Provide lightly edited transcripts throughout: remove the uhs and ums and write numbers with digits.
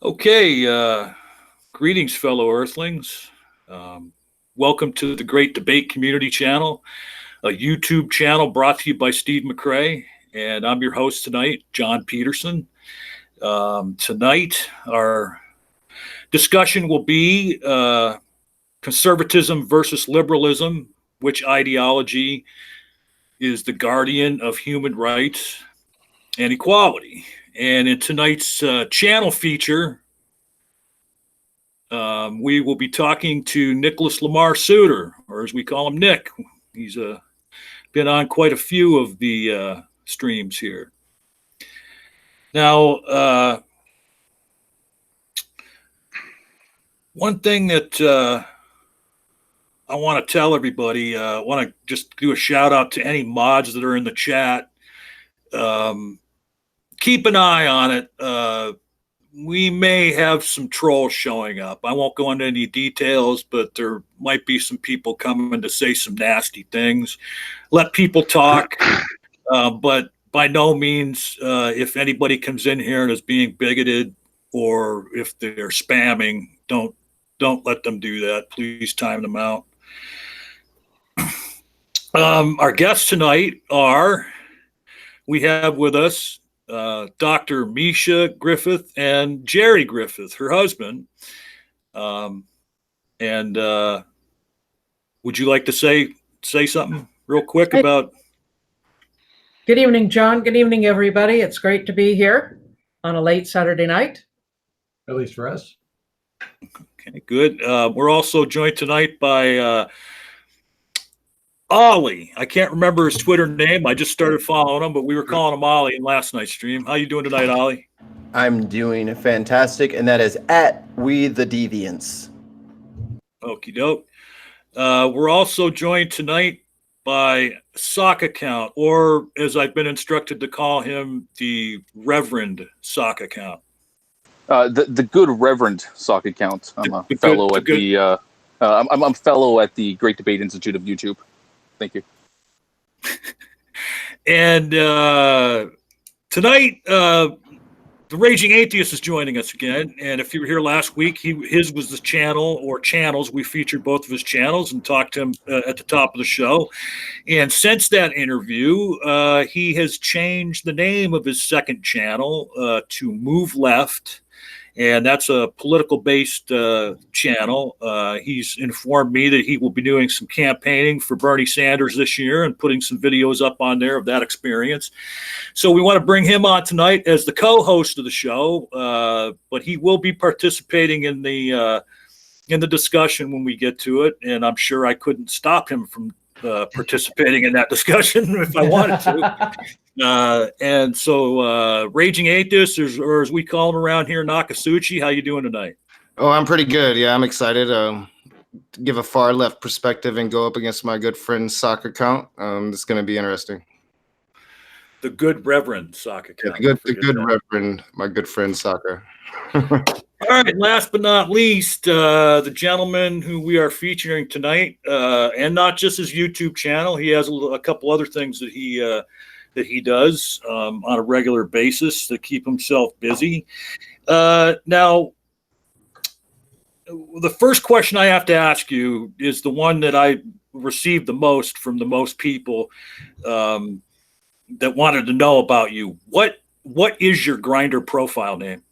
Okay, greetings, fellow Earthlings. Um, Welcome to the Great Debate Community Channel, a YouTube channel brought to you by Steve McCrae, and I'm your host tonight, John Peterson. Tonight, our discussion will be conservatism versus liberalism, which ideology is the guardian of human rights and equality. And in tonight's channel feature, we will be talking to Nicholas Lamar Soutter, or as we call him, Nick. He's been on quite a few of the streams here. Now, one thing that I want to tell everybody, I want to just do a shout out to any mods that are in the chat. Keep an eye on it. We may have some trolls showing up. I won't go into any details, but there might be some people coming to say some nasty things. Let people talk, but by no means, if anybody comes in here and is being bigoted or if they're spamming, don't let them do that. Please time them out. Our guests tonight we have with us Dr. Misha Griffith and Jerry Griffith, her husband. And would you like to say something real quick about? Good evening, John. Good evening, everybody. It's great to be here on a late Saturday night. At least for us. Okay, good. We're also joined tonight by Ollie. I can't remember his Twitter name. I just started following him, but we were calling him Ollie in last night's stream. How you doing tonight, Ollie? I'm doing fantastic, and that is at We the Deviants. Okie doke. We're also joined tonight by Socka Count, or as I've been instructed to call him, the Reverend Socka Count. The good Reverend Socka Count. I'm a fellow at the I'm fellow at the Great Debate Institute of YouTube. Thank you. And tonight, the Raging Atheist is joining us again. And if you were here last week, his was the channel or channels. We featured both of his channels and talked to him at the top of the show. And since that interview, he has changed the name of his second channel to Move Left. And that's a political-based channel. He's informed me that he will be doing some campaigning for Bernie Sanders this year and putting some videos up on there of that experience. So we want to bring him on tonight as the co-host of the show, but he will be participating in the discussion when we get to it. And I'm sure I couldn't stop him from participating in that discussion if I wanted to. And so Raging Atheist, or as we call him around here, Nakasuchi, how you doing tonight? Oh, I'm pretty good. Yeah, I'm excited to give a far left perspective and go up against my good friend Socka Count. It's going to be interesting. The good Reverend Socka Count. Yeah, the good Reverend, my good friend Socka. All right, last but not least, the gentleman who we are featuring tonight, and not just his YouTube channel. He has a couple other things that he does on a regular basis to keep himself busy. Now, the first question I have to ask you is the one that I received the most from the most people that wanted to know about you. What is your Grindr profile name?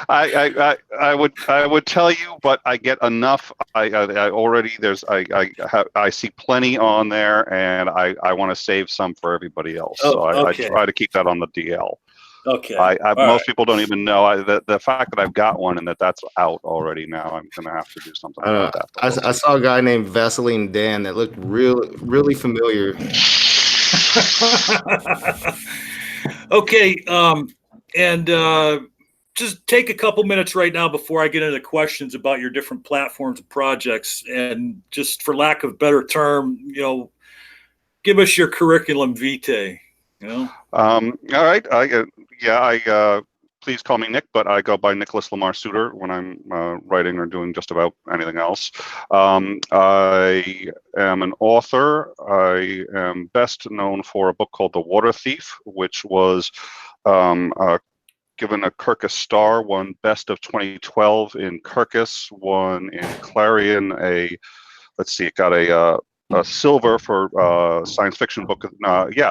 I would tell you, but I get enough. I see plenty on there, and I want to save some for everybody else. So okay. I try to keep that on the DL. Okay. Most people don't even know the fact that I've got one and that's out already. Now I'm gonna have to do something about that. I saw a guy named Vaseline Dan that looked really familiar. Okay, and just take a couple minutes right now before I get into questions about your different platforms and projects, and just for lack of a better term, give us your curriculum vitae. All right. I please call me Nick, but I go by Nicholas Lamar Soutter when I'm writing or doing just about anything else. I am an author. I am best known for a book called The Water Thief, which was given a Kirkus Star, won Best of 2012 in Kirkus, won in Clarion it got a silver for science fiction book.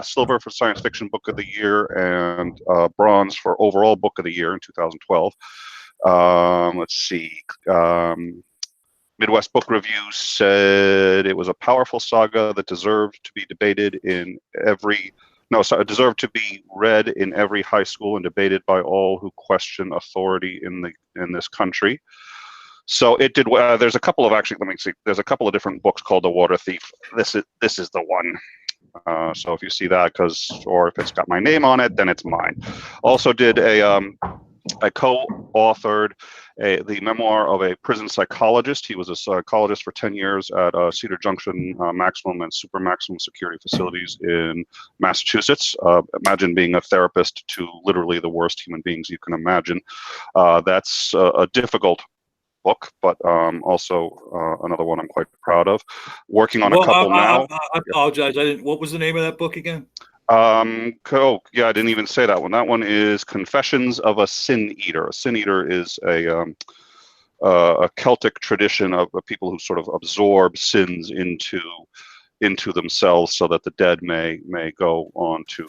Silver for science fiction book of the year, and bronze for overall book of the year in 2012. Midwest Book Review said it was a powerful saga that deserved to be deserved to be read in every high school and debated by all who question authority in this country. So it did. There's a couple of There's a couple of different books called The Water Thief. This is the one. So if you see that, or if it's got my name on it, then it's mine. Also did I co-authored the memoir of a prison psychologist. He was a psychologist for 10 years at Cedar Junction maximum and super maximum security facilities in Massachusetts. Imagine being a therapist to literally the worst human beings you can imagine. That's a difficult book, but also another one I'm quite proud of. Working on a couple now. I apologize. What was the name of that book again? I didn't even say that one. That one is Confessions of a Sin Eater. A sin eater is a Celtic tradition of people who sort of absorb sins into themselves so that the dead may go on to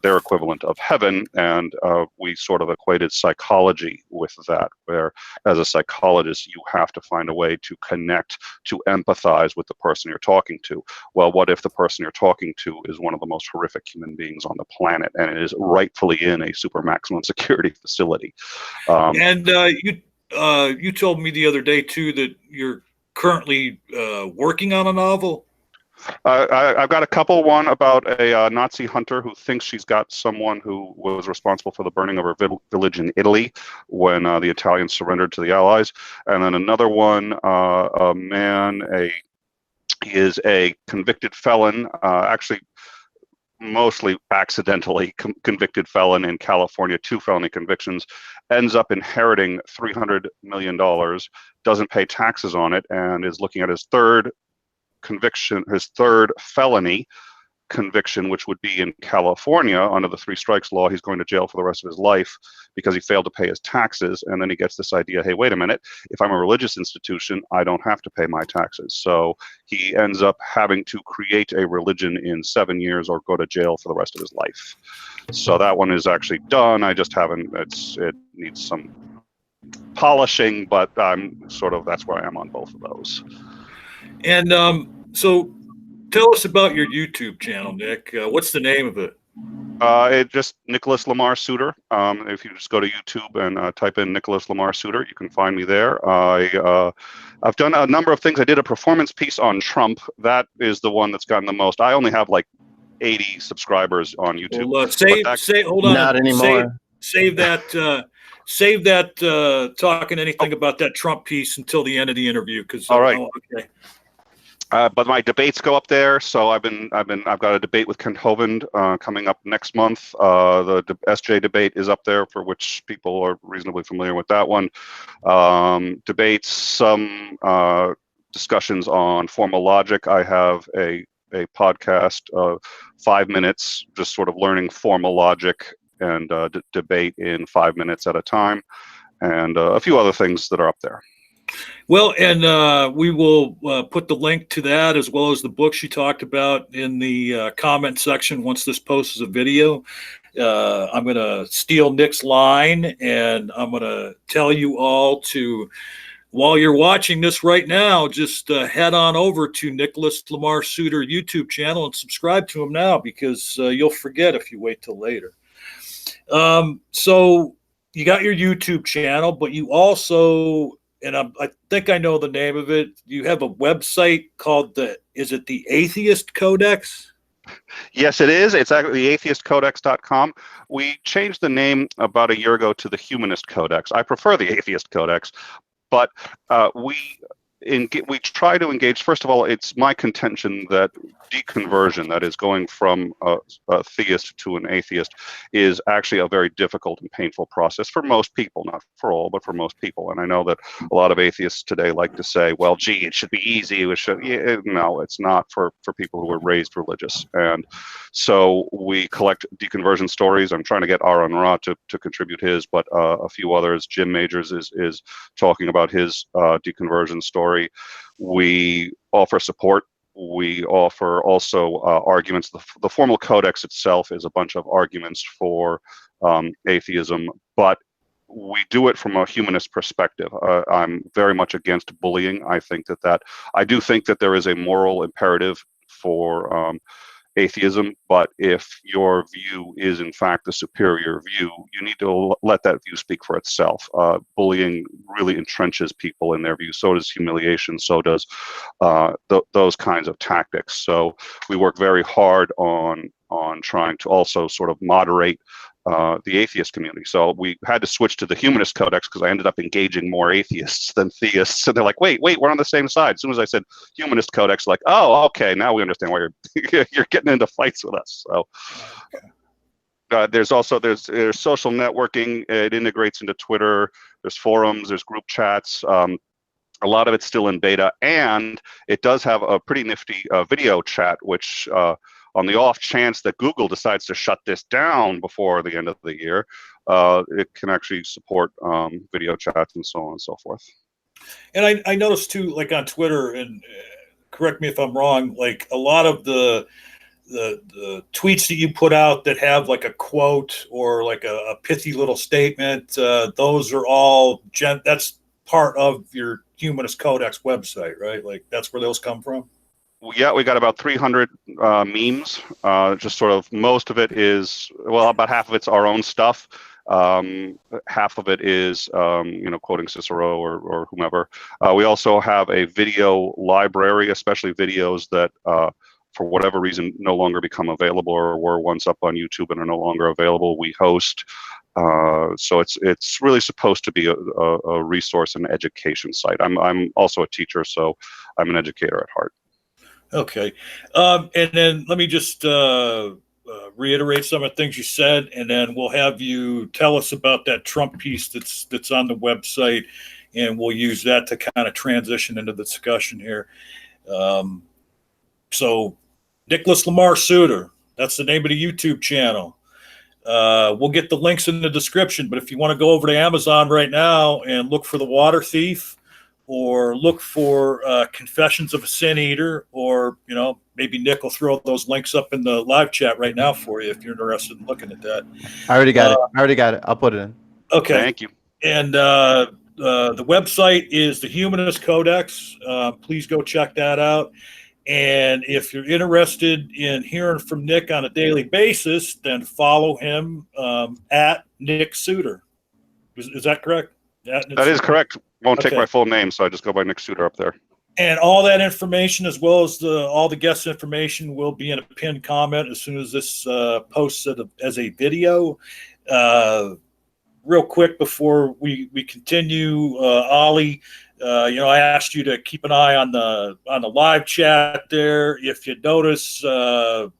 their equivalent of heaven. And we sort of equated psychology with that, where as a psychologist, you have to find a way to connect, to empathize with the person you're talking to. Well, what if the person you're talking to is one of the most horrific human beings on the planet, and it is rightfully in a super maximum security facility? You told me the other day, too, that you're currently working on a novel. I've got a couple. One about a Nazi hunter who thinks she's got someone who was responsible for the burning of her village in Italy when the Italians surrendered to the Allies. And then another one, he is a convicted felon, actually mostly accidentally convicted felon in California, 2 felony convictions, ends up inheriting $300 million, doesn't pay taxes on it, and is looking at his third felony conviction, which would be in California under the 3 strikes law. He's going to jail for the rest of his life because he failed to pay his taxes. And then he gets this idea, hey, wait a minute, if I'm a religious institution, I don't have to pay my taxes. So he ends up having to create a religion in 7 years or go to jail for the rest of his life. So that one is actually done. I just haven't, it needs some polishing, but that's where I am on both of those. And so tell us about your YouTube channel, Nick. What's the name of it? It just Nicholas Lamar Soutter. If you just go to YouTube and type in Nicholas Lamar Soutter, you can find me there. I've done a number of things. I did a performance piece on Trump. That is the one that's gotten the most. I only have like 80 subscribers on YouTube. Well, hold on. Not anymore. Save that talking anything about that Trump piece until the end of the interview. All right. Okay. But my debates go up there. So I've got a debate with Kent Hovind coming up next month. The SJ debate is up there, for which people are reasonably familiar with that one. Debates, some discussions on formal logic. I have a podcast, 5 minutes, just sort of learning formal logic and debate in 5 minutes at a time, and a few other things that are up there. Well, and we will put the link to that as well as the books you talked about in the comment section once this posts as a video. I'm going to steal Nick's line, and I'm going to tell you all to, while you're watching this right now, just head on over to Nicholas Lamar Soutter YouTube channel and subscribe to him now, because you'll forget if you wait till later. So you got your YouTube channel, but you also, and I think I know the name of it, you have a website called is it the Atheist Codex? Yes, it is. It's actually theatheistcodex.com. We changed the name about a year ago to the Humanist Codex. I prefer the Atheist Codex, but we we try to engage. First of all, it's my contention that deconversion, that is going from a theist to an atheist, is actually a very difficult and painful process for most people, not for all, but for most people. And I know that a lot of atheists today like to say, well, gee, it should be easy. It should, yeah, no, it's not for people who were raised religious. And so we collect deconversion stories. I'm trying to get Aaron Ra to contribute his, but a few others. Jim Majors is talking about his deconversion story. We offer support. We offer also arguments. The formal codex itself is a bunch of arguments for atheism, but we do it from a humanist perspective. I'm very much against bullying. I do think that there is a moral imperative for atheism, but if your view is in fact the superior view, you need to let that view speak for itself. Bullying really entrenches people in their view. So does humiliation. So does those kinds of tactics. So we work very hard on trying to also sort of moderate the atheist community. So we had to switch to the humanist codex because I ended up engaging more atheists than theists. And they're like, wait, we're on the same side. As soon as I said humanist codex, like, oh, okay, now we understand why you're getting into fights with us. So there's social networking. It integrates into Twitter. There's forums. There's group chats. A lot of it's still in beta, and it does have a pretty nifty video chat, which on the off chance that Google decides to shut this down before the end of the year, it can actually support video chats and so on and so forth. And I noticed too, like on Twitter, and correct me if I'm wrong, like a lot of the tweets that you put out that have like a quote or like a pithy little statement, those are all that's part of your Humanist Codex website, right? Like that's where those come from. Yeah, we got about 300 memes. Just sort of most of it is, well, about half of it's our own stuff. Half of it is, quoting Cicero or whomever. We also have a video library, especially videos that, for whatever reason, no longer become available or were once up on YouTube and are no longer available. We host. So it's really supposed to be a resource and education site. I'm also a teacher, so I'm an educator at heart. Okay. And then let me just reiterate some of the things you said, and then we'll have you tell us about that Trump piece that's on the website, and we'll use that to kind of transition into the discussion here. So Nicholas Lamar Soutter, that's the name of the YouTube channel. We'll get the links in the description, but if you want to go over to Amazon right now and look for The Water Thief, or look for Confessions of a Sin Eater, or, maybe Nick will throw those links up in the live chat right now for you if you're interested in looking at that. I already got it. I'll put it in. Okay. Thank you. And the website is the Humanist Codex. Please go check that out. And if you're interested in hearing from Nick on a daily basis, then follow him at Nick Soutter. Is that correct? That is correct. Won't take my full name, so I just go by Nick Soutter up there. And all that information, as well as all the guest information, will be in a pinned comment as soon as this posts as a video. Real quick before we continue, Ollie, I asked you to keep an eye on the live chat there. If you notice Mr.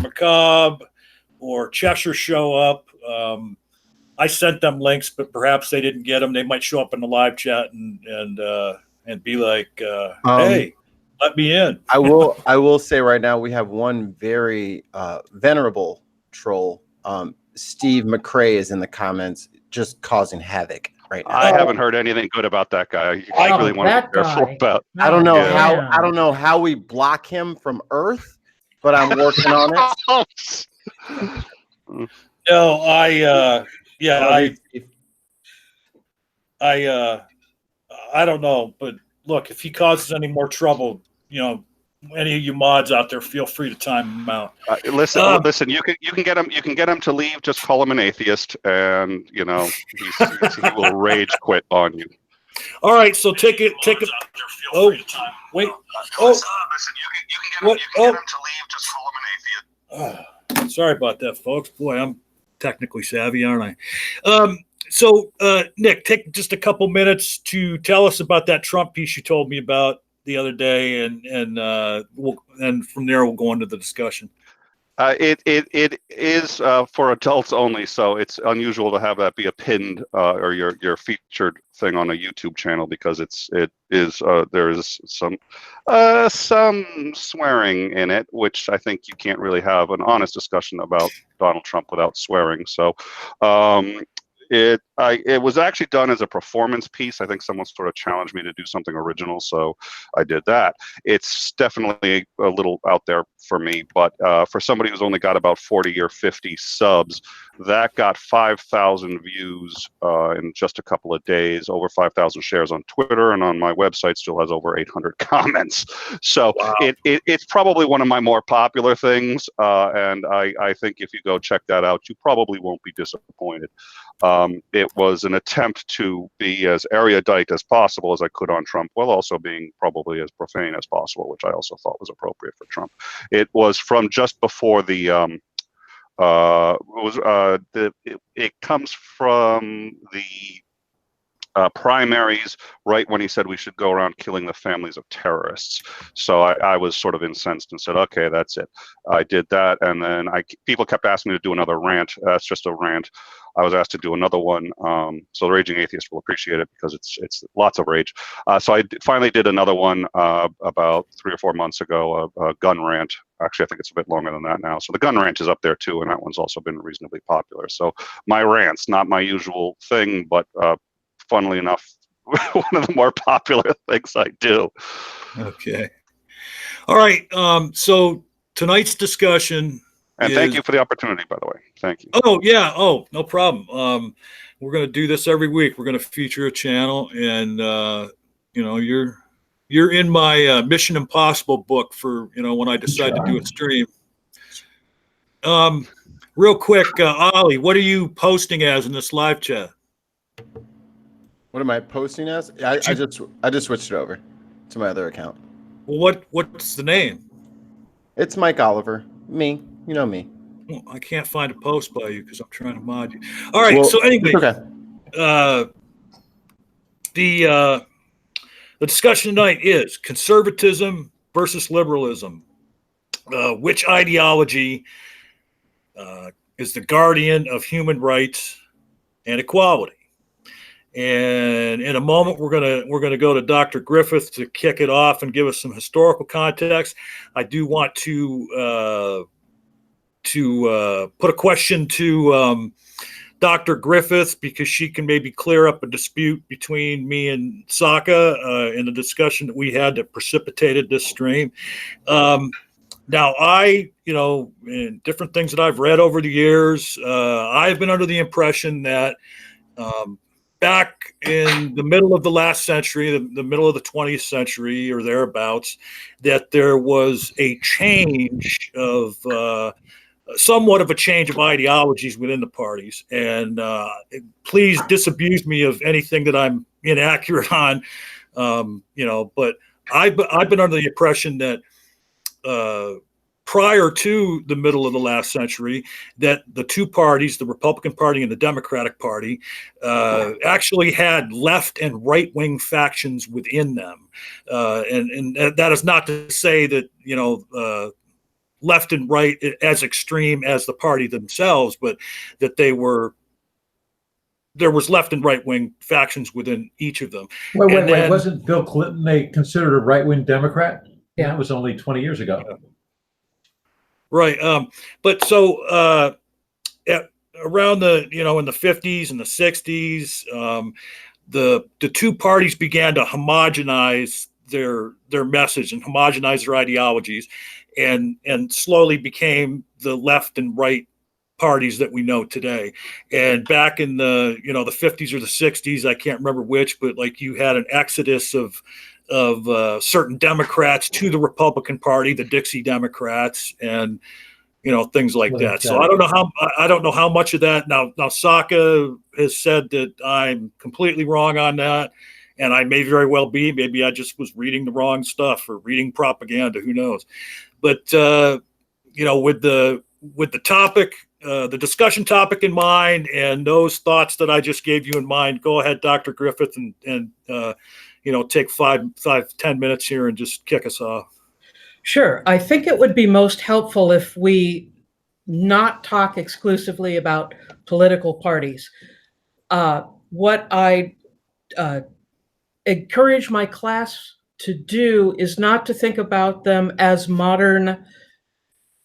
Macabre or Cheshire show up, I sent them links, but perhaps they didn't get them. They might show up in the live chat and be like, "Hey, let me in." I will say right now we have one very venerable troll. Steve McRae is in the comments, just causing havoc right now. I haven't heard anything good about that guy. I really want to be careful about. I don't know how we block him from Earth, but I'm working on it. No, I don't know, but look, if he causes any more trouble, any of you mods out there, feel free to time him out. Listen. You can get him to leave. Just call him an atheist, and he will rage quit on you. All right, so take it. Oh, wait. Oh, listen. You can get him to leave. Just call him an atheist. Sorry about that, folks. Boy, I'm technically savvy, aren't I? So, Nick, take just a couple minutes to tell us about that Trump piece you told me about the other day, and from there we'll go into the discussion. It is for adults only, so it's unusual to have that be a pinned or your featured thing on a YouTube channel, because there is some swearing in it, which I think you can't really have an honest discussion about Donald Trump without swearing. So it was actually done as a performance piece. I think someone sort of challenged me to do something original, so I did that. It's definitely a little out there for me, but for somebody who's only got about 40 or 50 subs, that got 5,000 views in just a couple of days, over 5,000 shares on Twitter, and on my website still has over 800 comments. So wow. It's probably one of my more popular things, and I think if you go check that out, you probably won't be disappointed. It was an attempt to be as erudite as possible as I could on Trump, while also being probably as profane as possible, which I also thought was appropriate for Trump. It was from just before the it comes from the primaries, right when he said we should go around killing the families of terrorists. So I was sort of incensed and said, okay, that's it. I did that, and then people kept asking me to do another rant. That's just a rant. I was asked to do another one, so the Raging Atheist will appreciate it, because it's lots of rage. So I finally did another one about 3 or 4 months ago, a gun rant. Actually, I think it's a bit longer than that now. So the gun rant is up there too, and that one's also been reasonably popular. So my rants, not my usual thing, but funnily enough, one of the more popular things I do. Okay. All right. So tonight's discussion. And thank you for the opportunity, by the way. Thank you. Oh, yeah. Oh, no problem. We're going to do this every week. We're going to feature a channel, and you're in my Mission Impossible book for when I decide to do a stream. Real quick, Ollie, what are you posting as in this live chat? What am I posting as? I just switched it over to my other account. Well, what's the name? It's Mike Oliver. Me. You know me. Well, I can't find a post by you because I'm trying to mod you. All right. Well, so anyway, okay. The discussion tonight is conservatism versus liberalism. Which ideology is the guardian of human rights and equality? And in a moment, we're gonna go to Dr. Griffith to kick it off and give us some historical context. I do want to put a question to Dr. Griffith, because she can maybe clear up a dispute between me and Socka in the discussion that we had that precipitated this stream. Now, in different things that I've read over the years, I've been under the impression that back in the middle of the last century, the middle of the 20th century or thereabouts, that there was a change of somewhat of a change of ideologies within the parties. And please disabuse me of anything that I'm inaccurate on, but I've been under the impression that prior to the middle of the last century, that the two parties, the Republican Party and the Democratic Party, actually had left and right-wing factions within them. And that is not to say that, left and right as extreme as the party themselves, but that there was left and right-wing factions within each of them. Wait. Wasn't Bill Clinton considered a right-wing Democrat? Yeah. That was only 20 years ago. Right. But so around the, in the 50s and the 60s, the two parties began to homogenize their message and homogenize their ideologies, and slowly became the left and right parties that we know today. And back in the, the 50s or the 60s, I can't remember which, but like you had an exodus of certain Democrats to the Republican Party, the Dixie Democrats, and things like that. So I don't know how much of that. Now Socka has said that I'm completely wrong on that, and I may very well be. Maybe I just was reading the wrong stuff or reading propaganda. Who knows? But with the topic the discussion topic in mind and those thoughts that I just gave you in mind, go ahead, Dr. Griffith, and take 10 minutes here and just kick us off. Sure. I think it would be most helpful if we not talk exclusively about political parties. What I encourage my class to do is not to think about them as modern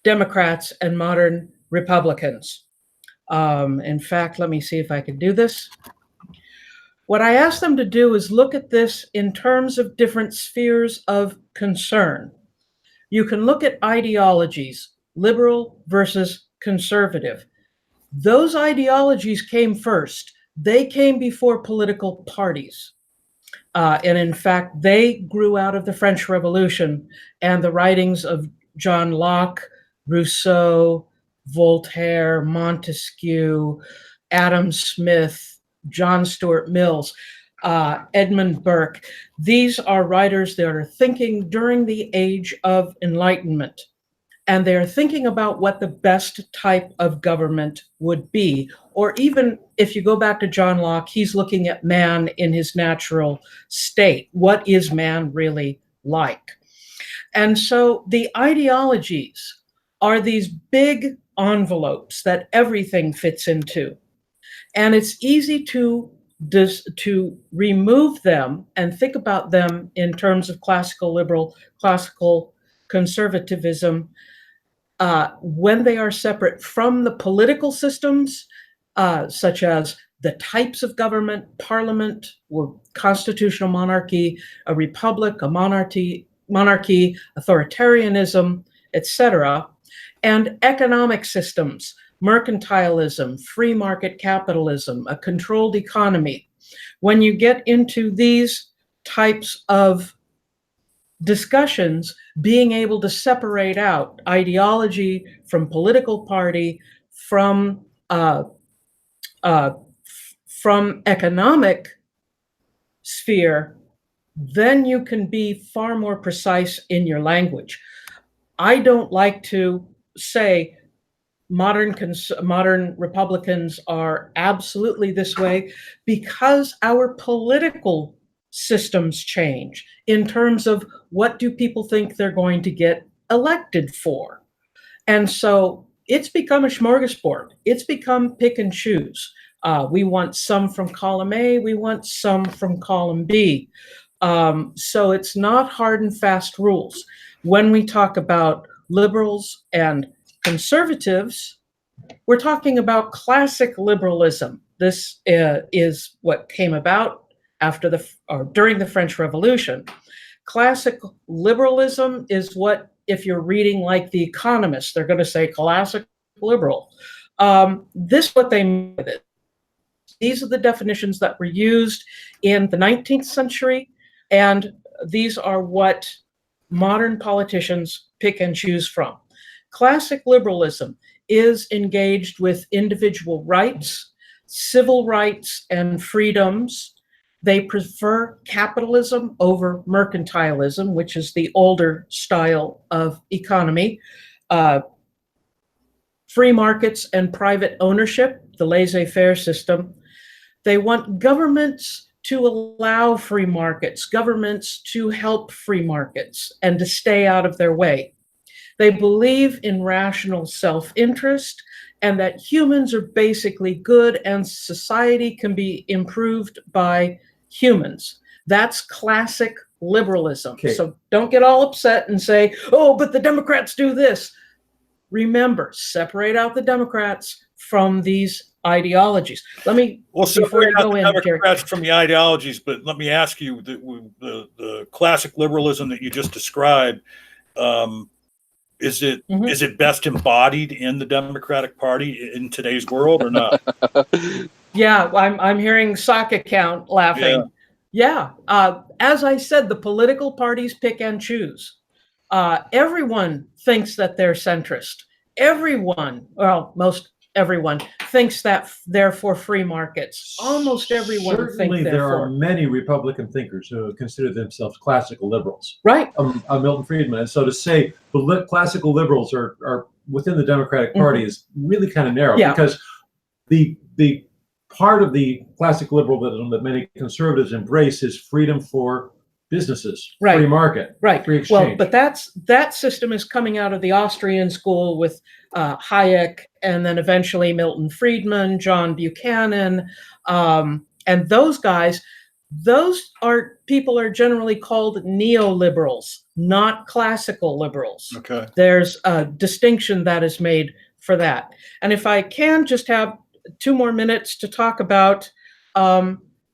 Democrats and modern Republicans. In fact, let me see if I can do this. What I ask them to do is look at this in terms of different spheres of concern. You can look at ideologies, liberal versus conservative. Those ideologies came first. They came before political parties. And in fact, they grew out of the French Revolution and the writings of John Locke, Rousseau, Voltaire, Montesquieu, Adam Smith, John Stuart Mills, Edmund Burke. These are writers that are thinking during the age of enlightenment, and they're thinking about what the best type of government would be. Or even if you go back to John Locke, he's looking at man in his natural state. What is man really like? And so the ideologies are these big envelopes that everything fits into. And it's easy to remove them and think about them in terms of classical liberal, classical conservatism when they are separate from the political systems, such as the types of government, parliament, or constitutional monarchy, a republic, a monarchy, authoritarianism, etc., and economic systems, mercantilism, free market capitalism, a controlled economy. When you get into these types of discussions, being able to separate out ideology from political party, from economic sphere, then you can be far more precise in your language. I don't like to say modern Republicans are absolutely this way, because our political systems change in terms of what do people think they're going to get elected for. And so it's become a smorgasbord. It's become pick and choose. We want some from column A, we want some from column B. So it's not hard and fast rules. When we talk about liberals and conservatives, we're talking about classic liberalism. This is what came about after during the French Revolution. Classic liberalism is what, if you're reading like The Economist, they're going to say classic liberal. This is what they mean with it. These are the definitions that were used in the 19th century, and these are what modern politicians pick and choose from. Classic liberalism is engaged with individual rights, civil rights, and freedoms. They prefer capitalism over mercantilism, which is the older style of economy. Free markets and private ownership, the laissez-faire system. They want governments to allow free markets, governments to help free markets, and to stay out of their way. They believe in rational self-interest and that humans are basically good and society can be improved by humans. That's classic liberalism. Okay. So don't get all upset and say, oh, but the Democrats do this. Remember, separate out the Democrats from these ideologies. Let me, separate out the Democrats from the ideologies, but let me ask you, the classic liberalism that you just described, is it best embodied in the Democratic Party in today's world or not? Yeah, I'm hearing Socka Count laughing. Yeah. As I said, the political parties pick and choose. Everyone thinks that they're centrist. Everyone, well, most everyone thinks that they're for free markets. Almost everyone Certainly thinks there are many Republican thinkers who consider themselves classical liberals. Right. Milton Friedman. And so to say the classical liberals are within the Democratic Party is really kind of narrow, Yeah. because the part of the classic liberalism that many conservatives embrace is freedom for businesses, Right. free market, Right. free exchange. Well, but that system is coming out of the Austrian school with Hayek, and then eventually Milton Friedman, John Buchanan, and those guys. Those people are generally called neoliberals, not classical liberals. Okay. There's a distinction that is made for that. And if I can just have 2 more minutes to talk about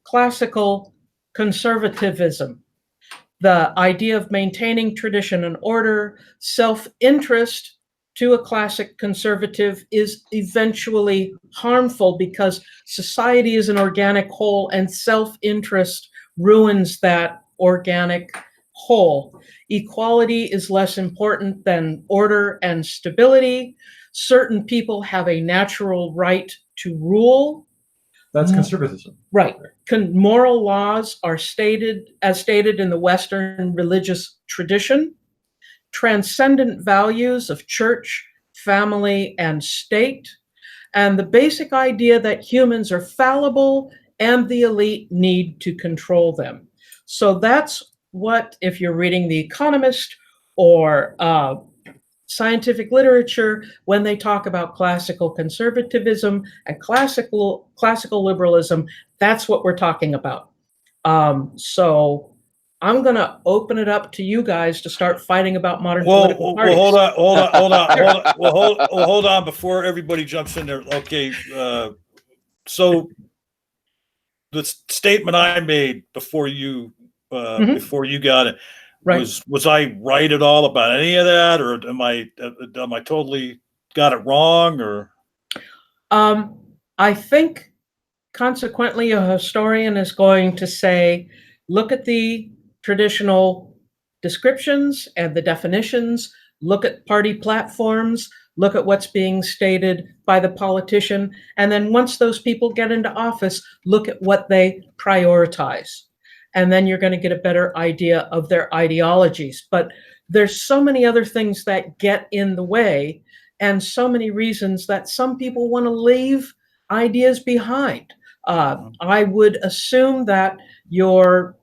classical conservatism, the idea of maintaining tradition and order, self-interest to a classic conservative is eventually harmful because society is an organic whole and self-interest ruins that organic whole. Equality is less important than order and stability. Certain people have a natural right to rule. That's conservatism. Right. Moral laws are stated in the Western religious tradition. Transcendent values of church, family, and state, and the basic idea that humans are fallible and the elite need to control them. So that's what, if you're reading The Economist or scientific literature, when they talk about classical conservatism and classical liberalism, that's what we're talking about. So I'm going to open it up to you guys to start fighting about modern political parties. Hold on before everybody jumps in there. Okay, so the statement I made before you got it, Right. was I right at all about any of that, or am I totally got it wrong, or? I think consequently a historian is going to say, look at the traditional descriptions and the definitions, look at party platforms, look at what's being stated by the politician, and then once those people get into office, look at what they prioritize. And then you're going to get a better idea of their ideologies. But there's so many other things that get in the way, and so many reasons that some people want to leave ideas behind. I would assume that your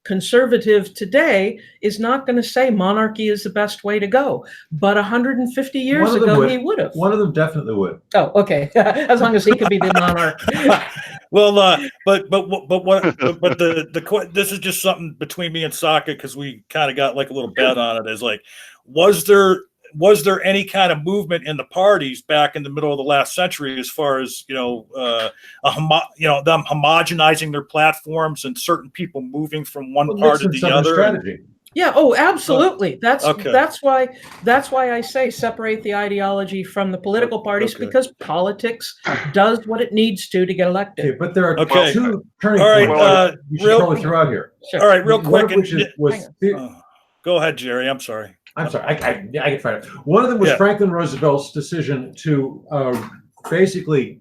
conservative today is not going to say monarchy is the best way to go, but 150 years ago he would have. One of them definitely would. Oh, okay. As long as he could be the monarch. Well, this is just something between me and Socka, because we kind of got like a little bet on it. Is like, was there any kind of movement in the parties back in the middle of the last century, as far as them homogenizing their platforms and certain people moving from one part to the other? Strategy. Yeah. Oh, absolutely. That's okay. That's why I say separate the ideology from the political parties, because politics does what it needs to get elected. Okay, but there are Okay. two turning All right, points you should probably throw out here. Sure. All right, real One quick. of which was Go ahead, Jerry. I'm sorry. I can try it. One of them was Franklin Roosevelt's decision to basically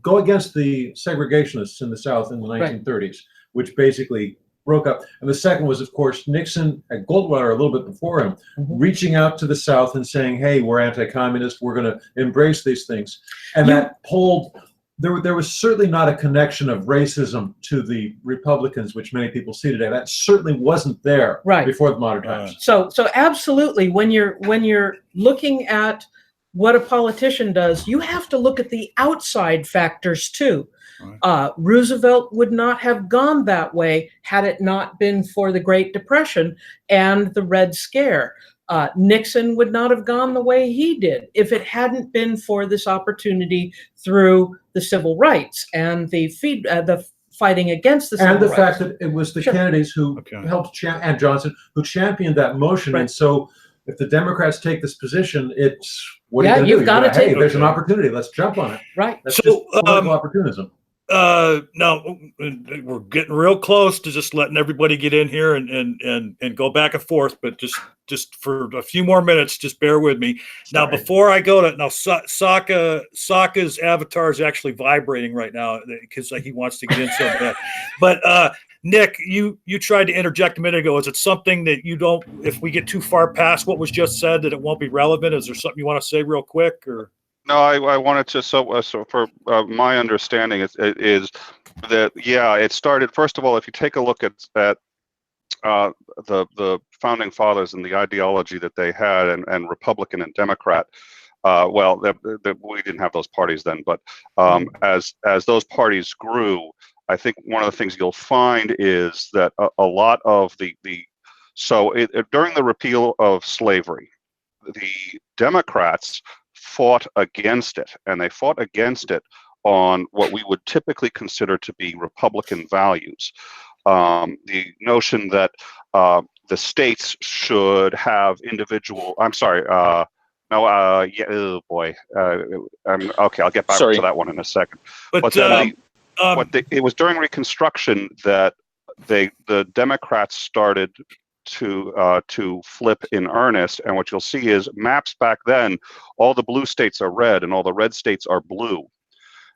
go against the segregationists in the South in the 1930s, which basically broke up. And the second was, of course, Nixon at Goldwater a little bit before him, reaching out to the South and saying, hey, we're anti-communist, we're going to embrace these things. And that pulled... There was certainly not a connection of racism to the Republicans, which many people see today. That certainly wasn't there before the modern times. So absolutely, when you're looking at what a politician does, you have to look at the outside factors too. Roosevelt would not have gone that way had it not been for the Great Depression and the Red Scare. Nixon would not have gone the way he did if it hadn't been for this opportunity through the civil rights and the fighting against the civil rights. And the fact that it was the Kennedys who helped, and Johnson, who championed that motion. And so if the Democrats take this position, it's, what are you going to do? You've got to take there's an opportunity. Let's jump on it. Right. That's just political opportunism. Now we're getting real close to just letting everybody get in here and go back and forth, but just for a few more minutes, just bear with me. Now, before I go to Socka's avatar is actually vibrating right now because he wants to get in so bad. But Nick, you tried to interject a minute ago. Is it something that you don't, if we get too far past what was just said, that it won't be relevant? Is there something you want to say real quick, or? No, I wanted to, so for my understanding is that, yeah, it started, first of all, if you take a look at the founding fathers and the ideology that they had, and Republican and Democrat, well, we didn't have those parties then, but as those parties grew, I think one of the things you'll find is that a lot of during the repeal of slavery, the Democrats fought against it, and they fought against it on what we would typically consider to be Republican values. The notion that the states should have individual, I'm sorry, yeah, oh boy, okay, I'll get back to that one in a second. But then it was during Reconstruction that the Democrats started to flip in earnest, and what you'll see is maps back then, all the blue states are red and all the red states are blue.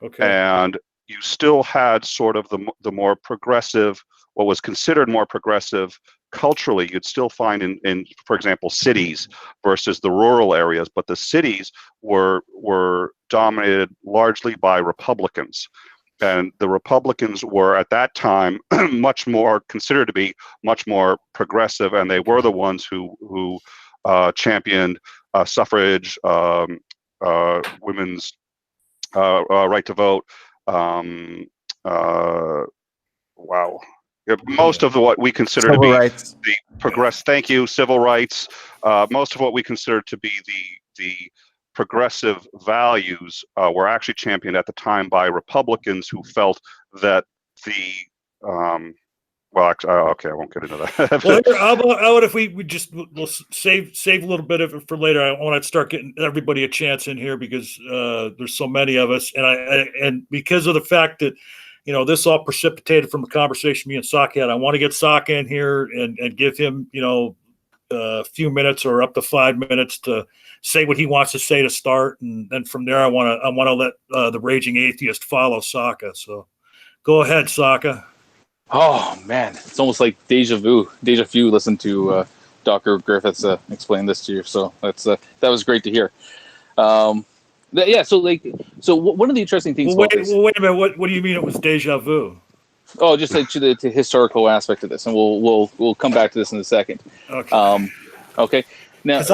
Okay. And you still had sort of the more progressive, what was considered more progressive culturally, you'd still find in for example, cities versus the rural areas, but the cities were dominated largely by Republicans. And the Republicans were at that time much more considered to be much more progressive, and they were the ones who championed suffrage, women's right to vote. Wow. Most of what we consider civil to be rights. The progress. Thank you, civil rights. Most of what we consider to be the progressive values were actually championed at the time by Republicans who felt that the well, actually, okay, I won't get into that. Well, how about if we'll save a little bit of it for later. I want to start getting everybody a chance in here because there's so many of us, and because of the fact that this all precipitated from a conversation me and Socka had. I want to get Socka in here and give him a few minutes or up to 5 minutes to say what he wants to say to start, and then from there I want to let the Raging Atheist follow Socka. So go ahead, Socka. Oh man, it's almost like deja vu. Listen to Dr. Griffiths explain this to you. So that was great to hear. Yeah. So one of the interesting things. Wait a minute. What do you mean it was deja vu? Oh, just to the historical aspect of this, and we'll come back to this in a second. Okay. Okay. Now, because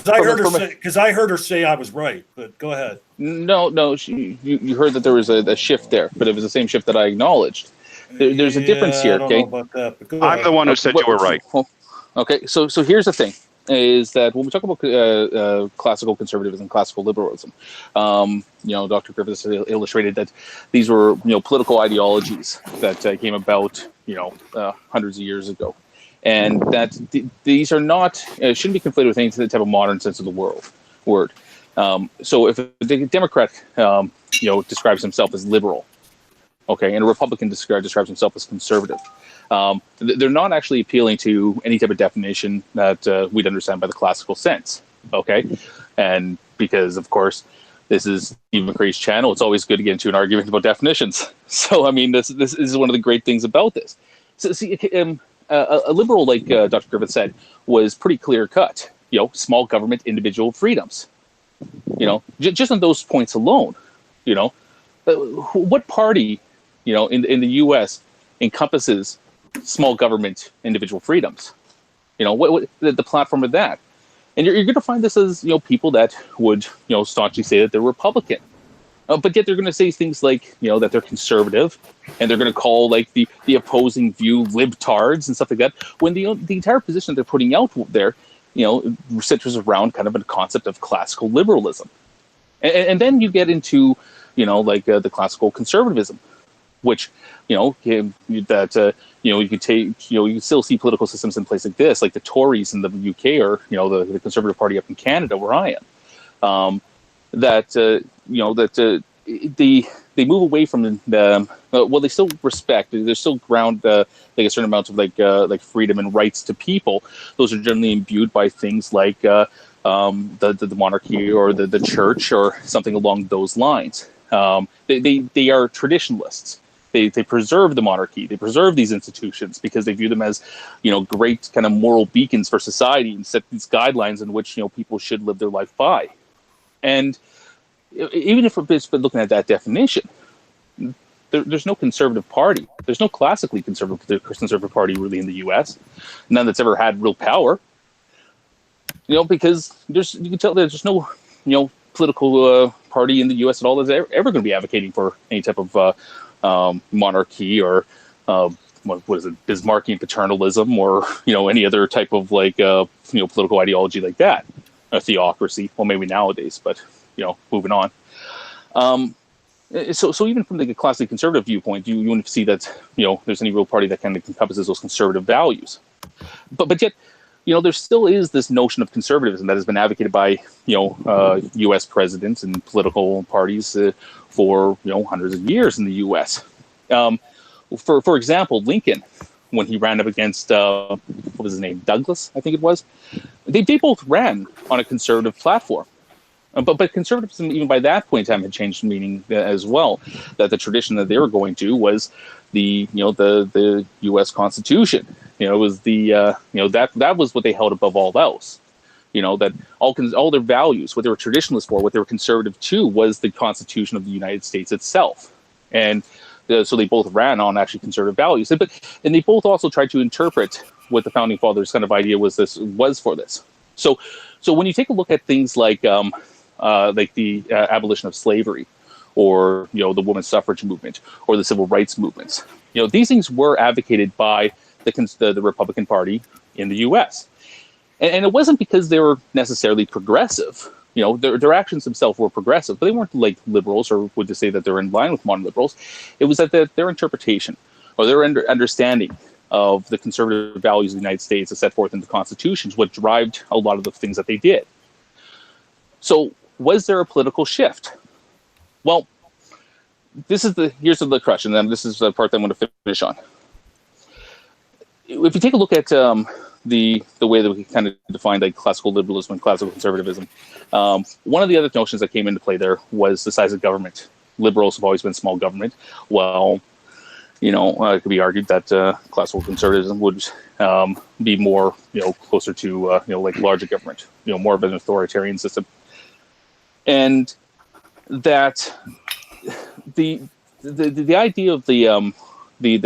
I heard her say I was right, but go ahead. No, you heard that there was a shift there, but it was the same shift that I acknowledged. There's a difference here. Okay. I don't know about that, but I'm the one who said you were right. Okay. So here's the thing. Is that when we talk about classical conservatism, classical liberalism, Dr. Griffiths illustrated that these were political ideologies that came about hundreds of years ago, and that these are not shouldn't be conflated with any type of modern sense of the word. So if a Democrat describes himself as liberal, okay, and a Republican describes himself as conservative, they're not actually appealing to any type of definition that we'd understand by the classical sense, okay? And because, of course, this is Steve McCrae's channel, it's always good to get into an argument about definitions. So, I mean, this is one of the great things about this. So, see, a liberal, like Dr. Griffith said, was pretty clear-cut. Small government, individual freedoms. Just on those points alone, what party, in the U.S. encompasses small government, individual freedoms? What the platform of that? And you're going to find this as people that would staunchly say that they're Republican, but yet they're going to say things like that they're conservative, and they're going to call like the opposing view libtards and stuff like that. When the entire position they're putting out there, centers around kind of a concept of classical liberalism, and then you get into the classical conservatism, which you could take, you can still see political systems in place like this, like the Tories in the UK, or the Conservative Party up in Canada, where I am. The they move away from the well, they still respect. There's still ground like a certain amount of like freedom and rights to people. Those are generally imbued by things like the monarchy or the church or something along those lines. They are traditionalists. They preserve the monarchy. They preserve these institutions because they view them as, great kind of moral beacons for society and set these guidelines in which, people should live their life by. And even if it's been looking at that definition, there's no conservative party. There's no classically conservative party really in the U.S. None that's ever had real power. Because you can tell there's just no, political party in the U.S. at all that's ever going to be advocating for any type of monarchy or what is it, Bismarckian paternalism or any other type of political ideology like that, a theocracy. Well, maybe nowadays, but moving on. So even from the classically conservative viewpoint, you wouldn't see that there's any real party that kind of encompasses those conservative values. But yet, there still is this notion of conservatism that has been advocated by U.S. presidents and political parties for hundreds of years in the U.S. For example, Lincoln, when he ran up against what was his name, Douglas, I think it was, they both ran on a conservative platform. But conservatism, even by that point in time, had changed meaning as well. That the tradition that they were going to was the U.S. Constitution. It was that was what they held above all else. That all their values, what they were traditionalists for, what they were conservative to, was the Constitution of the United States itself. And so they both ran on actually conservative values. And they both also tried to interpret what the founding fathers' kind of idea was for this. So when you take a look at things like the abolition of slavery, or the women's suffrage movement, or the civil rights movements, these things were advocated by the Republican Party in the U.S. And it wasn't because they were necessarily progressive. Their actions themselves were progressive, but they weren't like liberals, or would you say that they're in line with modern liberals. It was that their interpretation or their understanding of the conservative values of the United States as set forth in the Constitution is what drove a lot of the things that they did. So was there a political shift? Well, here's the question, and this is the part that I'm going to finish on. If you take a look at the way that we kind of defined like classical liberalism and classical conservatism, one of the other notions that came into play there was the size of government. Liberals have always been small government. Well, it could be argued that classical conservatism would be more, closer to, like larger government, more of an authoritarian system. And that the idea of the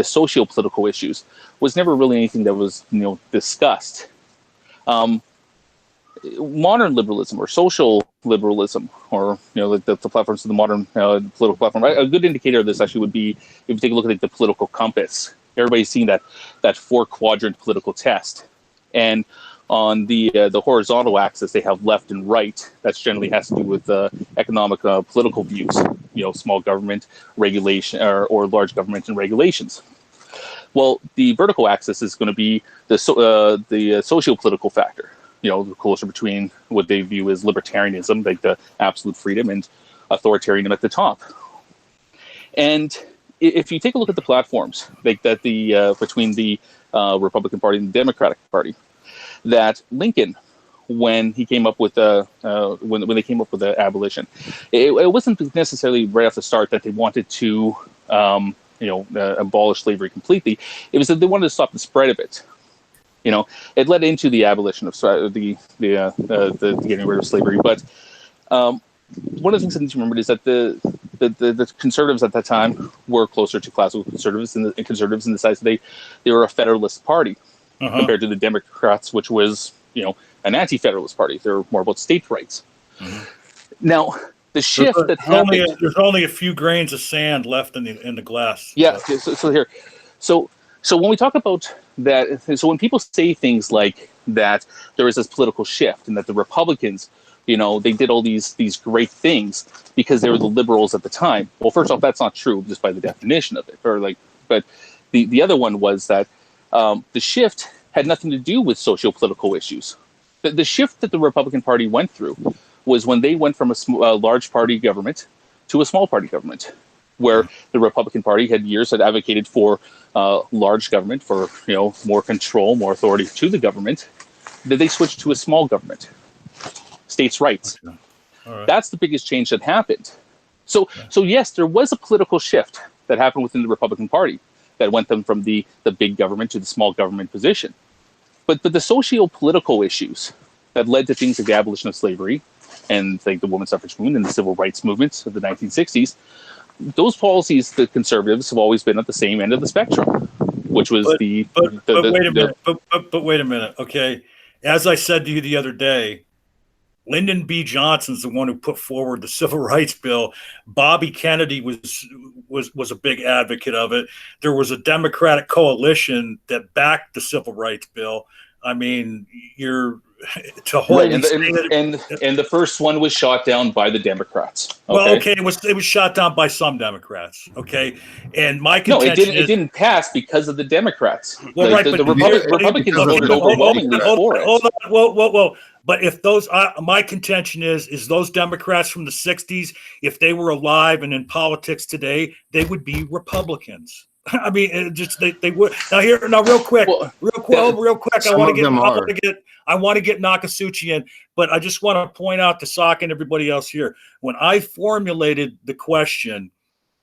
socio-political issues was never really anything that was discussed. Modern liberalism or social liberalism, or the platforms of the modern political platform. A good indicator of this actually would be if you take a look at the political compass. Everybody's seen that 4-quadrant political test, and on the horizontal axis they have left and right. That generally has to do with economic political views. Small government, regulation, or large government and regulations. Well, the vertical axis is going to be the socio-political factor. Closer between what they view as libertarianism, like the absolute freedom, and authoritarianism at the top. And if you take a look at the platforms, like that between the Republican Party and the Democratic Party, that Lincoln, when he came up with when they came up with the abolition, it wasn't necessarily right off the start that they wanted to abolish slavery completely. It was that they wanted to stop the spread of it. It led into the abolition of the getting rid of slavery. But one of the things that need to remember is that the conservatives at that time were closer to classical conservatives, and conservatives in the sense that they were a federalist party compared to the Democrats, which was an anti-federalist party. They're more about state rights. Now, the shift that happened. There's only a few grains of sand left in the glass. Yeah. So here, so when we talk about that, so when people say things like that, there is this political shift, and that the Republicans, they did all these great things because they were the liberals at the time. Well, first off, that's not true just by the definition of it. But the other one was that the shift had nothing to do with socio-political issues. The shift that the Republican Party went through was when they went from a large party government to a small party government. where the Republican Party had advocated for large government, for more control, more authority to the government, that they switched to a small government, states' rights. Okay. All right. That's the biggest change that happened. So yes, there was a political shift that happened within the Republican Party that went them from the big government to the small government position. But the socio-political issues that led to things like the abolition of slavery and like the women's suffrage movement and the civil rights movements of the 1960s, those policies, the conservatives have always been at the same end of the spectrum, which was But wait a minute. But wait a minute. Okay. As I said to you the other day, Lyndon B. Johnson's the one who put forward the Civil Rights Bill. Bobby Kennedy was a big advocate of it. There was a Democratic coalition that backed the Civil Rights Bill. I mean, you're to hold right, and the first one was shot down by the Democrats. Okay? Well, okay, it was shot down by some Democrats. Okay, and my contention it didn't pass because of the Democrats. Well, the Republicans voted overwhelmingly for it. Hold on, whoa. But if those, my contention is those Democrats from the '60s, if they were alive and in politics today, they would be Republicans. I mean, they would. Now, real quick. I want to get Nakasuchi in, but I just want to point out to Socka and everybody else here, when I formulated the question,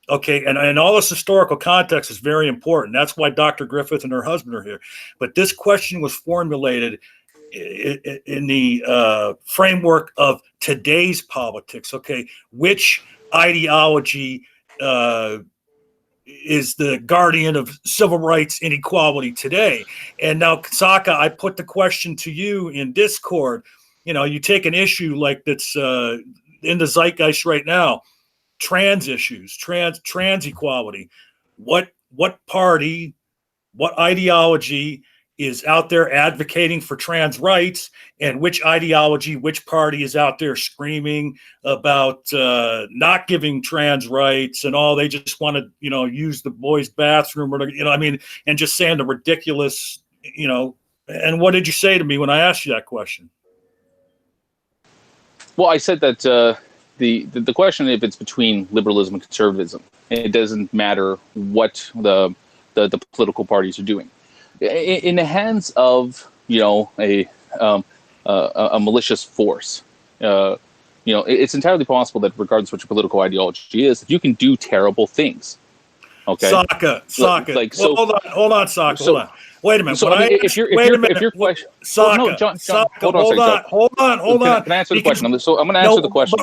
okay, and all this historical context is very important. That's why Dr. Griffith and her husband are here. But this question was formulated in the framework of today's politics. Okay, which ideology is the guardian of civil rights and equality today? And now, Socka, I put the question to you in Discord. You take an issue like that's in the zeitgeist right now, trans issues, trans equality. What party, what ideology is out there advocating for trans rights, and which ideology, which party is out there screaming about not giving trans rights and all? They just want to, use the boys' bathroom, or and just saying the ridiculous, And what did you say to me when I asked you that question? Well, I said that the question, if it's between liberalism and conservatism, it doesn't matter what the political parties are doing. In the hands of a malicious force, it's entirely possible that regardless of what your political ideology is, you can do terrible things. Okay, Socka. Hold on, Socka. So, hold on. Wait a minute. So if your question, Socka, no, John, hold on. Can I answer the question? So I'm going to answer the question.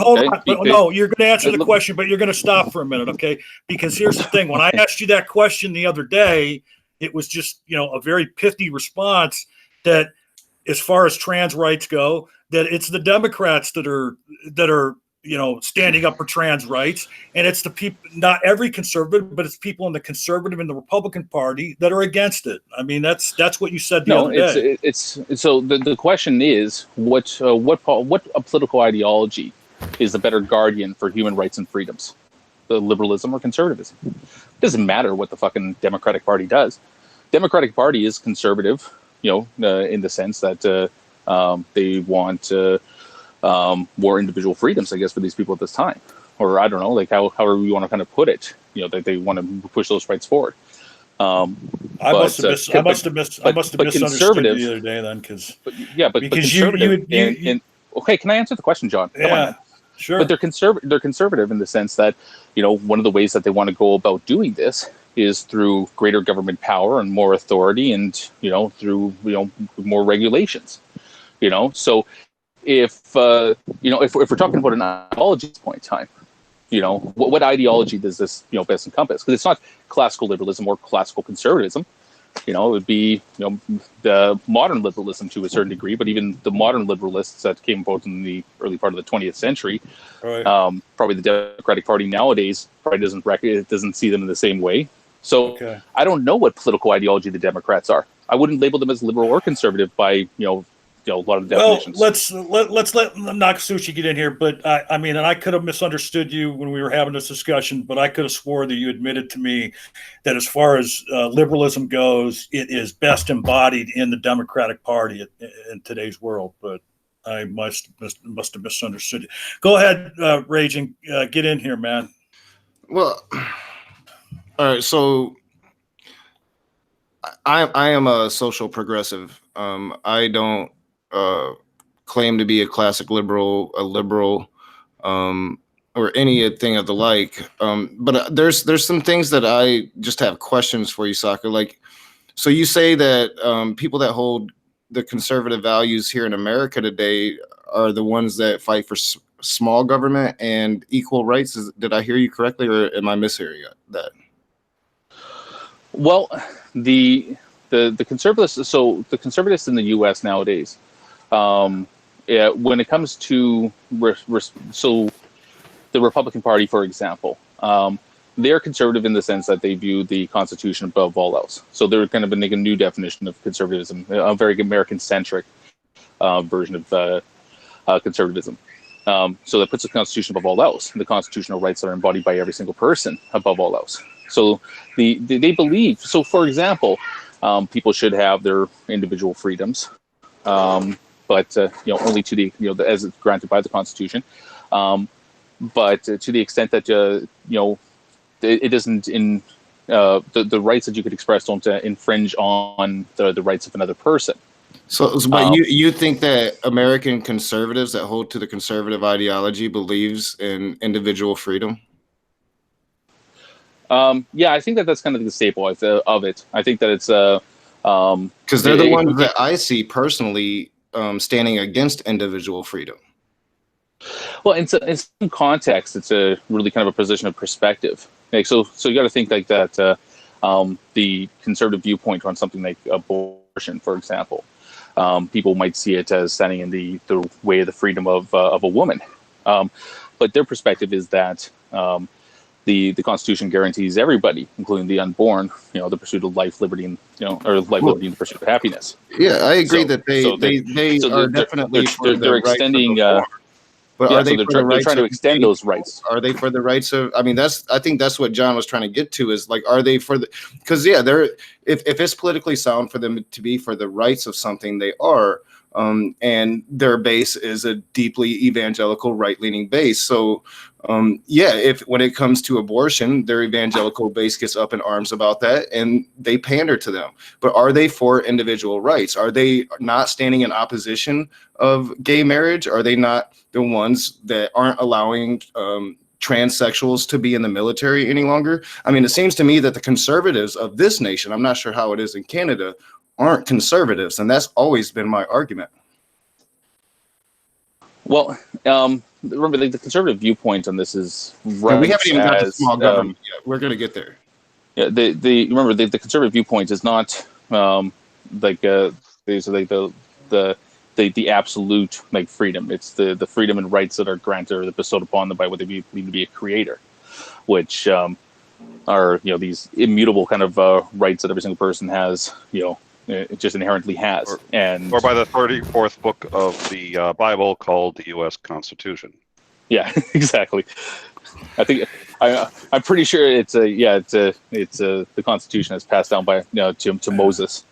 No, you're going to answer the question, but you're going to stop for a minute, okay? Because here's the thing: when I asked you that question the other day, it was just, a very pithy response that, as far as trans rights go, that it's the Democrats that are standing up for trans rights, and it's the people, not every conservative, but it's people in the conservative and the Republican Party that are against it. I mean, that's what you said the other day. So the question is, what political ideology is the better guardian for human rights and freedoms? The liberalism or conservatism? It doesn't matter what the fucking Democratic Party does. Democratic Party is conservative, in the sense that they want more individual freedoms, I guess, for these people at this time, or I don't know, like however you want to kind of put it, that they want to push those rights forward. I must have misunderstood you the other day then, because okay, can I answer the question, John? Yeah, sure. But they're conservative in the sense that one of the ways that they want to go about doing this is through greater government power and more authority, and through more regulations. So if we're talking about an ideology at this point in time, what ideology does this best encompass? Because it's not classical liberalism or classical conservatism. It would be the modern liberalism to a certain degree, but even the modern liberalists that came about in the early part of the 20th century, right. Probably the Democratic Party nowadays probably doesn't see them in the same way. So okay. I don't know what political ideology the Democrats are. I wouldn't label them as liberal or conservative by a lot of definitions. Well, let's let Nakasuchi get in here, but I mean, and I could have misunderstood you when we were having this discussion, but I could have swore that you admitted to me that as far as liberalism goes, it is best embodied in the Democratic Party in today's world. But I must have misunderstood you. Go ahead, Raging, get in here, man. Well, All right, so I am a social progressive. I don't claim to be a classic liberal, or anything of the like. But there's some things that I just have questions for you, Socka. Like, so you say that people that hold the conservative values here in America today are the ones that fight for small government and equal rights. Did I hear you correctly, or am I mishearing that? Well, the conservatives. So the conservatives in the U.S. nowadays, when it comes to so the Republican Party, for example, they're conservative in the sense that they view the Constitution above all else. So they're kind of making a new definition of conservatism, a very American-centric version of conservatism. So that puts the Constitution above all else, and the constitutional rights that are embodied by every single person above all else. So they believe. So, for example, people should have their individual freedoms, but only to the as it's granted by the Constitution. But to the extent that it doesn't the rights that you could express don't infringe on the rights of another person. But you think that American conservatives that hold to the conservative ideology believes in individual freedom? Yeah, I think that's kind of the staple of it. I think that it's because they're the ones that I see personally standing against individual freedom. Well, in some context, it's a really kind of a position of perspective. Like, so you got to think like that. The conservative viewpoint on something like abortion, for example, people might see it as standing in the way of the freedom of a woman, but their perspective is that the Constitution guarantees everybody, including the unborn, the pursuit of life, liberty, and liberty, and the pursuit of happiness. Yeah, I agree that they are definitely they're extending. But yeah, are they so they're trying to extend those rights. Are they for the rights of? I mean, I think that's what John was trying to get to. Is like, are they for the? Because they're if it's politically sound for them to be for the rights of something, they are. And their base is a deeply evangelical, right-leaning base. So, if when it comes to abortion, their evangelical base gets up in arms about that, and they pander to them. But are they for individual rights? Are they not standing in opposition of gay marriage? Are they not the ones that aren't allowing transsexuals to be in the military any longer? I mean, it seems to me that the conservatives of this nation, I'm not sure how it is in Canada, aren't conservatives, and that's always been my argument. Well, remember, the conservative viewpoint on this is right. We haven't even got to small government yet. We're going to get there. Yeah, remember the conservative viewpoint is not the absolute freedom. It's the freedom and rights that are granted or bestowed upon them by what they believe to be a creator, which are these immutable kind of rights that every single person has. It just inherently has, or by the 34th book of the Bible called the U.S. Constitution. Yeah, exactly. I think I'm pretty sure it's the Constitution that's passed down by to Moses.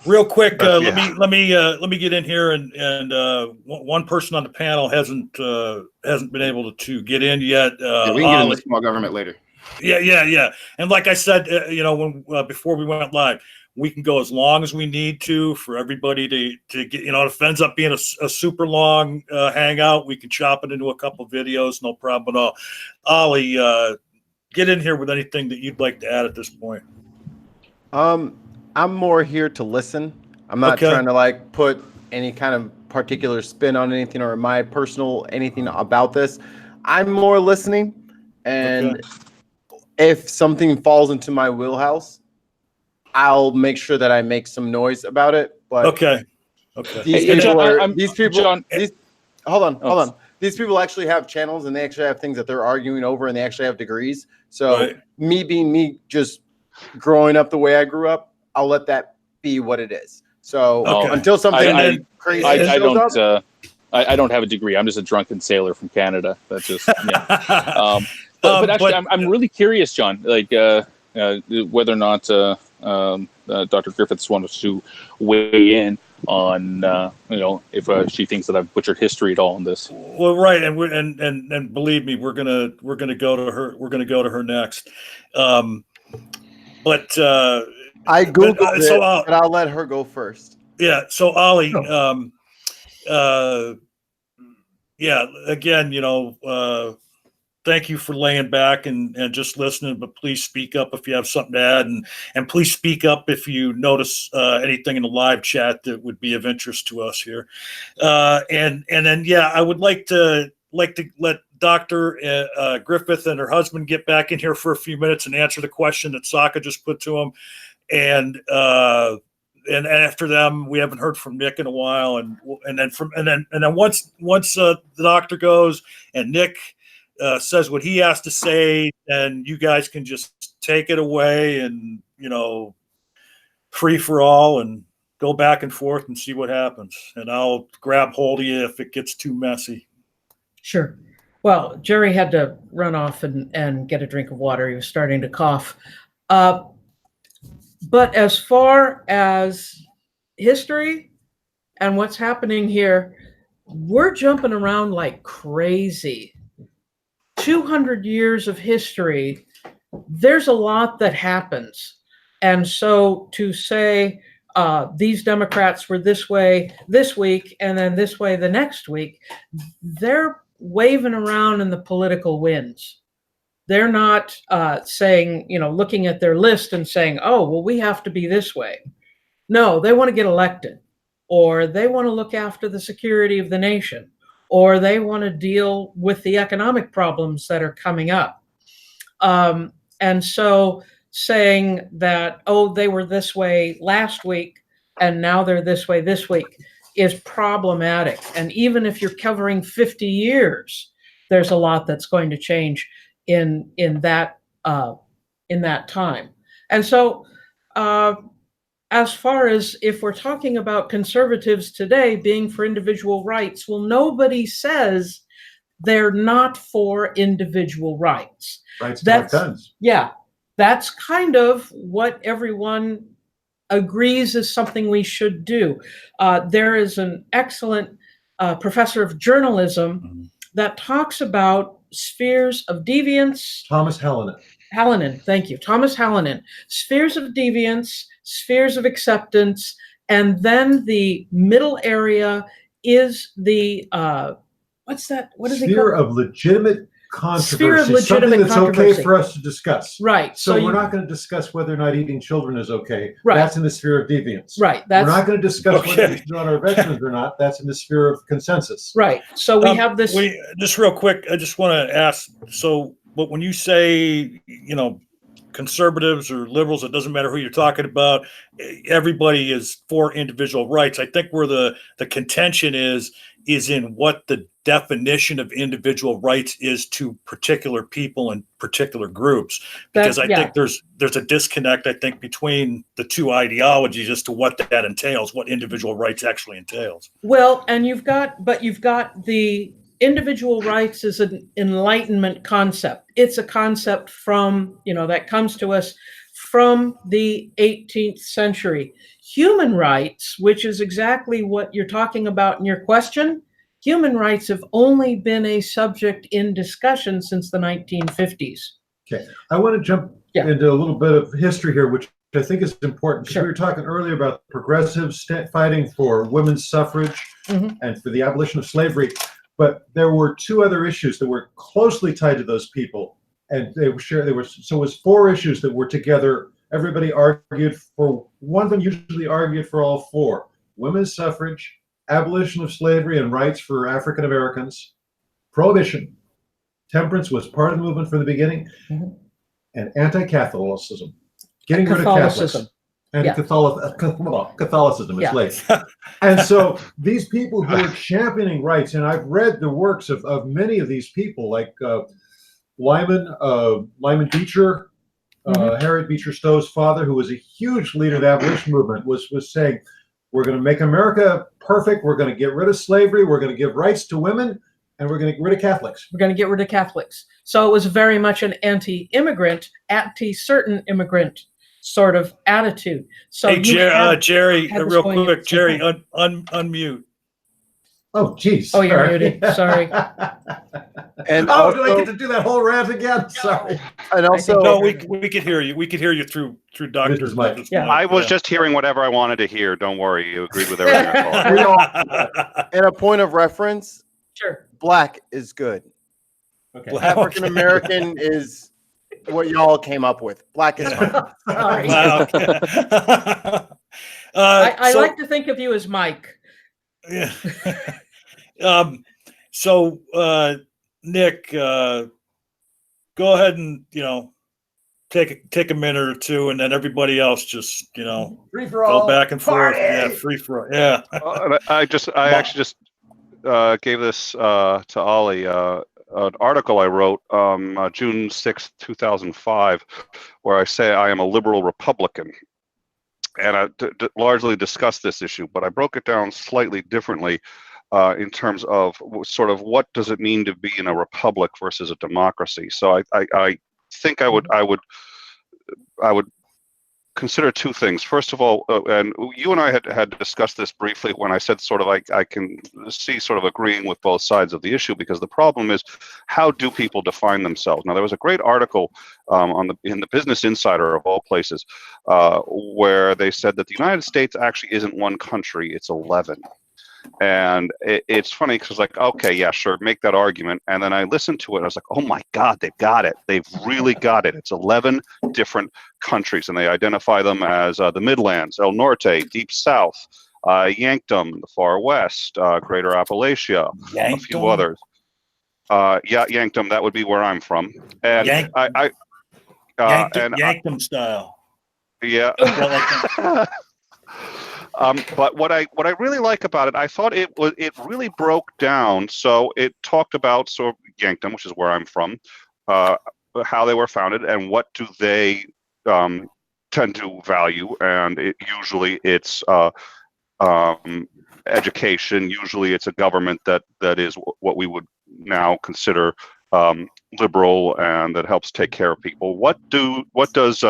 Real quick, let me get in here, and one person on the panel hasn't been able to get in yet. We can get into small government later. Yeah. And like I said, when before we went live, we can go as long as we need to for everybody to get. If it ends up being a super long hangout, we can chop it into a couple of videos, no problem at all. Ollie, get in here with anything that you'd like to add at this point. I'm more here to listen. I'm not trying to put any kind of particular spin on anything or my personal anything about this. I'm more listening, and if something falls into my wheelhouse, I'll make sure that I make some noise about it. But these people hold on. These people actually have channels, and they actually have things that they're arguing over, and they actually have degrees. So me being me, just growing up the way I grew up, I'll let that be what it is. So until something crazy shows up, I don't have a degree. I'm just a drunken sailor from Canada. That's just but actually, I'm really curious, John, whether or not Dr. Griffiths wants to weigh in on if she thinks that I've butchered history at all in this. Well, right, and believe me, we're gonna go to her. We're gonna go to her next. but I googled it, so but I'll let her go first. yeah. So Ollie, Oh. yeah. Again, thank you for laying back and just listening, but please speak up if you have something to add, and please speak up if you notice anything in the live chat that would be of interest to us here. And then, yeah, I would like to let Dr. Griffith and her husband get back in here for a few minutes and answer the question that Socka just put to him. And after them, we haven't heard from Nick in a while. And then once the doctor goes and Nick says what he has to say, and you guys can just take it away and, free for all and go back and forth and see what happens. And I'll grab hold of you if it gets too messy. Sure. Well, Jerry had to run off and get a drink of water. He was starting to cough. But as far as history and what's happening here, we're jumping around like crazy. 200 years of history, there's a lot that happens. And so to say these Democrats were this way this week and then this way the next week, they're waving around in the political winds. They're not saying, looking at their list and saying, oh, well, we have to be this way. No, they want to get elected, or they want to look after the security of the nation, or they want to deal with the economic problems that are coming up. And so saying that, oh, they were this way last week and now they're this way this week is problematic. And even if you're covering 50 years, there's a lot that's going to change in that time. And so as far as if we're talking about conservatives today being for individual rights, well, nobody says they're not for individual rights. Rights to have guns. Yeah, that's kind of what everyone agrees is something we should do. There is an excellent professor of journalism that talks about spheres of deviance. Thomas Hallinan, thank you. Thomas Hallinan. Spheres of deviance, spheres of acceptance, and then the middle area is the, what's that? What is it called? Sphere of legitimate controversy. Sphere of legitimate something that's controversy. Okay for us to discuss. Right. So we're not going to discuss whether or not eating children is okay. Right. That's in the sphere of deviance. Right. We're not going to discuss whether we should honor veterans or not. That's in the sphere of consensus. Right. So we have this. Just real quick, I just want to ask, but when you say, conservatives or liberals, it doesn't matter who you're talking about, everybody is for individual rights. I think where the contention is in what the definition of individual rights is to particular people and particular groups, because I think there's a disconnect, I think, between the two ideologies as to what that entails, what individual rights actually entails. Well, and you've got the individual rights is an Enlightenment concept. It's a concept from, that comes to us from the 18th century. Human rights, which is exactly what you're talking about in your question, human rights have only been a subject in discussion since the 1950s. Okay, I want to jump into a little bit of history here, which I think is important. Sure. We were talking earlier about progressives fighting for women's suffrage and for the abolition of slavery. But there were two other issues that were closely tied to those people, and so it was four issues that were together. Everybody argued for one of them, usually argued for all four: women's suffrage, abolition of slavery and rights for African Americans, prohibition, temperance was part of the movement from the beginning, and anti-Catholicism, getting rid of Catholics. And Catholicism is late. And so these people who are championing rights, and I've read the works of many of these people, like Lyman Beecher, Harriet Beecher Stowe's father, who was a huge leader of the abolition movement, was saying, we're going to make America perfect, we're going to get rid of slavery, we're going to give rights to women, and we're going to get rid of Catholics. We're going to get rid of Catholics. So it was very much an anti-immigrant, anti-certain immigrant sort of attitude. So hey, Jerry, real quick, Jerry, unmute. Oh, geez. Oh, you're muted. Sorry. And Oh, also, do I get to do that whole rant again? Sorry. and also, No, we could hear you. We could hear you through Dr. Mr. Mike. Griffith's Yeah. mic, I was just hearing whatever I wanted to hear. Don't worry, you agreed with everything I thought. and a point of reference, Sure. black is good. Okay. Black- African American is what y'all came up with. Black is fine. Sorry. Wow. Okay. I So- like to think of you as Mike. Yeah. Nick, go ahead and take a minute or two, and then everybody else just Free for all. go back and forth. Party! Yeah, free for all. Yeah. I actually just gave this to Ollie, an article I wrote June 6th, 2005, where I say I am a liberal Republican. And I largely discussed this issue, but I broke it down slightly differently in terms of sort of what does it mean to be in a republic versus a democracy. So I think I would consider two things. First of all, and you and I had discussed this briefly when I said sort of I can see sort of agreeing with both sides of the issue, because the problem is, how do people define themselves? Now, there was a great article in the Business Insider, of all places, where they said that the United States actually isn't one country, it's 11. And it's funny because like, okay, yeah, sure, make that argument. And then I listened to it and I was like, oh my God, they've got it. They've really got it. It's 11 different countries, and they identify them as the Midlands, El Norte, Deep South, Yankton, the Far West, Greater Appalachia, a few others. Yeah, Yankton, that would be where I'm from. And Yankton style. Yeah. But what I really like about it, I thought it really broke down. So it talked about Yankton, which is where I'm from, how they were founded and what do they tend to value, and usually it's education. Usually it's a government that is what we would now consider liberal and that helps take care of people. What does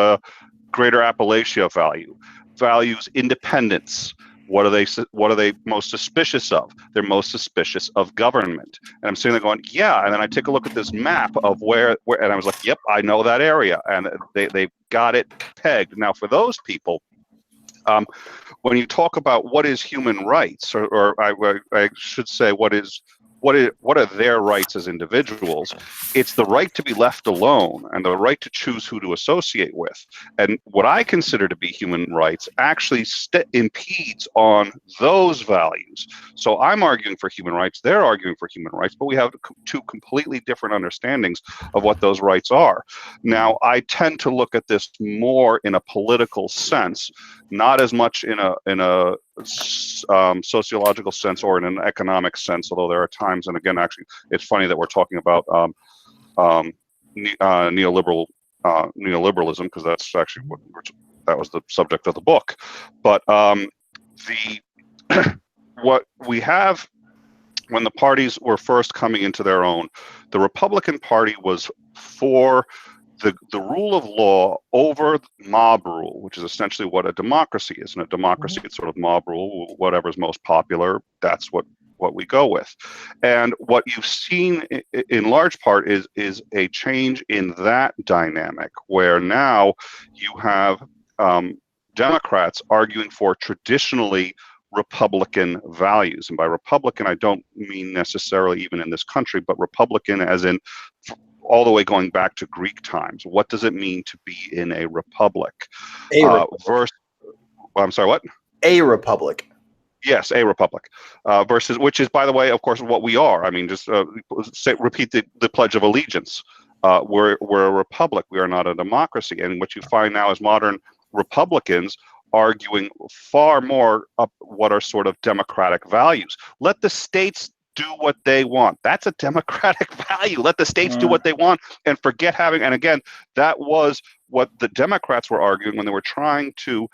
Greater Appalachia value? Values independence. What are they most suspicious of? They're most suspicious of government. And I'm sitting there going, yeah. And then I take a look at this map of where, and I was like, yep, I know that area. And they've got it pegged. Now, for those people, when you talk about what is human rights, or I should say, what are their rights as individuals? It's the right to be left alone and the right to choose who to associate with. And what I consider to be human rights actually impedes on those values. So I'm arguing for human rights, they're arguing for human rights, but we have two completely different understandings of what those rights are. Now, I tend to look at this more in a political sense, not as much in a sociological sense or in an economic sense, although there are times, and again, actually, it's funny that we're talking about neoliberalism, because that's actually that was the subject of the book. But what we have, when the parties were first coming into their own, the Republican Party was for the rule of law over mob rule, which is essentially what a democracy is. In a democracy, it's sort of mob rule, whatever's most popular, that's what we go with. And what you've seen in large part is a change in that dynamic, where now you have Democrats arguing for traditionally Republican values. And by Republican, I don't mean necessarily even in this country, but Republican as in all the way going back to Greek times. What does it mean to be in a republic? I'm sorry, what? A republic. Yes, a republic. Versus, which is, by the way, of course, what we are. I mean, just repeat the Pledge of Allegiance. We're a republic. We are not a democracy. And what you find now is modern Republicans arguing far more of what are sort of democratic values. Let the states do what they want. That's a democratic value. Let the states do what they want and forget having, and again, that was what the Democrats were arguing when they were trying to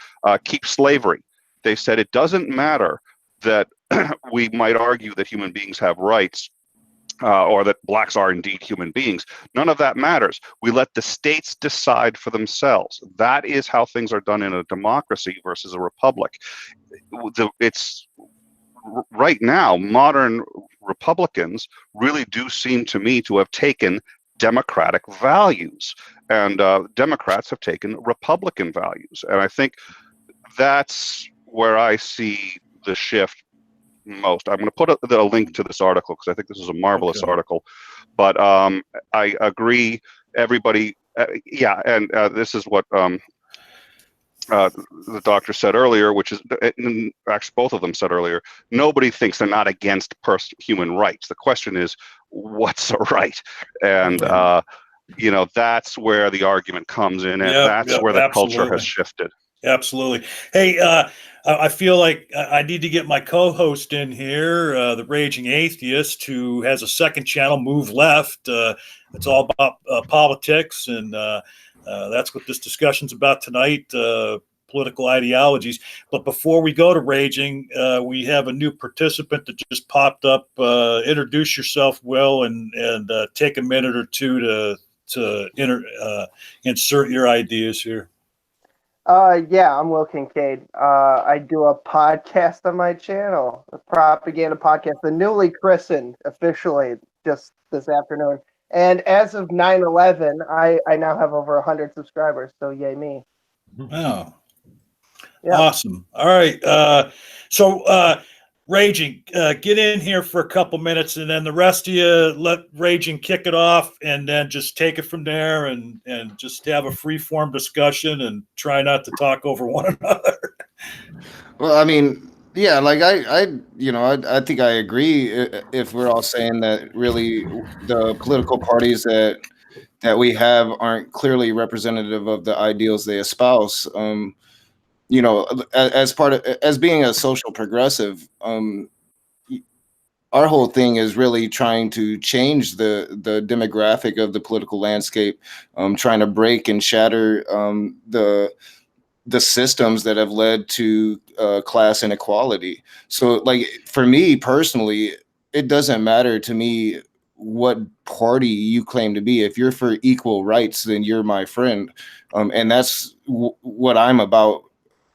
keep slavery. They said it doesn't matter that we might argue that human beings have rights, or that blacks are indeed human beings. None of that matters. We let the states decide for themselves. That is how things are done in a democracy versus a republic. right now, modern Republicans really do seem to me to have taken democratic values, and Democrats have taken Republican values. And I think that's where I see the shift most. I'm going to put a link to this article because I think this is a marvelous article. But I agree, everybody. And this is what the doctor said earlier, which is actually both of them said earlier. Nobody thinks they're not against human rights. The question is, what's a right? And that's where the argument comes in, and that's where the culture has shifted. Absolutely. Hey, I feel like I need to get my co-host in here, the Raging Atheist, who has a second channel, Move Left. It's all about politics, and that's what this discussion's about tonight, political ideologies. But before we go to Raging, we have a new participant that just popped up. Introduce yourself, Will, and take a minute or two to insert your ideas here. Yeah, I'm Will Kincaid. I do a podcast on my channel, a propaganda podcast, the newly christened officially just this afternoon. And as of 9/11, I now have over 100 subscribers, so yay me. Oh, yeah. Awesome. All right. So Raging, get in here for a couple minutes, and then the rest of you let Raging kick it off, and then just take it from there, and just have a free-form discussion, and try not to talk over one another. Well, I mean, yeah, like I think I agree if we're all saying that really the political parties that we have aren't clearly representative of the ideals they espouse. As being a social progressive, our whole thing is really trying to change the demographic of the political landscape, trying to break and shatter the systems that have led to class inequality. So, like, for me personally, it doesn't matter to me what party you claim to be. If you're for equal rights, then you're my friend, and that's what I'm about.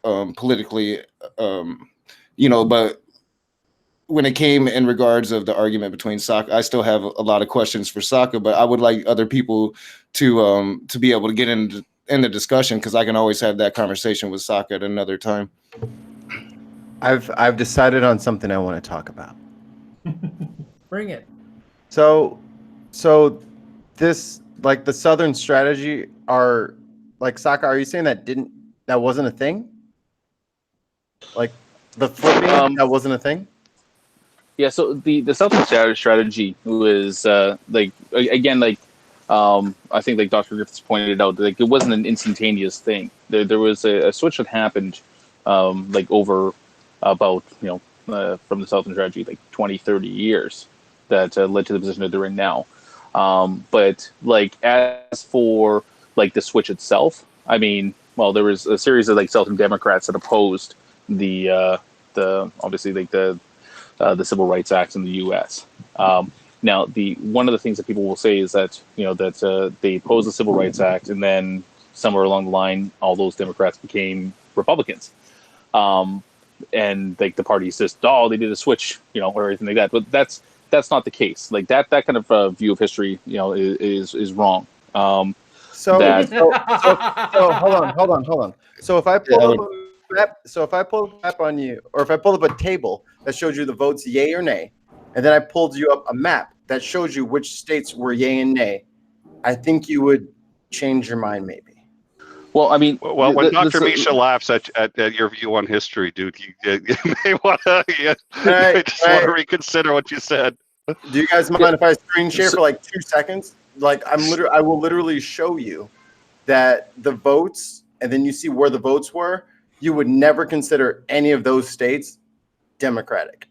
Politically, but when it came in regards of the argument between Socka, I still have a lot of questions for Socka, but I would like other people to be able to get in the discussion, because I can always have that conversation with Socka at another time. I've decided on something I want to talk about. Bring it. So this, like, the Southern strategy, are like, Socka, are you saying that wasn't a thing? Like the flipping, that wasn't a thing? Yeah, so the Southern strategy was I think like Dr. Griffiths pointed out, like, it wasn't an instantaneous thing. There was a switch that happened over about from the Southern strategy, like 20, 30 years, that led to the position that they're in now. But like, as for like the switch itself, I mean, well, there was a series of like Southern Democrats that opposed the obviously like the Civil Rights Act in the U.S. Now, one of the things that people will say is that they opposed the Civil Rights Act, and then somewhere along the line, all those Democrats became Republicans, and like the parties just they did a switch, or anything like that. But that's not the case. Like that kind of view of history, is wrong. So hold on. So if I pull up a map, on you, or if I pull up a table that shows you the votes yay or nay, and then I pulled you up a map that shows you which states were yay and nay, I think you would change your mind, maybe. Well, I mean, when Dr. Misha laughs at your view on history, dude, you may want to reconsider what you said. Do you guys mind if I screen share for like 2 seconds? Like, I will literally show you that the votes, and then you see where the votes were. You would never consider any of those states Democratic,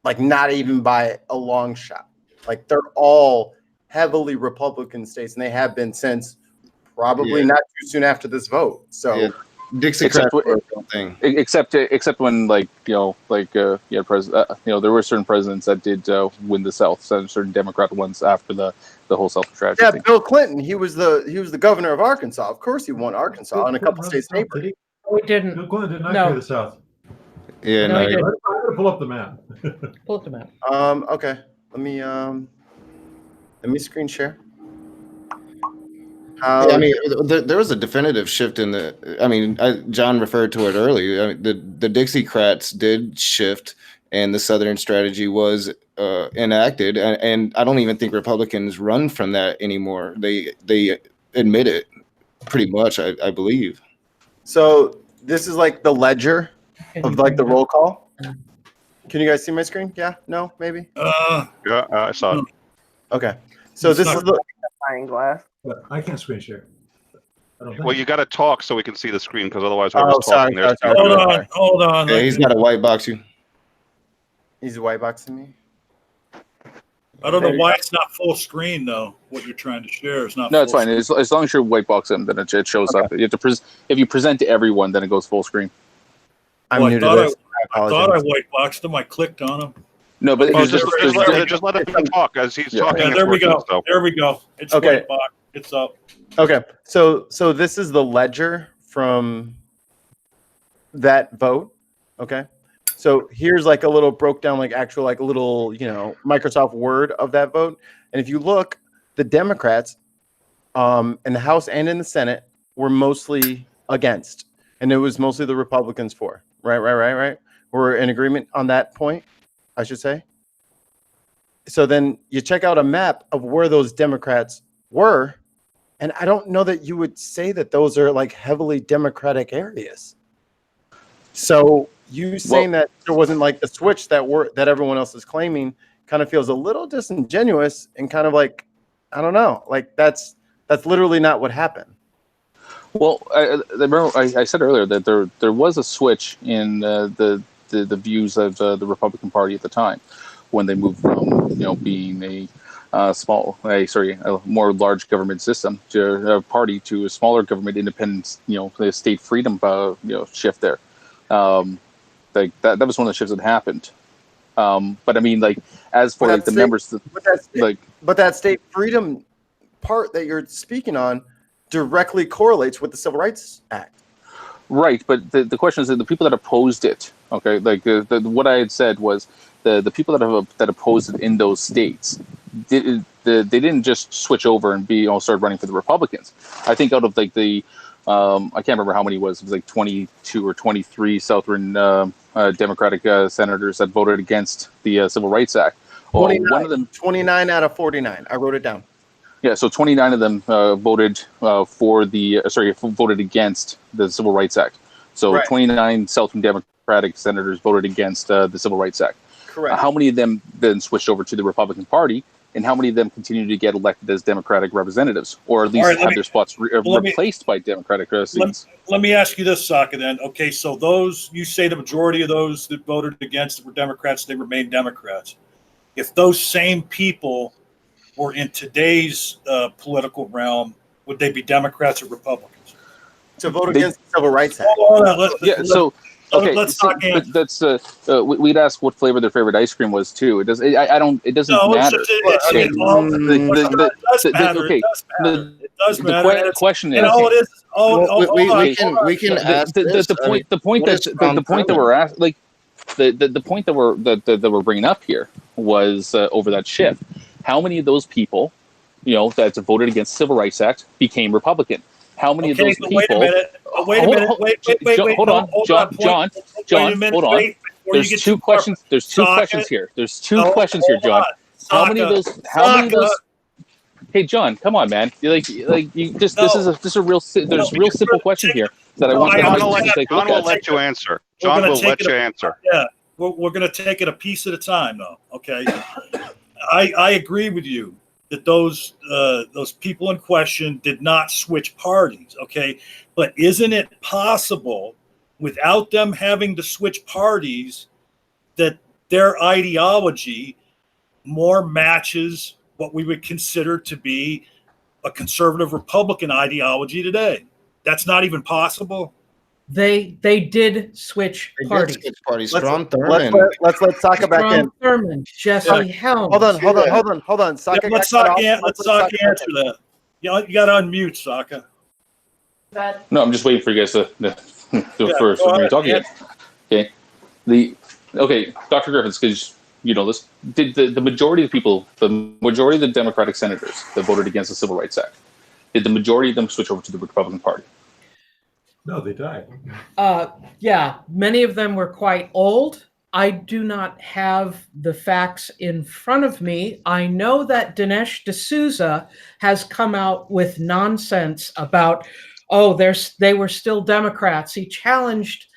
like not even by a long shot. Like, they're all heavily Republican states, and they have been since probably not too soon after this vote. So, except when there were certain presidents that did win the South, certain Democrat ones after the whole South strategy. Yeah, thing. Bill Clinton, he was the governor of Arkansas. Of course, he won Arkansas and a couple states neighboring. We didn't. Bill Clinton did not No. carry the South. Yeah, No, he didn't. to pull up the map. Pull up the map. Okay. Let me screen share. Yeah, I mean, there was a definitive shift in the. I mean, John referred to it earlier. I mean, the Dixiecrats did shift, and the Southern strategy was enacted. And I don't even think Republicans run from that anymore. They admit it, pretty much. I believe. So this is like the ledger of like the roll call. Can you guys see my screen? Yeah? No? Maybe? Yeah, I saw it. Okay. So this is the Magnifying glass. But I can't screen share. I don't think. Well, you got to talk so we can see the screen, because otherwise, whoever's sorry, talking there's. sorry. Hold on. Yeah, he's got a white box. He's white boxing me. I don't know why it's not full screen though. What you're trying to share is not. No, it's full fine. screen. As long as you're white boxing, then it shows up. You have to if you present to everyone, then it goes full screen. I'm Well, new to I this. thought I white boxed him. I clicked on him. No, but Well, there's- just let him talk as he's Yeah. talking. Yeah, it's there we working, go. so. There we go. It's Okay. white box. It's up. Okay. So this is the ledger from that vote. Okay. So here's like a little broke down, like actual, like a little, Microsoft Word of that vote. And if you look, the Democrats in the House and in the Senate were mostly against, and it was mostly the Republicans for. Right. We're in agreement on that point, I should say. So then you check out a map of where those Democrats were, and I don't know that you would say that those are like heavily Democratic areas. So you saying that there wasn't like the switch that everyone else is claiming kind of feels a little disingenuous and kind of like, I don't know, like that's literally not what happened. Well, I remember I said earlier that there was a switch in the views of the Republican Party at the time when they moved from being a more large government system to a party to a smaller government independence, the state freedom shift there. Like that was one of the shifts that happened. But I mean, like as for like the members, but that state freedom part that you're speaking on directly correlates with the Civil Rights Act. Right, but the question is that the people that opposed it, okay, like what I had said was the people that opposed it in those states, they didn't just switch over and start running for the Republicans. I think out of like the I can't remember how many it was like 22 or 23 Southern Democratic senators that voted against the Civil Rights Act. 29, one of them, 29 out of 49. I wrote it down. Yeah, so 29 of them voted voted against the Civil Rights Act. So right. 29 Southern Democratic senators voted against the Civil Rights Act. Correct. How many of them then switched over to the Republican Party, and how many of them continue to get elected as Democratic representatives, or at least have their spots replaced by Democratic seats? Let me ask you this, Socka, then. Okay, so you say the majority of those that voted against were Democrats, they remain Democrats. If those same people were in today's political realm, would they be Democrats or Republicans? To vote against the Civil Rights Act. Hold on, let's talk. But that's we'd ask what flavor their favorite ice cream was too. It doesn't matter. It does matter. It does matter. The question is, we can ask the point that we're asking, like the point that we're bringing up here was over that shift. How many of those people, that voted against the Civil Rights Act became Republican? How many of those people? Wait a minute. Hold on, John. Hold on. There's two questions. There's two questions here. John. How many of those? Hey, John, come on, man. This is a real simple question here that I want to take a look at. John will let you answer. John will let you answer. Yeah, we're going to take it a piece at a time, though. Okay. I agree with you that those people in question did not switch parties, okay? But isn't it possible, without them having to switch parties, that their ideology more matches what we would consider to be a conservative Republican ideology today? That's not even possible. They did switch parties. Let's talk back in. Thurman, Jesse Helms. Hold on. Socka, Let's Socka answer that. You got to unmute, Socka. No, I'm just waiting for you guys to go first when you're talking. Okay. Okay, Dr. Griffiths, because you know this, did the majority of people, the majority of the Democratic senators that voted against the Civil Rights Act, did the majority of them switch over to the Republican Party? No, they died. Yeah, many of them were quite old. I do not have the facts in front of me. I know that Dinesh D'Souza has come out with nonsense about, oh, they were still Democrats. He challenged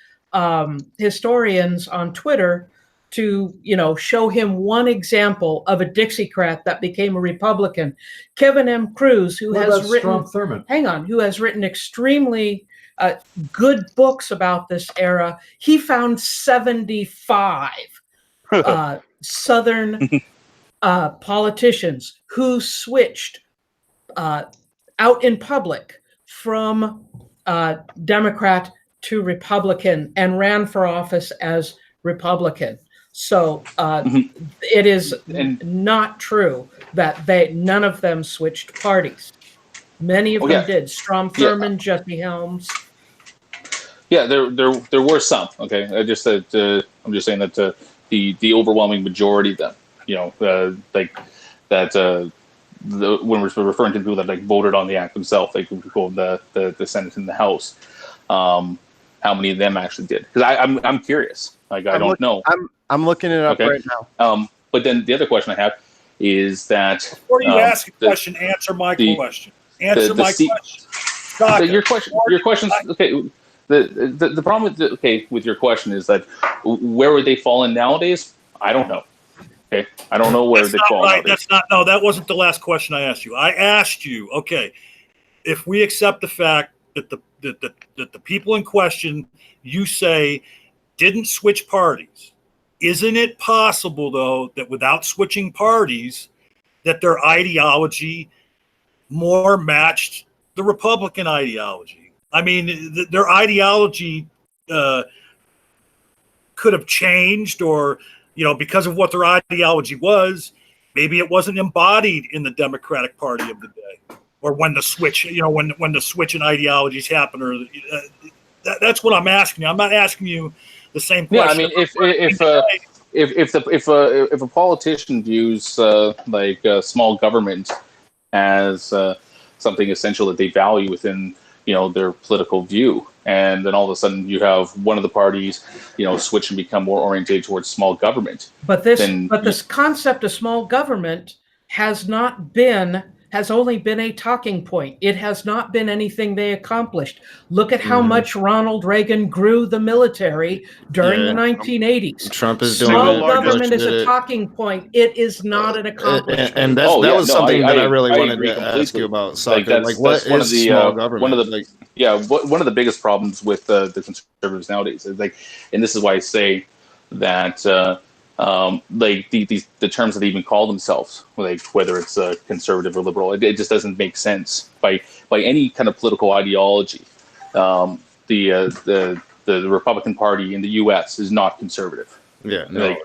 historians on Twitter to, show him one example of a Dixiecrat that became a Republican. Kevin M. Cruz, who has written extremely good books about this era, he found 75 Southern politicians who switched out in public from Democrat to Republican and ran for office as Republican. So it is not true that none of them switched parties. Many of them did. Strom Thurmond, Jesse Helms. Yeah, there were some. Okay, I'm just saying that the overwhelming majority of them, when we're referring to people that voted on the act themselves, like people the Senate and the House, how many of them actually did? Because I'm curious. I don't know. I'm looking it up right now. But then the other question I have is that before you ask a question, answer my question. Answer my question. Your question's okay. The problem with your question is that where would they fall in nowadays? I don't know. Okay, I don't know where they fall. Right. That wasn't the last question I asked you. I asked you, okay, if we accept the fact that the people in question, you say, didn't switch parties, isn't it possible though that without switching parties, that their ideology more matched the Republican ideology? I mean, their ideology could have changed, or because of what their ideology was, maybe it wasn't embodied in the Democratic Party of the day, or when the switch, when the switch in ideologies happen, or that's what I'm asking you. I'm not asking you the same question. Yeah, I mean, if a politician views small government as something essential that they value within their political view, and then all of a sudden you have one of the parties switch and become more oriented towards small government. But this concept of small government has only been a talking point. It has not been anything they accomplished. Look at how much Ronald Reagan grew the military during the 1980s. Trump is doing small government is a talking point. It is not an accomplishment. And that was something that I really wanted to ask you about, Socka. What is small government? One of the biggest problems with the conservatives nowadays is and this is why I say that the terms that they even call themselves, whether it's conservative or liberal, it just doesn't make sense by any kind of political ideology. The Republican Party in the U.S. is not conservative. Yeah. No.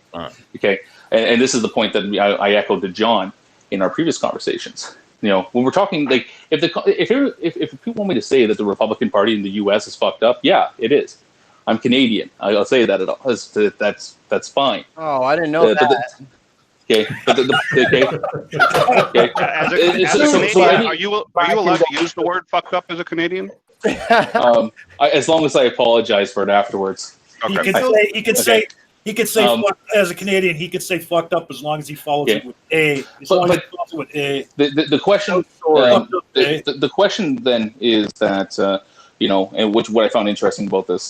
Okay. And this is the point that I echoed to John in our previous conversations. When we're talking, if people want me to say that the Republican Party in the U.S. is fucked up, yeah, it is. I'm Canadian. I'll say that at all. That's fine. Oh, I didn't know that. Okay. Okay. As a Canadian, are you allowed to use the word "fucked up" as a Canadian? As long as I apologize for it afterwards. Okay. He could say as a Canadian, he could say "fucked up" as long as he follows it with a. The question, the question then is that and what I found interesting about this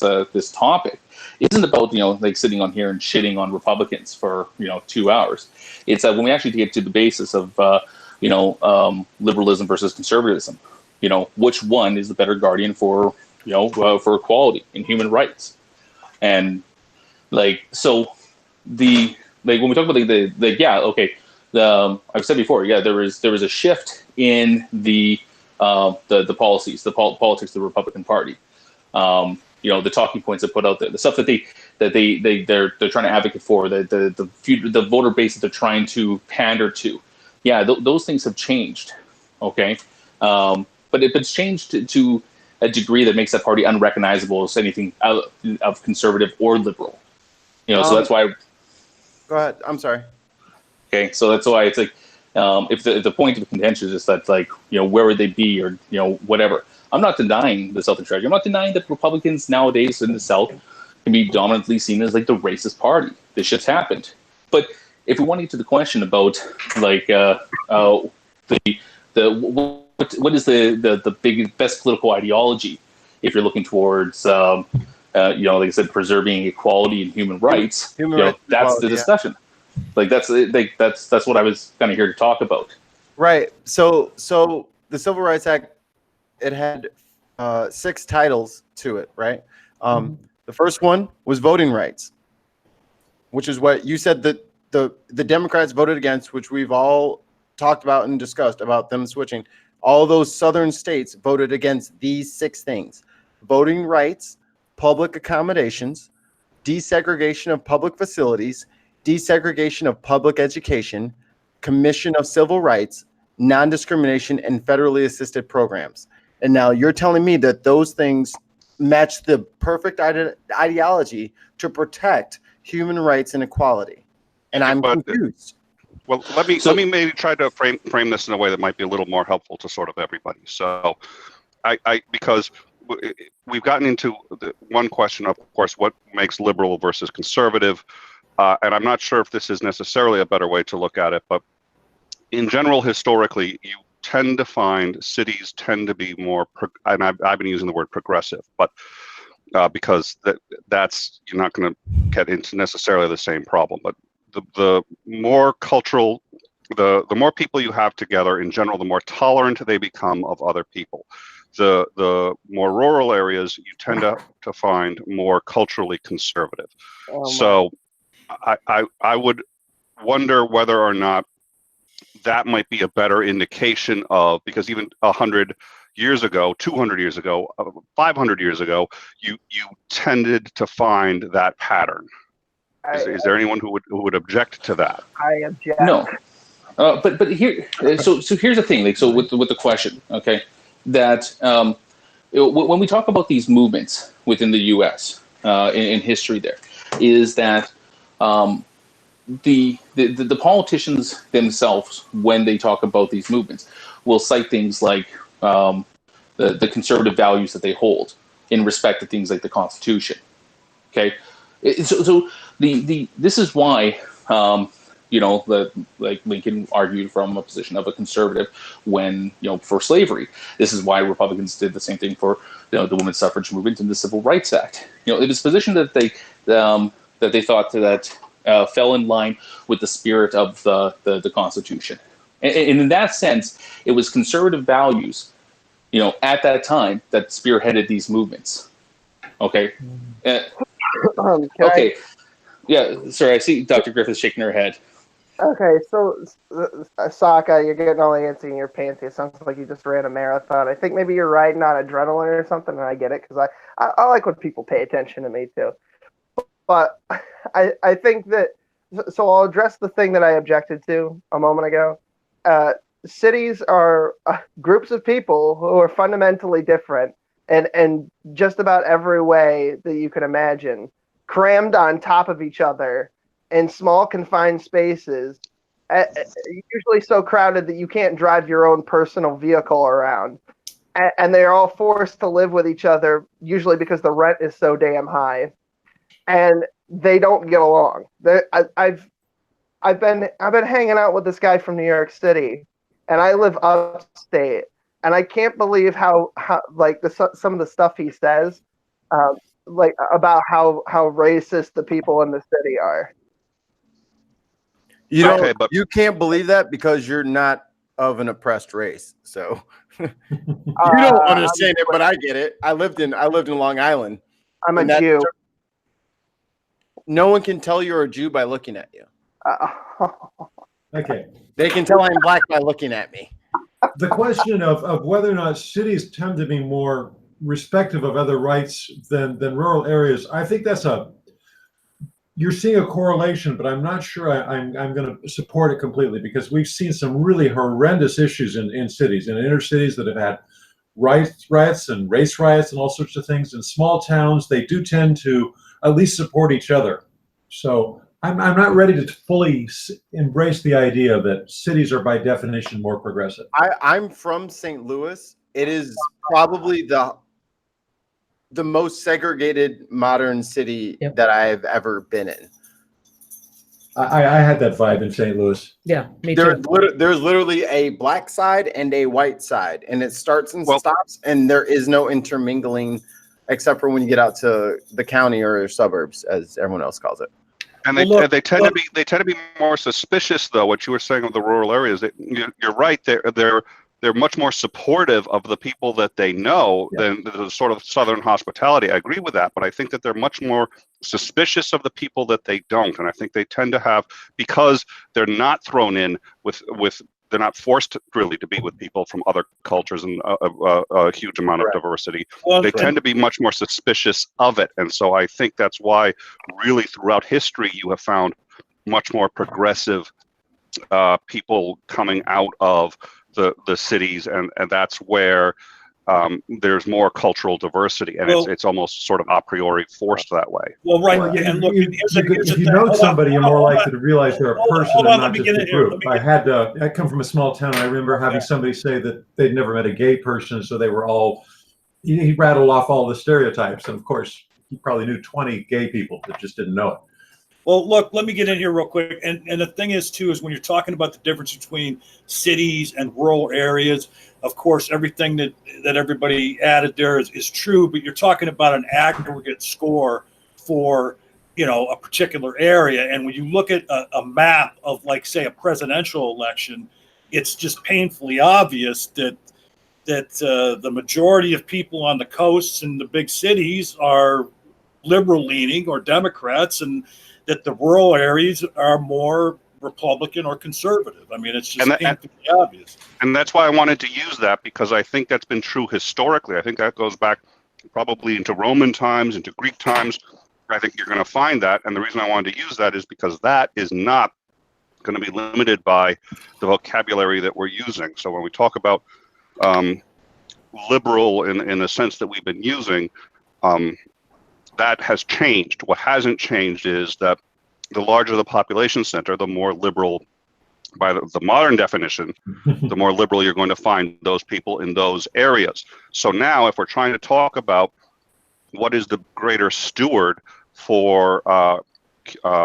topic isn't about sitting on here and shitting on Republicans for 2 hours. It's that when we actually get to the basis of liberalism versus conservatism, which one is the better guardian for for equality and human rights, and so when we talk about I've said before, there was a shift in the policies, the politics of the Republican Party. The talking points that put out there, the stuff that they're trying to advocate for, the voter base that they're trying to pander to. Yeah, those things have changed. Okay, but it's changed to a degree that makes that party unrecognizable as anything of conservative or liberal. So that's why. Go ahead. I'm sorry. Okay, so that's why it's like, if the point of contention is that, like, where would they be, or whatever. I'm not denying the Southern strategy. I'm not denying that Republicans nowadays in the South can be dominantly seen as like the racist party. This shit's happened. But if we want to get to the question about like what is the best political ideology, if you're looking towards like I said, preserving equality and human rights, that's the discussion. Like that's what I was kind of here to talk about. Right. So the Civil Rights Act, it had 6 titles to it, right? The first one was voting rights, which is what you said that the Democrats voted against, which we've all talked about and discussed about them switching. All those southern states voted against these 6 things: voting rights, public accommodations, desegregation of public facilities, desegregation of public education, commission of civil rights, non-discrimination, and federally assisted programs. And now you're telling me that those things match the perfect ideology to protect human rights and equality. And I'm confused. Well, let me maybe try to frame this in a way that might be a little more helpful to sort of everybody. So because we've gotten into the one question, of course, what makes liberal versus conservative. And I'm not sure if this is necessarily a better way to look at it, but in general, historically, you tend to find cities tend to be more, and I've been using the word progressive, but because that's you're not going to get into necessarily the same problem. But the more cultural, the more people you have together in general, the more tolerant they become of other people. The more rural areas you tend to find more culturally conservative. So I would wonder whether or not that might be a better indication of, because even 100 years ago, 200 years ago, 500 years ago, you tended to find that pattern. Is there anyone who would object to that? I object. No, but here, so here's the thing. Like, so with the question, okay, that when we talk about these movements within the U.S. In history, there is that. The politicians themselves, when they talk about these movements, will cite things like the conservative values that they hold in respect to things like the Constitution. Okay, so this is why like Lincoln argued from a position of a conservative when for slavery. This is why Republicans did the same thing for the women's suffrage movement and the Civil Rights Act. It was a position that they thought that. Fell in line with the spirit of the Constitution. And in that sense, it was conservative values, at that time that spearheaded these movements. Okay. Okay. Yeah, sorry, I see Dr. Griffith shaking her head. Okay, so Socka, you're getting all antsy in your pants. It sounds like you just ran a marathon. I think maybe you're riding on adrenaline or something, and I get it, because I like when people pay attention to me too. But I think that, so I'll address the thing that I objected to a moment ago. Cities are groups of people who are fundamentally different and just about every way that you can imagine, crammed on top of each other in small confined spaces, usually so crowded that you can't drive your own personal vehicle around. And they're all forced to live with each other, usually because the rent is so damn high. And they don't get along. I've been hanging out with this guy from New York City, and I live upstate, and I can't believe how like some of the stuff he says, like about how racist the people in the city are. You can't believe that because you're not of an oppressed race. So you don't understand it, but I get it. I lived in Long Island. I'm a Jew. No one can tell you're a Jew by looking at you. Okay. They can tell I'm black by looking at me. The question of whether or not cities tend to be more respective of other rights than rural areas, I think you're seeing a correlation, but I'm not sure I'm going to support it completely, because we've seen some really horrendous issues in cities, in inner cities, that have had riots and race riots and all sorts of things. In small towns, they do tend to at least support each other. So I'm not ready to fully embrace the idea that cities are by definition more progressive. I'm from St. Louis. It is probably the most segregated modern city that I've ever been in. I had that vibe in St. Louis. Yeah, me too. There's literally a black side and a white side, and it starts and stops, and there is no intermingling except for when you get out to the county or suburbs, as everyone else calls it. And they tend to be more suspicious, though. What you were saying of the rural areas, you're right. They're much more supportive of the people that they know than the sort of Southern hospitality. I agree with that, but I think that they're much more suspicious of the people that they don't. And I think they tend to have, because they're not thrown in with they're not forced really to be with people from other cultures and a huge amount of diversity. They tend to be much more suspicious of it. And so I think that's why really throughout history you have found much more progressive people coming out of the cities, and that's where there's more cultural diversity, and it's almost sort of a priori forced that way. Well, right. Well, And look, if you know somebody, you're more likely to realize they're a person and not just a group. I come from a small town. I remember having somebody say that they'd never met a gay person, so they were all. He rattled off all the stereotypes, and of course, he probably knew 20 gay people that just didn't know it. Well, look, let me get in here real quick. And the thing is, too, is when you're talking about the difference between cities and rural areas, of course, everything that everybody added there is true, but you're talking about an aggregate score for, a particular area. And when you look at a map of, like, say, a presidential election, it's just painfully obvious that the majority of people on the coasts and the big cities are liberal leaning or Democrats, and that the rural areas are more Republican or conservative. I mean, it's just painfully obvious. And that's why I wanted to use that, because I think that's been true historically. I think that goes back probably into Roman times, into Greek times. I think you're going to find that. And the reason I wanted to use that is because that is not going to be limited by the vocabulary that we're using. So when we talk about liberal in the sense that we've been using, that has changed. What hasn't changed is that the larger the population center, the more liberal, by the modern definition, the more liberal you're going to find those people in those areas. So now if we're trying to talk about what is the greater steward for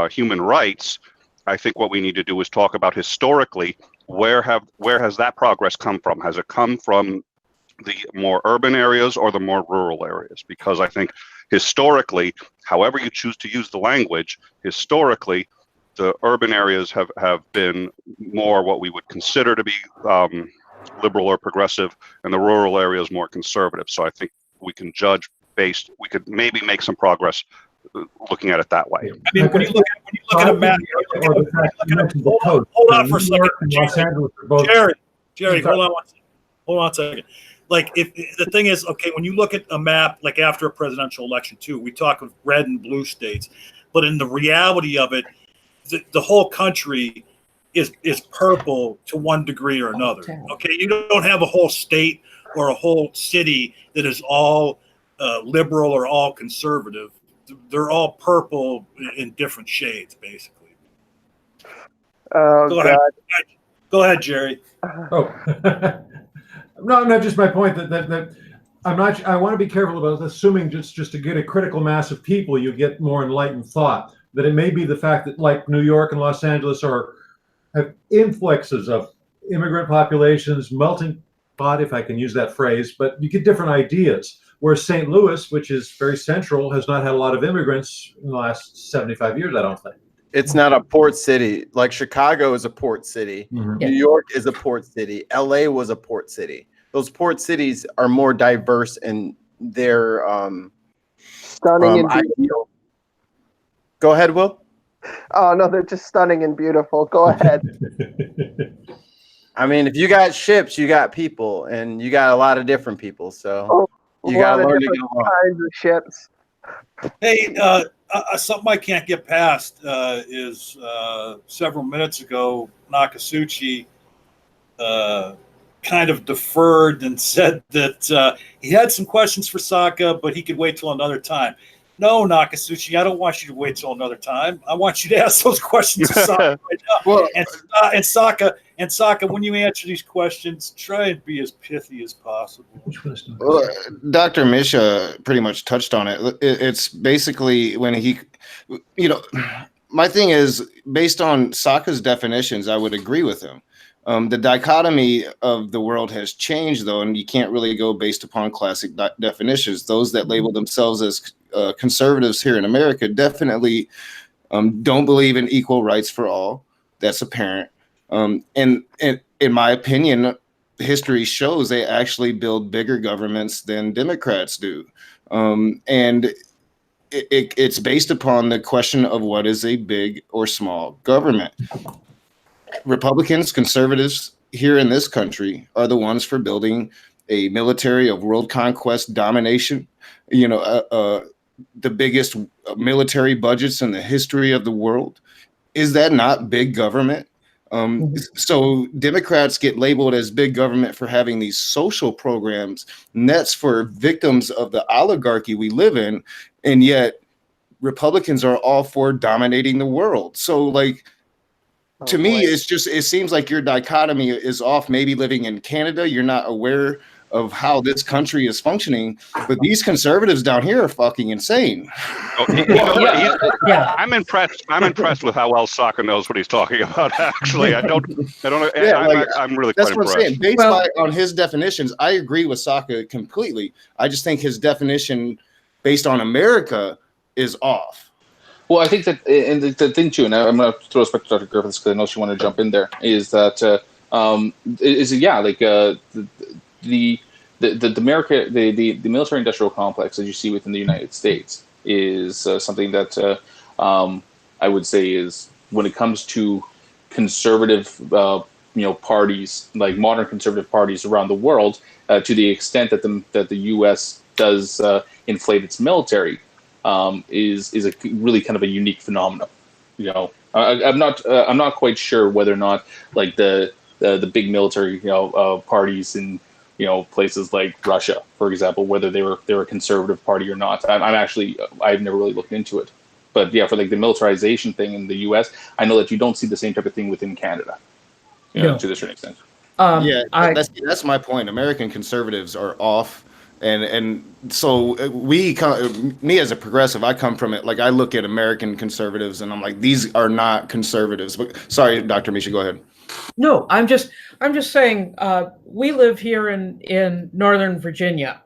human rights, I think what we need to do is talk about historically, where has that progress come from? Has it come from the more urban areas or the more rural areas? Because I think historically, however you choose to use the language, historically, the urban areas have been more what we would consider to be liberal or progressive, and the rural areas more conservative. So I think we can judge we could maybe make some progress looking at it that way. I mean, when you look at a map, hold on for a second. Jerry, hold on one second. Like, if the thing is, okay, when you look at a map, like after a presidential election too, we talk of red and blue states, but in the reality of it, the whole country is purple to one degree or another. Okay, you don't have a whole state or a whole city that is all liberal or all conservative. They're all purple in different shades, basically. Go ahead, Jerry. Oh. No, just my point that I'm not. I want to be careful about assuming just to get a critical mass of people, you get more enlightened thought. That it may be the fact that, like, New York and Los Angeles have influxes of immigrant populations, melting pot, if I can use that phrase, but you get different ideas. Whereas St. Louis, which is very central, has not had a lot of immigrants in the last 75 years, I don't think. It's not a port city. Like Chicago is a port city. Mm-hmm. New York is a port city. LA was a port city. Those port cities are more diverse in their stunning and beautiful. Ideal. Go ahead, Will. Oh no, they're just stunning and beautiful. Go ahead. I mean, if you got ships, you got people, and you got a lot of different people. So you got to learn to get along. Kinds of ships. Hey, something I can't get past is several minutes ago, Nakasuchi kind of deferred and said that he had some questions for Socka, but he could wait till another time. No, Nakasuchi, I don't want you to wait till another time. I want you to ask those questions to Socka right now. Well, And Socka, when you answer these questions, try and be as pithy as possible. Dr. Misha pretty much touched on it. It's basically when he, my thing is based on Socka's definitions, I would agree with him. The dichotomy of the world has changed, though, and you can't really go based upon classic definitions. Those that label themselves as conservatives here in America definitely don't believe in equal rights for all. That's apparent. And in my opinion, history shows they actually build bigger governments than Democrats do. And it's based upon the question of what is a big or small government. Republicans, conservatives here in this country are the ones for building a military of world conquest domination, the biggest military budgets in the history of the world. Is that not big government? So Democrats get labeled as big government for having these social programs, nets for victims of the oligarchy we live in, and yet Republicans are all for dominating the world. So to me, it seems like your dichotomy is off. Maybe living in Canada, you're not aware of how this country is functioning, but these conservatives down here are fucking insane. I'm impressed with how well Socka knows what he's talking about. Actually, I'm really that's quite what impressed. I'm saying. Based on his definitions, I agree with Socka completely. I just think his definition based on America is off. Well, I think that, and the thing too, and I'm going to throw this back to Dr. Griffiths because I know she wanted to jump in there, is that the military-industrial complex that you see within the United States is something that I would say is, when it comes to conservative parties, like modern conservative parties around the world, to the extent that the U.S. does inflate its military. Is a really kind of a unique phenomenon. I'm not quite sure whether or not the big military parties in places like Russia, for example, whether they were a conservative party or not. I've never really looked into it. But yeah, for the militarization thing in the U.S., I know that you don't see the same type of thing within Canada, to a certain extent. That's my point. American conservatives are off. And so me as a progressive, I come from it. I look at American conservatives and I'm like, these are not conservatives. But sorry, Dr. Misha, go ahead. No, I'm just saying, we live here in Northern Virginia.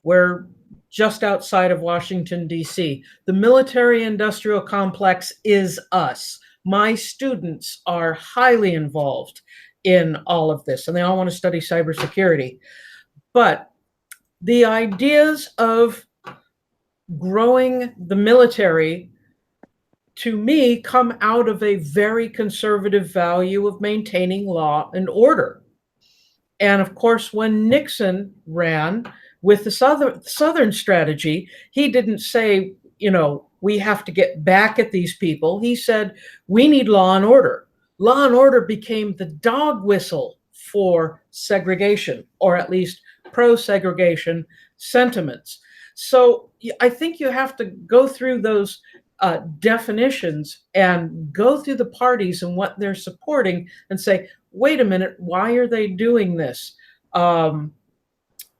We're just outside of Washington, D.C. The military-industrial complex is us. My students are highly involved in all of this, and they all want to study cybersecurity. But the ideas of growing the military, to me, come out of a very conservative value of maintaining law and order. And of course, when Nixon ran with the Southern strategy, he didn't say, we have to get back at these people. He said, we need law and order. Law and order became the dog whistle for segregation, or at least pro-segregation sentiments. So I think you have to go through those definitions and go through the parties and what they're supporting and say, wait a minute, why are they doing this?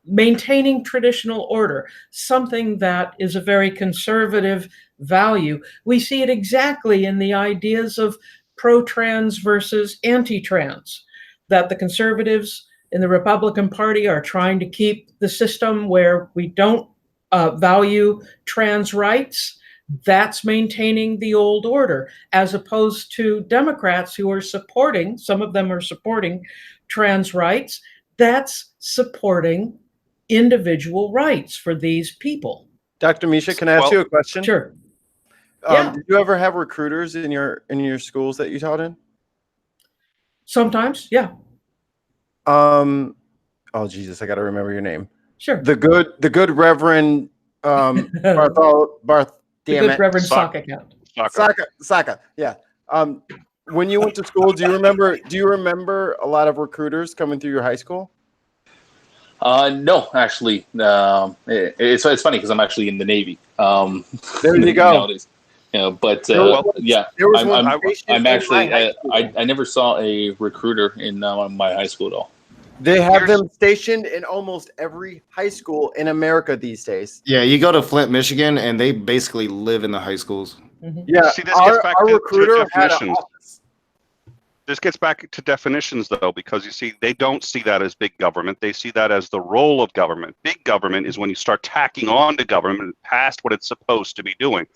Maintaining traditional order, something that is a very conservative value. We see it exactly in the ideas of pro-trans versus anti-trans, that the conservatives in the Republican Party are trying to keep the system where we don't value trans rights. That's maintaining the old order, as opposed to Democrats who are supporting, some of them are supporting trans rights. That's supporting individual rights for these people. Dr. Misha, can I ask you a question? Sure. Yeah. Did you ever have recruiters in your schools that you taught in? Sometimes, yeah. Oh Jesus, I got to remember your name. Sure. The good Reverend Reverend Socka Count. Socka. Yeah. When you went to school, do you remember a lot of recruiters coming through your high school? No, actually, it's funny because I'm actually in the Navy. There you go. Nowadays. But yeah, There was I'm actually I never saw a recruiter in my high school at all. They have them stationed in almost every high school in America these days. Yeah, you go to Flint, Michigan, and they basically live in the high schools. Yeah, See, this gets back our to recruiter had an definitions. office. This gets back to definitions, though, because you see, they don't see that as big government. They see that as the role of government. Big government is when you start tacking on to government past what it's supposed to be doing.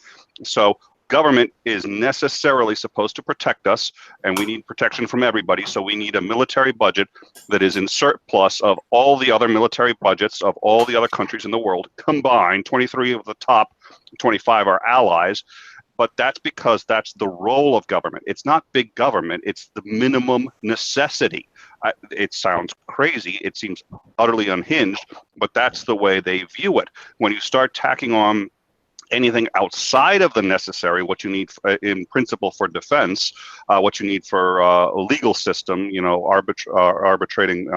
So government is necessarily supposed to protect us, and we need protection from everybody. So we need a military budget that is in surplus of all the other military budgets of all the other countries in the world combined. 23 of the top 25 are allies. But that's because that's the role of government. It's not big government. It's the minimum necessity. It sounds crazy. It seems utterly unhinged, but that's the way they view it. When you start tacking on anything outside of the necessary, what you need in principle for defense, what you need for a legal system, arbitrating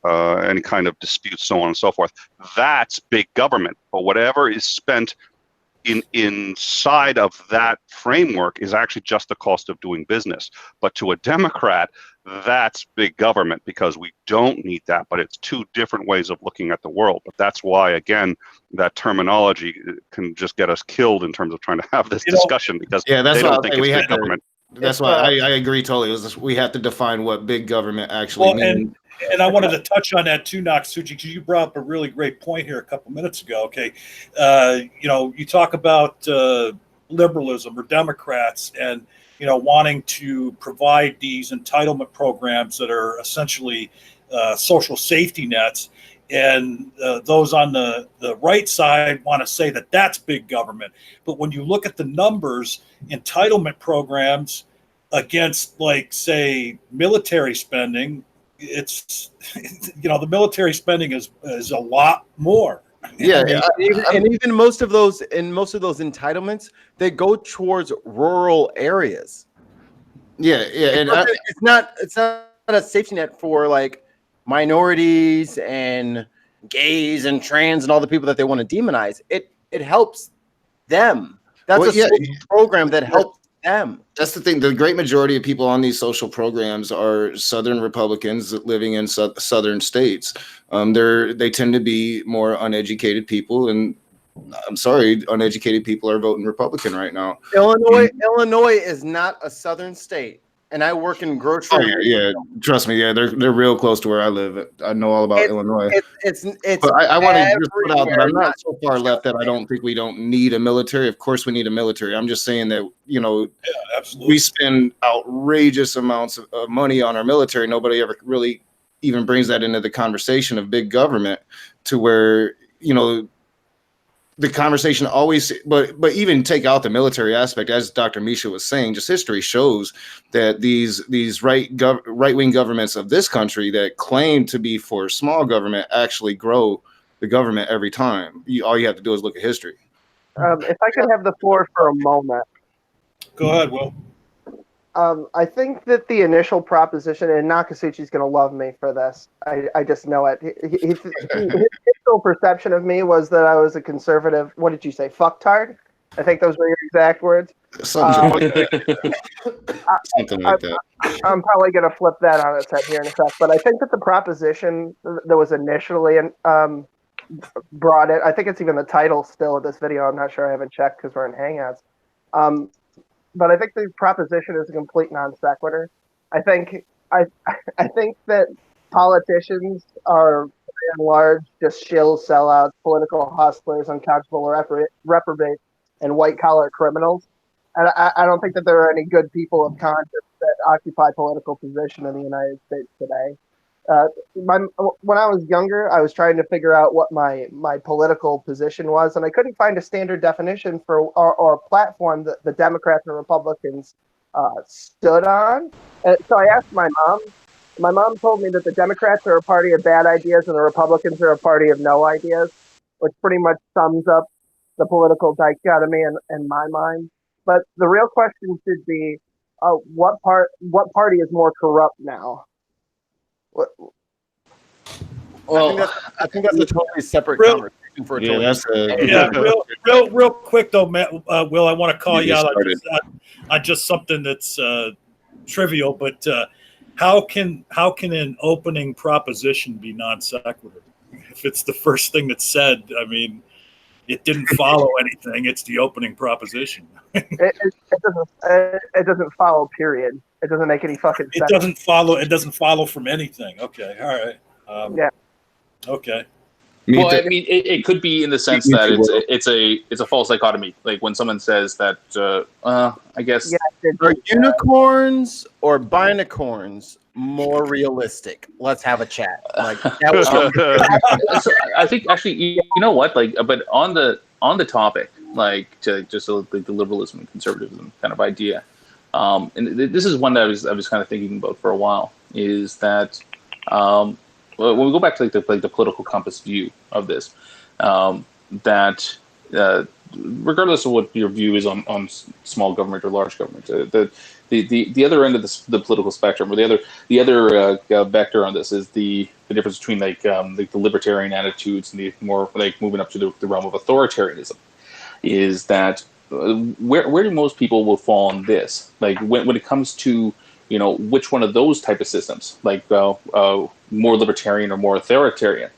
any kind of disputes, so on and so forth, that's big government. But whatever is spent inside of that framework is actually just the cost of doing business. But to a Democrat, that's big government because we don't need that. But it's two different ways of looking at the world. But that's why, again, that terminology can just get us killed in terms of trying to have this discussion because they don't think it's big government. That's why I agree totally. We have to define what big government actually means. And I wanted to touch on that too, Naksuji, because you brought up a really great point here a couple minutes ago. Okay, you talk about liberalism or Democrats and wanting to provide these entitlement programs that are essentially social safety nets, and those on the right side want to say that that's big government. But when you look at the numbers, entitlement programs against, like, say, military spending, it's the military spending is a lot more. Yeah, and even most of those entitlements, they go towards rural areas. Yeah, and it's not a safety net for like minorities and gays and trans and all the people that they want to demonize. It helps them. That's a program that helps them. That's the thing. The great majority of people on these social programs are Southern Republicans living in Southern states. They tend to be more uneducated people, and I'm sorry, uneducated people are voting Republican right now. Illinois is not a Southern state, and I work in grocery. Oh, yeah, trust me. Yeah, they're real close to where I live. I know all about Illinois. But I want to just put out that I'm not so far left that I don't think we don't need a military. Of course, we need a military. I'm just saying that we spend outrageous amounts of money on our military. Nobody ever really even brings that into the conversation of big government, to where the conversation always, but even take out the military aspect, as Dr. Misha was saying, just history shows that these right-wing governments of this country that claim to be for small government actually grow the government every time. All you have to do is look at history. If I could have the floor for a moment. Go ahead, Will. I think that the initial proposition, and Nakasuchi's going to love me for this. I just know it. His initial perception of me was that I was a conservative. What did you say? Fucktard? I think those were your exact words. Something like that. I'm probably going to flip that on its head here in a sec. But I think that the proposition that was initially brought it. I think it's even the title still of this video. I'm not sure. I haven't checked because we're in Hangouts. But I think the proposition is a complete non sequitur. I think that politicians are, by and large, just shills, sellouts, political hustlers, uncountable reprobates, and white-collar criminals. And I don't think that there are any good people of conscience that occupy political position in the United States today. When I was younger, I was trying to figure out what my political position was, and I couldn't find a standard definition for or platform that the Democrats and Republicans stood on. And so I asked my mom. My mom told me that the Democrats are a party of bad ideas and the Republicans are a party of no ideas, which pretty much sums up the political dichotomy in my mind. But the real question should be, what party is more corrupt now? Well, I think that's a totally separate Real- conversation for a Yeah, totally that's a Yeah, real quick though, Matt, Will, I want to call You you out started. on just something that's trivial, but how can an opening proposition be non sequitur if it's the first thing that's said? I mean, it didn't follow anything. It's the opening proposition. It doesn't follow. Period. It doesn't make any fucking sense. It doesn't follow from anything. Okay, all right. Yeah. Okay. well, I mean, it could be in the sense that it's a false dichotomy. Like when someone says that, I guess. Yeah, Are unicorns or binacorns more realistic? Let's have a chat. Like that was So I think actually, you know what? Like, but on the topic, like just like the liberalism and conservatism kind of idea, and this is one that I was kind of thinking about for a while. Is that when we go back to like the political compass view of this, that regardless of what your view is on small government or large government, the other end of the political spectrum, or the other vector on this is the difference between like the libertarian attitudes and the more like moving up to the realm of authoritarianism. Is that where do most people will fall on this? Like when it comes to which one of those type of systems, like more libertarian or more authoritarian,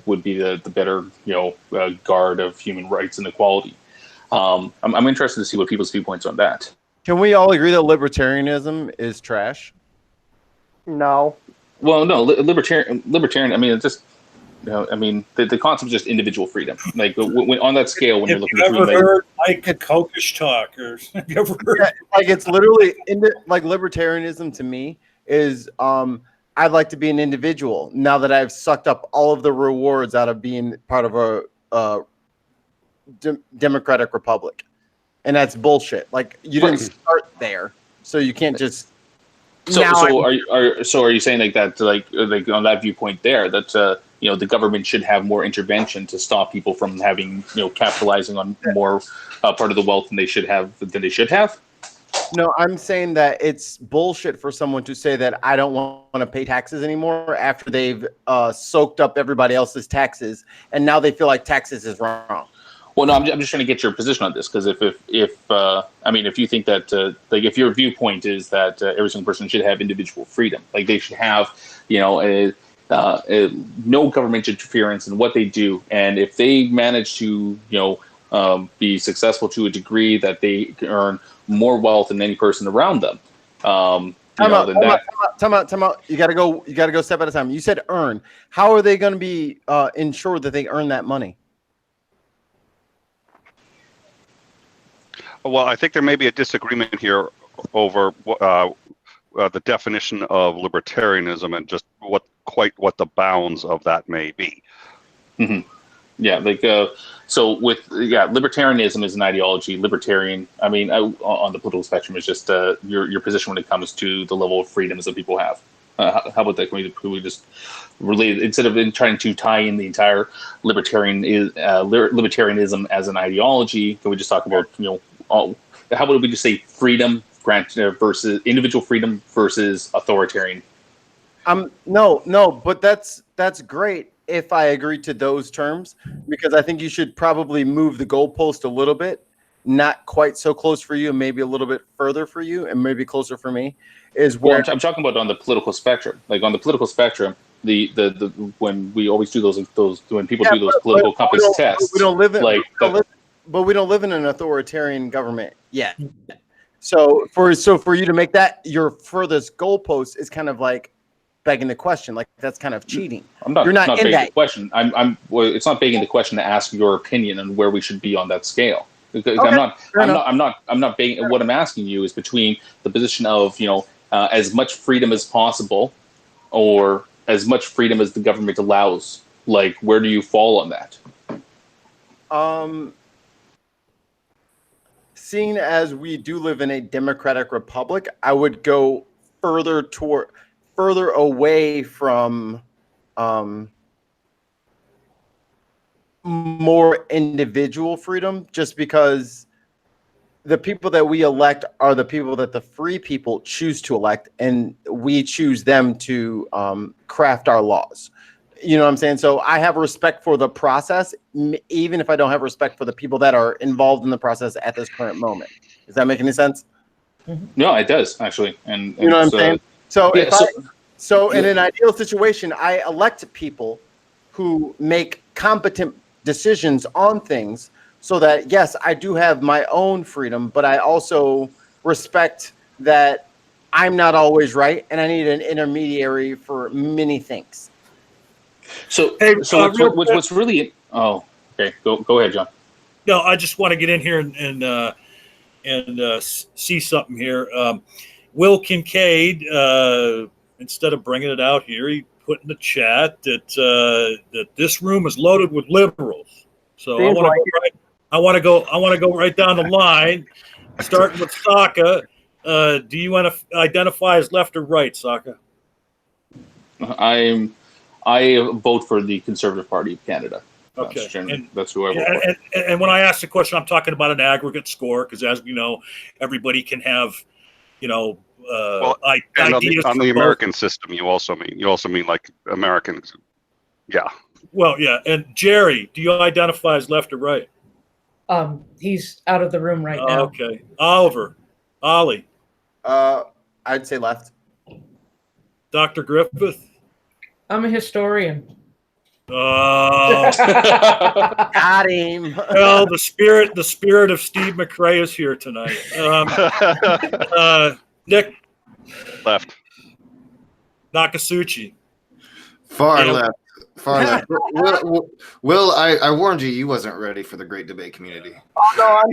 would be the better guard of human rights and equality. I'm interested to see what people's viewpoints on that. Can we all agree that libertarianism is trash? No. Well, no, libertarian. I mean, it's just. I mean, the concept is just individual freedom. Like when on that scale, when you're looking Have you between ever heard Mike Kokish talk, or have you ever heard? Yeah, like it's literally like libertarianism to me is I'd like to be an individual now that I've sucked up all of the rewards out of being part of a democratic republic, and that's bullshit. Like you didn't start there, so you can't just. So are you saying like that like on that viewpoint there that the government should have more intervention to stop people from having capitalizing on more part of the wealth than they should have? No, I'm saying that it's bullshit for someone to say that I don't want to pay taxes anymore after they've soaked up everybody else's taxes, and now they feel like taxes is wrong. Well, no, I'm just trying to get your position on this, because if you think that like if your viewpoint is that every single person should have individual freedom, like they should have no government interference in what they do, and if they manage to be successful to a degree that they earn more wealth than any person around them, Time out. You gotta go step at a time. You said earn. How are they going to be ensured that they earn that money? Well, I think there may be a disagreement here over the definition of libertarianism and just what the bounds of that may be. Mm-hmm. Yeah, like libertarianism is an ideology. Libertarian, I mean, on the political spectrum, is just your position when it comes to the level of freedoms that people have. How about that? Can we just relate, instead of trying to tie in the entire libertarianism as an ideology? Can we just talk about how about we just say freedom versus individual freedom versus authoritarian? No, but that's great if I agree to those terms, because I think you should probably move the goalpost a little bit, not quite so close for you, and maybe a little bit further for you, and maybe closer for me. Is where I'm talking about on the political spectrum. Like on the political spectrum, the when we always do those when people do those political compass tests, we don't live in but we don't live in an authoritarian government yet. So for you to make that your furthest goalpost is kind of like begging the question. Like that's kind of cheating. You're not in begging that. the question. Well, it's not begging the question to ask your opinion on where we should be on that scale. Because Okay, I'm not begging. What I'm asking you is between the position of as much freedom as possible, or as much freedom as the government allows. Like, where do you fall on that? Seeing as we do live in a democratic republic, I would go further away from more individual freedom, just because the people that we elect are the people that the free people choose to elect, and we choose them to craft our laws. You know what I'm saying? So I have respect for the process, even if I don't have respect for the people that are involved in the process at this current moment. Does that make any sense? No, it does actually. And you know what I'm saying? So yeah, so in an ideal situation, I elect people who make competent decisions on things so that, yes, I do have my own freedom, but I also respect that I'm not always right, and I need an intermediary for many things. So, Hey, what's really okay. Go ahead, John. No, I just want to get in here and see something here. Will Kincaid, instead of bringing it out here, he put in the chat that this room is loaded with liberals. So I want to go right down the line, starting with Socka. Do you want to identify as left or right, Socka? I vote for the Conservative Party of Canada. Okay, That's who I vote for. And when I ask the question, I'm talking about an aggregate score because, as we know, everybody can have, ideas on the American system. You also mean like Americans. Yeah. Well, yeah. And Jerry, do you identify as left or right? He's out of the room right now. Okay. Oliver, Ollie. I'd say left. Dr. Griffith. I'm a historian. Oh, got him. Well, the spirit of Steve McRae is here tonight. Nick. Left. Nakasuchi. Far left. Will, I warned you wasn't ready for the great debate community. Oh no, I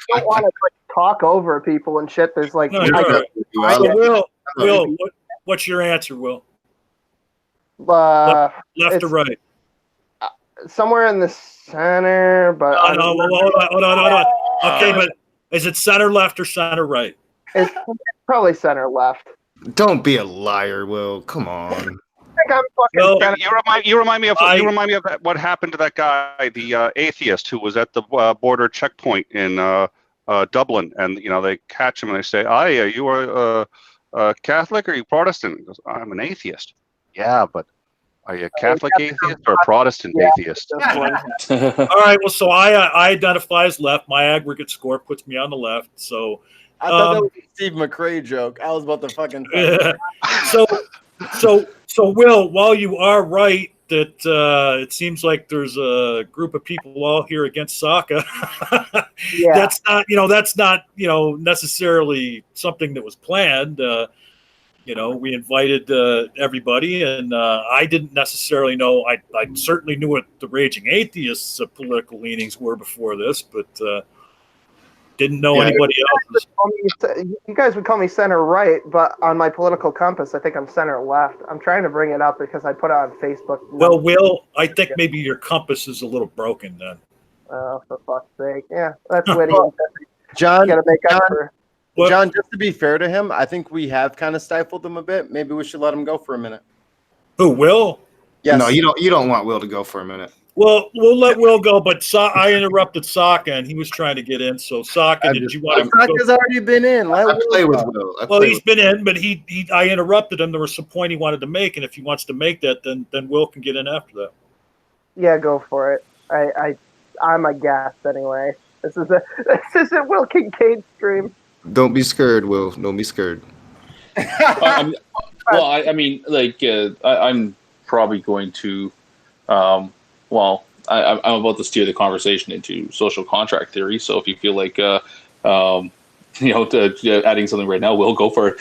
don't want to talk over people and shit. There's like, Will, what's your answer, Will? Left or right? Somewhere in the center, but hold on. Okay, but is it center left or center right? It's probably center left. Don't be a liar, Will. Come on. I think I'm fucking you remind me of what happened to that guy, the atheist who was at the border checkpoint in Dublin, and they catch him and they say, "Are you a Catholic or are you Protestant?" He goes, "I'm an atheist." Yeah, but are you a Catholic atheist or a Protestant atheist? All right. Well, so I identify as left. My aggregate score puts me on the left. So I thought that was a Steve McRae joke. I was about to fucking. So Will, while you are right that it seems like there's a group of people all here against Socka. That's not necessarily something that was planned. We invited everybody, and I didn't necessarily know. I certainly knew what the Raging Atheists' political leanings were before this, but didn't know anybody else's. You guys would call me center right, but on my political compass, I think I'm center left. I'm trying to bring it up because I put it on Facebook. Well, Will, I think maybe your compass is a little broken then. Oh, for fuck's sake. Yeah, that's witty. John, gotta make up for. John, just to be fair to him, I think we have kind of stifled him a bit. Maybe we should let him go for a minute. Who, Will? Yes. No, you don't want Will to go for a minute. Well, we'll let Will go, but I interrupted Socka, and he was trying to get in. So, Socka, did you want to go? Socka's already been in. I play with Will. Well, he's been in, but I interrupted him. There was some point he wanted to make, and if he wants to make that, then Will can get in after that. Yeah, go for it. I'm a guest anyway. This is a Will Kincaid stream. Don't be scared, Will. Don't be scared. I'm probably going to. I'm about to steer the conversation into social contract theory. So if you feel like, adding something right now, we'll go for it.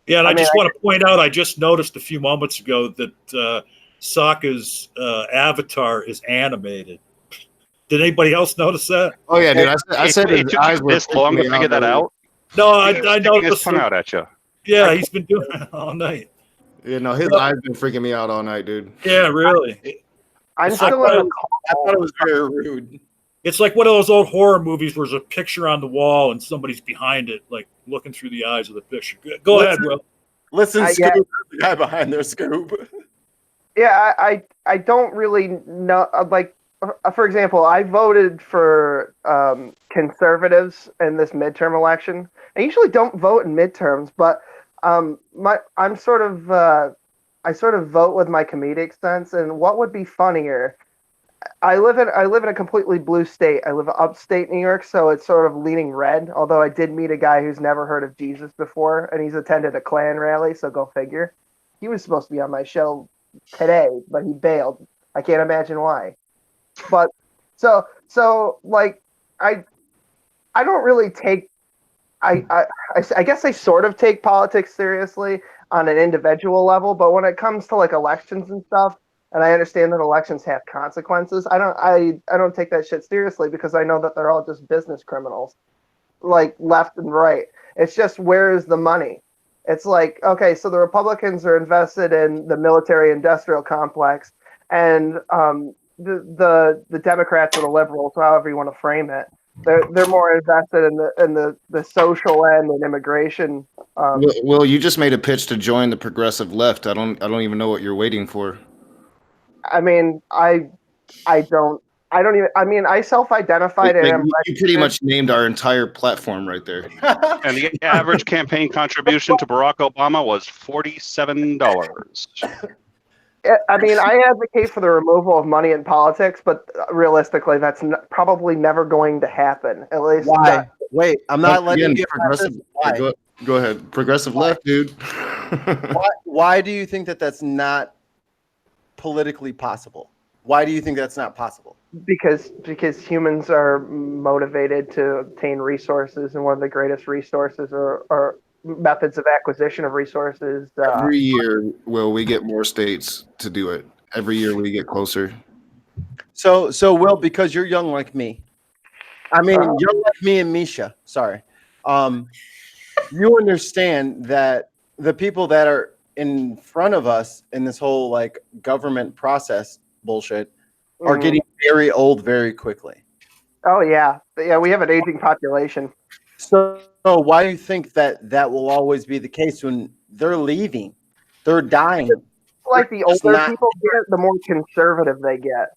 Yeah, and I just want to point out, I just noticed a few moments ago that Sokka's avatar is animated. Did anybody else notice that? Oh yeah, dude. I said his eyes were this long to figure that out. No, I noticed his tongue out at you. Yeah, he's been doing it all night. Yeah, no, his eyes been freaking me out all night, dude. Yeah, really. I thought it was very rude. It's like one of those old horror movies where there's a picture on the wall and somebody's behind it, like looking through the eyes of the picture. Go ahead, Will. Listen, Scoop, the guy behind there, Scoop. Yeah, I don't really know. Like, for example, I voted for conservatives in this midterm election. I usually don't vote in midterms, but I'm sort of sort of vote with my comedic sense, and what would be funnier? I live in a completely blue state. I live upstate New York, so it's sort of leaning red. Although I did meet a guy who's never heard of Jesus before, and he's attended a Klan rally, so go figure. He was supposed to be on my show today, but he bailed. I can't imagine why. But so like I don't really take I guess I sort of take politics seriously on an individual level, but when it comes to like elections and stuff, and I understand that elections have consequences, I don't take that shit seriously because I know that they're all just business criminals, like left and right. It's just, where is the money? It's like, okay, so the Republicans are invested in the military-industrial complex, and the Democrats or the liberals, however you want to frame it, they're more invested in the social end and immigration. Well, you just made a pitch to join the progressive left. I don't even know what you're waiting for. I mean, I self-identified and you pretty much named our entire platform right there. And the average campaign contribution to Barack Obama was $47. I mean, I advocate for the removal of money in politics, but realistically, that's probably never going to happen. At least, why? Wait, I'm not letting you progressive. Go ahead, progressive left, dude. Why do you think that that's not politically possible? Why do you think that's not possible? Because humans are motivated to obtain resources, and one of the greatest resources are methods of acquisition of resources. Every year, we get more states to do it. Every year we get closer. So Will, because you're young like me, I mean, young like me and Misha, sorry. You understand that the people that are in front of us in this whole like government process bullshit are getting very old very quickly. Oh yeah. We have an aging population. So why do you think that will always be the case when they're leaving? They're dying. Like the older people get, the more conservative they get.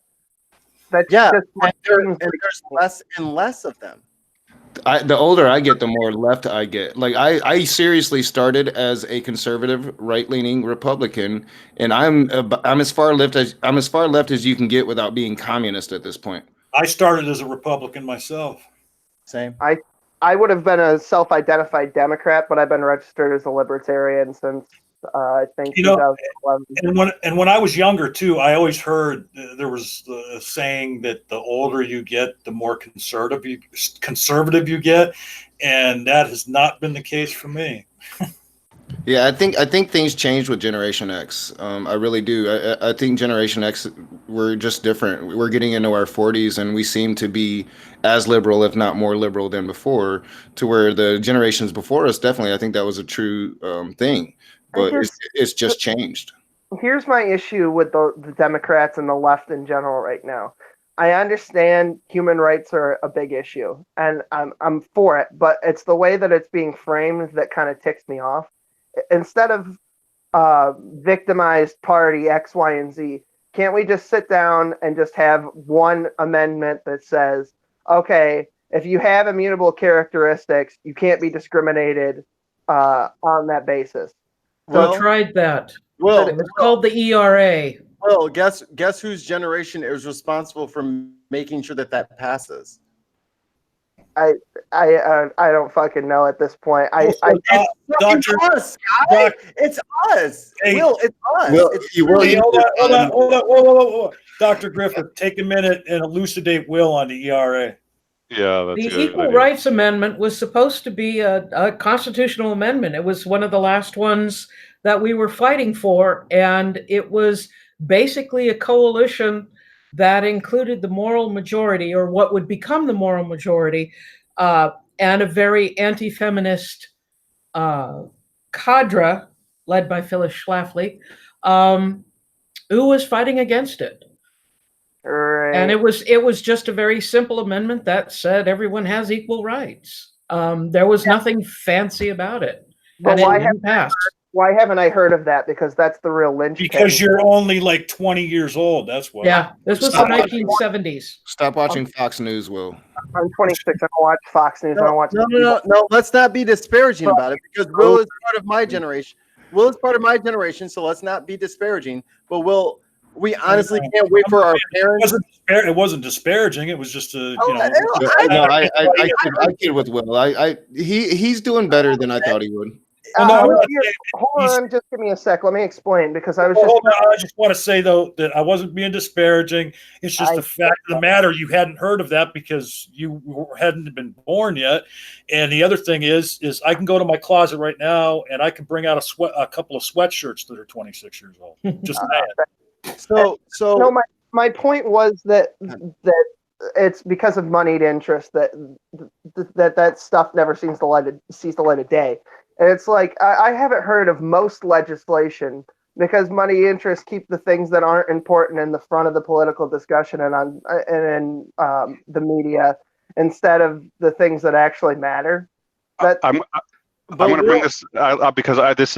That's just and there's less and less of them. The older I get, the more left I get. Like I seriously started as a conservative, right-leaning Republican, and I'm as far left as you can get without being communist at this point. I started as a Republican myself. Same. I would have been a self-identified Democrat, but I've been registered as a libertarian since I think 2011. And when I was younger too, I always heard there was the saying that the older you get, the more conservative you get, and that has not been the case for me. Yeah, I think things changed with Generation X. I really do. I think Generation X, we're just different. We're getting into our 40s, and we seem to be as liberal, if not more liberal than before, to where the generations before us, definitely, I think that was a true thing. But it's just changed. Here's my issue with the Democrats and the left in general right now. I understand human rights are a big issue, and I'm for it, but it's the way that it's being framed that kind of ticks me off. Instead of victimized party X, Y, and Z, can't we just sit down and just have one amendment that says, okay, if you have immutable characteristics, you can't be discriminated on that basis? We tried that. Well, it was called the ERA. Well, guess whose generation is responsible for making sure that passes? I don't fucking know at this point. It's us, guy. It's us. Hey, Will, it's us. Hold on. Dr. Griffith, take a minute and elucidate Will on the ERA. Yeah, that's the good. Equal Rights Amendment was supposed to be a constitutional amendment. It was one of the last ones that we were fighting for, and it was basically a coalition that included the moral majority, or what would become the moral majority, and a very anti-feminist cadre led by Phyllis Schlafly, who was fighting against it. Right. And it was just a very simple amendment that said everyone has equal rights. There was nothing fancy about it. But why haven't I heard of that? Because that's the real linchpin. Because you're only like 20 years old. That's why. Yeah, this was the 1970s. Stop watching Fox News, Will. I'm 26. I don't watch Fox News. I don't watch. No. Let's not be disparaging about it, because Will is part of my generation. Will is part of my generation, so let's not be disparaging. But we honestly can't wait for our parents. It wasn't disparaging. It was just a, I kid with Will. He's doing better than I thought he would. Hold on, just give me a sec. Let me explain, because I was I just want to say, though, that I wasn't being disparaging. It's just the fact of the matter. You hadn't heard of that because you hadn't been born yet. And the other thing is I can go to my closet right now and I can bring out a couple of sweatshirts that are 26 years old. Just So no, my point was that it's because of moneyed interest that stuff never sees the light of day. And it's like, I haven't heard of most legislation because money interests keep the things that aren't important in the front of the political discussion and in the media instead of the things that actually matter. I'm going to bring this because this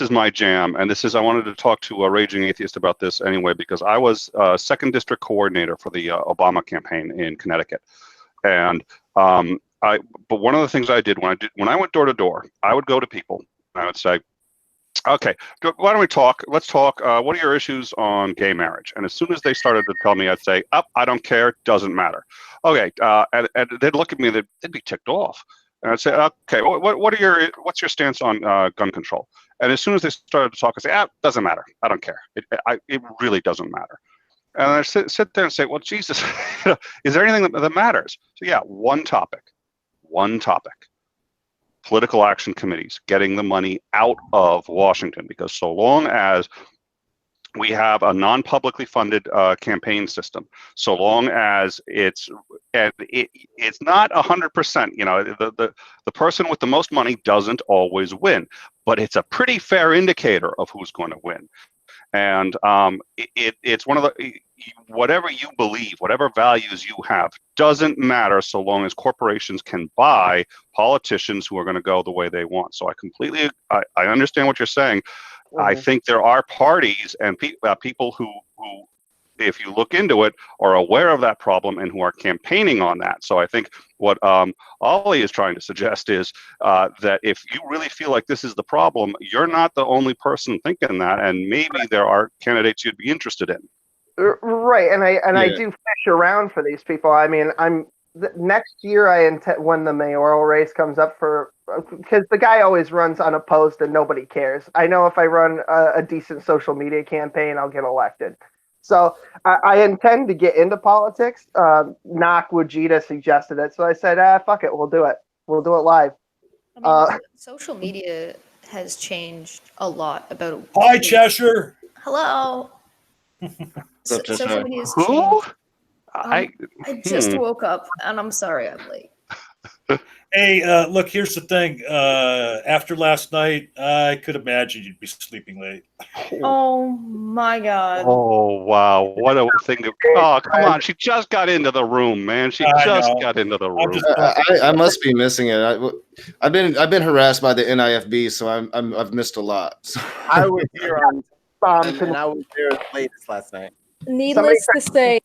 is my jam, and I wanted to talk to a Raging Atheist about this anyway, because I was second district coordinator for the Obama campaign in Connecticut, and but one of the things I did when I went door to door, I would go to people and I would say, okay, why don't we talk? Let's talk. What are your issues on gay marriage? And as soon as they started to tell me, I'd say, I don't care. Doesn't matter. Okay. And they'd look at me, they'd be ticked off. And I'd say, okay, what's your stance on gun control? And as soon as they started to talk, I'd say, doesn't matter. I don't care. It really doesn't matter. And I sit there and say, well, Jesus, is there anything that matters? So yeah, one topic. Political action committees, getting the money out of Washington, because so long as we have a non-publicly funded campaign system, so long as it's not 100%, the person with the most money doesn't always win, but it's a pretty fair indicator of who's going to win. And it's one of the, whatever you believe, whatever values you have, doesn't matter so long as corporations can buy politicians who are going to go the way they want. So I understand what you're saying. Mm-hmm. I think there are parties and people who, if you look into it, are aware of that problem and who are campaigning on that. So I think what Ollie is trying to suggest is that if you really feel like this is the problem, you're not the only person thinking that, and maybe there are candidates you'd be interested in. Right, and I do fish around for these people. I mean, next year when the mayoral race comes up because the guy always runs unopposed and nobody cares. I know if I run a decent social media campaign, I'll get elected. So I intend to get into politics. Wajida suggested it, so I said, fuck it, we'll do it. We'll do it live. I mean, social media has changed a lot about. Hi, Cheshire. Hello. Social media has changed. I just woke up, and I'm sorry I'm late. Hey, look, here's the thing. After last night, I could imagine you'd be sleeping late. Oh, my God. Oh, wow. What a thing. Oh, come on. She just got into the room, man. She just got into the room. I must be missing it. I've been harassed by the NIFB, so I've missed a lot. So. I was here and I was there latest last night. Needless to say,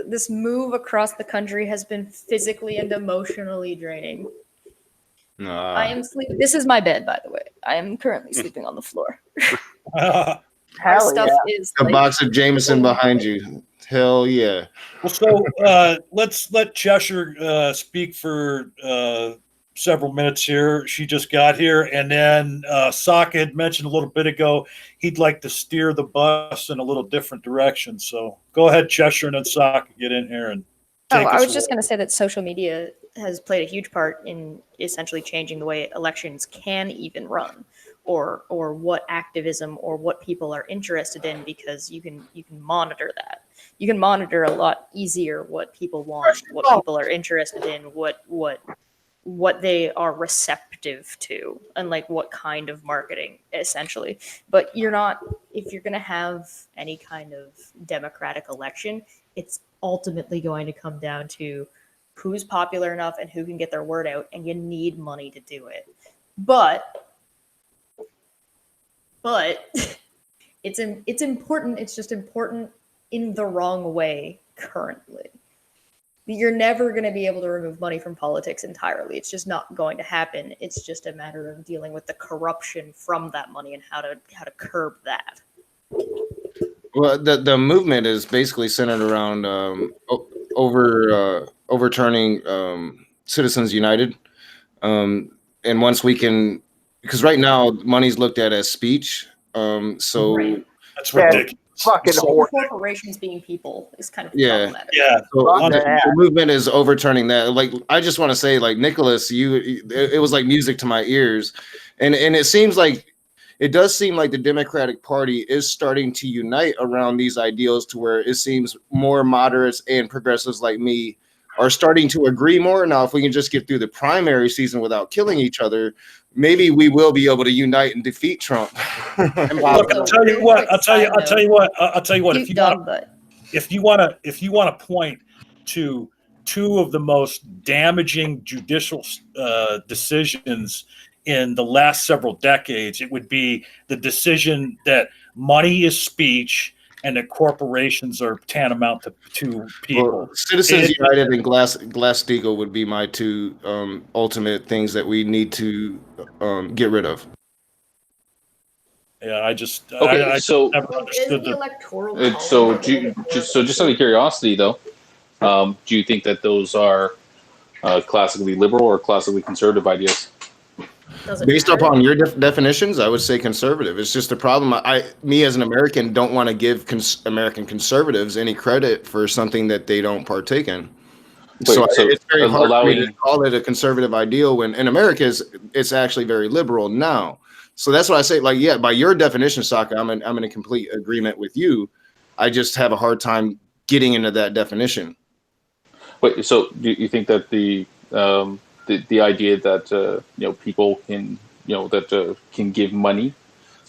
this move across the country has been physically and emotionally draining. I am sleeping. This is my bed, by the way. I am currently sleeping on the floor. Our stuff is a box of Jameson behind you. Hell yeah. Well, so let's let Cheshire speak for several minutes here. She just got here, and then Socka had mentioned a little bit ago he'd like to steer the bus in a little different direction. So go ahead, Cheshire, and then Socka get in here and take us I was just going to say that social media has played a huge part in essentially changing the way elections can even run, or what activism or what people are interested in, because you can monitor that. You can monitor a lot easier what people want, what people are interested in, what they are receptive to, and like what kind of marketing, essentially. But if you're going to have any kind of democratic election, it's ultimately going to come down to who's popular enough and who can get their word out, and you need money to do it. But it's important. It's just important in the wrong way currently. You're never going to be able to remove money from politics entirely. It's just not going to happen. It's just a matter of dealing with the corruption from that money and how to curb that. Well, the movement is basically centered around overturning Citizens United, and once we can, because right now money's looked at as speech, so Right. That's ridiculous. Fucking horse. Corporations being people is kind of Yeah. problematic. Yeah. So Fuck the that. movement is overturning that. Like, I just want to say, like, Nicholas, it was like music to my ears, and it seems like it does seem like the Democratic Party is starting to unite around these ideals, to where it seems more moderates and progressives like me are starting to agree more. Now, if we can just get through the primary season without killing each other, maybe we will be able to unite and defeat Trump. Look, I'll tell you what. If you want to point to two of the most damaging judicial decisions in the last several decades, it would be the decision that money is speech and that corporations are tantamount to people. Well, Citizens United and Glass-Steagall would be my two ultimate things that we need to get rid of. Yeah, I just so never understood the the. electoral just out of curiosity, though, do you think that those are classically liberal or classically conservative ideas? Based upon your definitions, I would say conservative. It's just a problem. Me as an American don't want to give American conservatives any credit for something that they don't partake in. So it's very hard for me to call it a conservative ideal when in America it's actually very liberal now. So that's what I say. Like, yeah, by your definition, Socka, I'm in a complete agreement with you. I just have a hard time getting into that definition. Wait, so do you think that the idea that people can can give money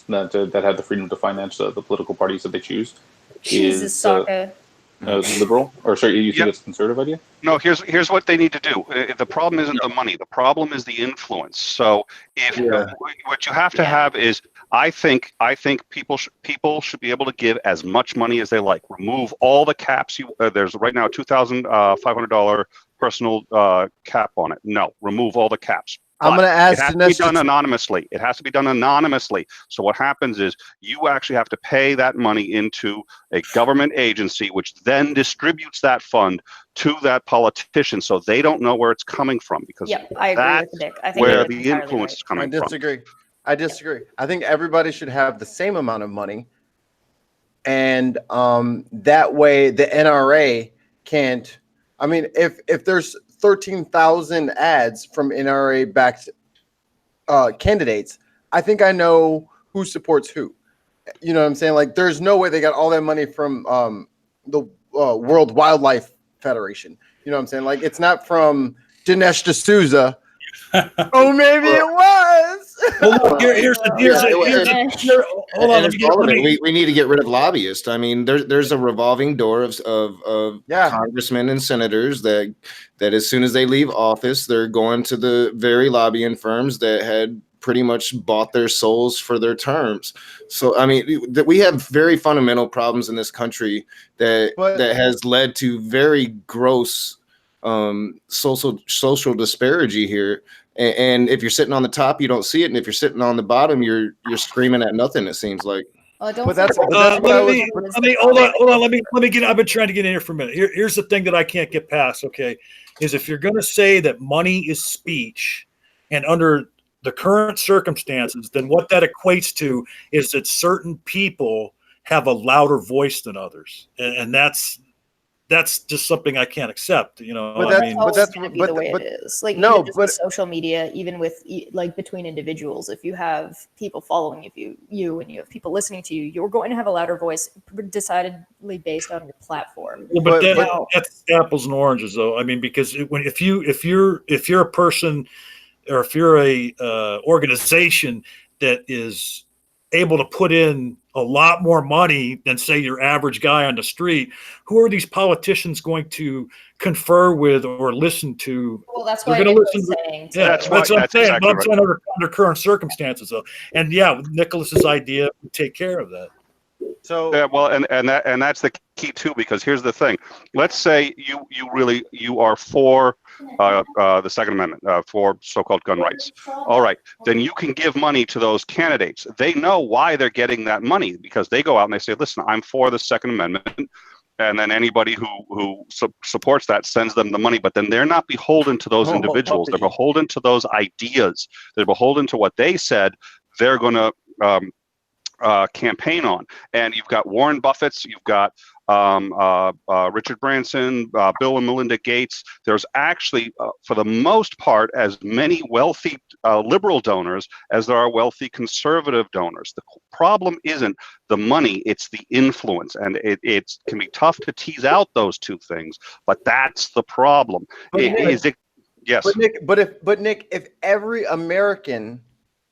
that have the freedom to finance the political parties that they choose Jesus, Socka. Liberal, or sorry, you think it's a conservative idea? No, here's what they need to do. The problem isn't the money. The problem is the influence. So what you have to have is, I think people should be able to give as much money as they like. Remove all the caps. There's right now $2,500 personal cap on it. No, remove all the caps. I'm going to ask it has to be done anonymously. It has to be done anonymously. So what happens is you actually have to pay that money into a government agency, which then distributes that fund to that politician, so they don't know where it's coming from, because I agree with Nick. I think where the influence is coming from. I disagree. I think everybody should have the same amount of money, and that way the NRA can't. I mean, if there's 13,000 ads from NRA-backed candidates, I think I know who supports who. You know what I'm saying? Like, there's no way they got all that money from the World Wildlife Federation. You know what I'm saying? Like, it's not from Dinesh D'Souza. Oh, maybe it was. Well, look, hold on. We need to get rid of lobbyists. I mean, there's a revolving door of congressmen and senators that as soon as they leave office, they're going to the very lobbying firms that had pretty much bought their souls for their terms. So, I mean, we have very fundamental problems in this country that has led to very gross social disparity here. And if you're sitting on the top, you don't see it, and if you're sitting on the bottom, you're screaming at nothing. It seems like. Hold on. Let me get. I've been trying to get in here for a minute. Here's the thing that I can't get past. Okay, is if you're going to say that money is speech, and under the current circumstances, then what that equates to is that certain people have a louder voice than others, and that's just something I can't accept, you know. But that's the way it is. Like, no, even with social media, even with like between individuals, if you have people following you and you have people listening to you, you're going to have a louder voice, decidedly based on your platform. Well, but that's apples and oranges, though. I mean, because if you're a person, or if you're a organization that is able to put in a lot more money than, say, your average guy on the street, who are these politicians going to confer with or listen to? Well, that's what I'm saying. Yeah, that's what I'm saying. Exactly, but I'm saying under current circumstances, though. And yeah, Nicholas's idea would take care of that. So yeah, well, and that's the key too, because here's the thing. Let's say you are for the Second Amendment, for so-called gun rights. All right, then you can give money to those candidates. They know why they're getting that money, because they go out and they say, listen, I'm for the Second Amendment. And then anybody who supports that sends them the money, but then they're not beholden to those individuals. They're beholden to those ideas. They're beholden to what they said they're going to campaign on. And you've got Warren Buffett's, you've got Richard Branson, Bill and Melinda Gates. There's actually, for the most part, as many wealthy liberal donors as there are wealthy conservative donors. The problem isn't the money, it's the influence. And it can be tough to tease out those two things, but that's the problem. Yes. But Nick, if every American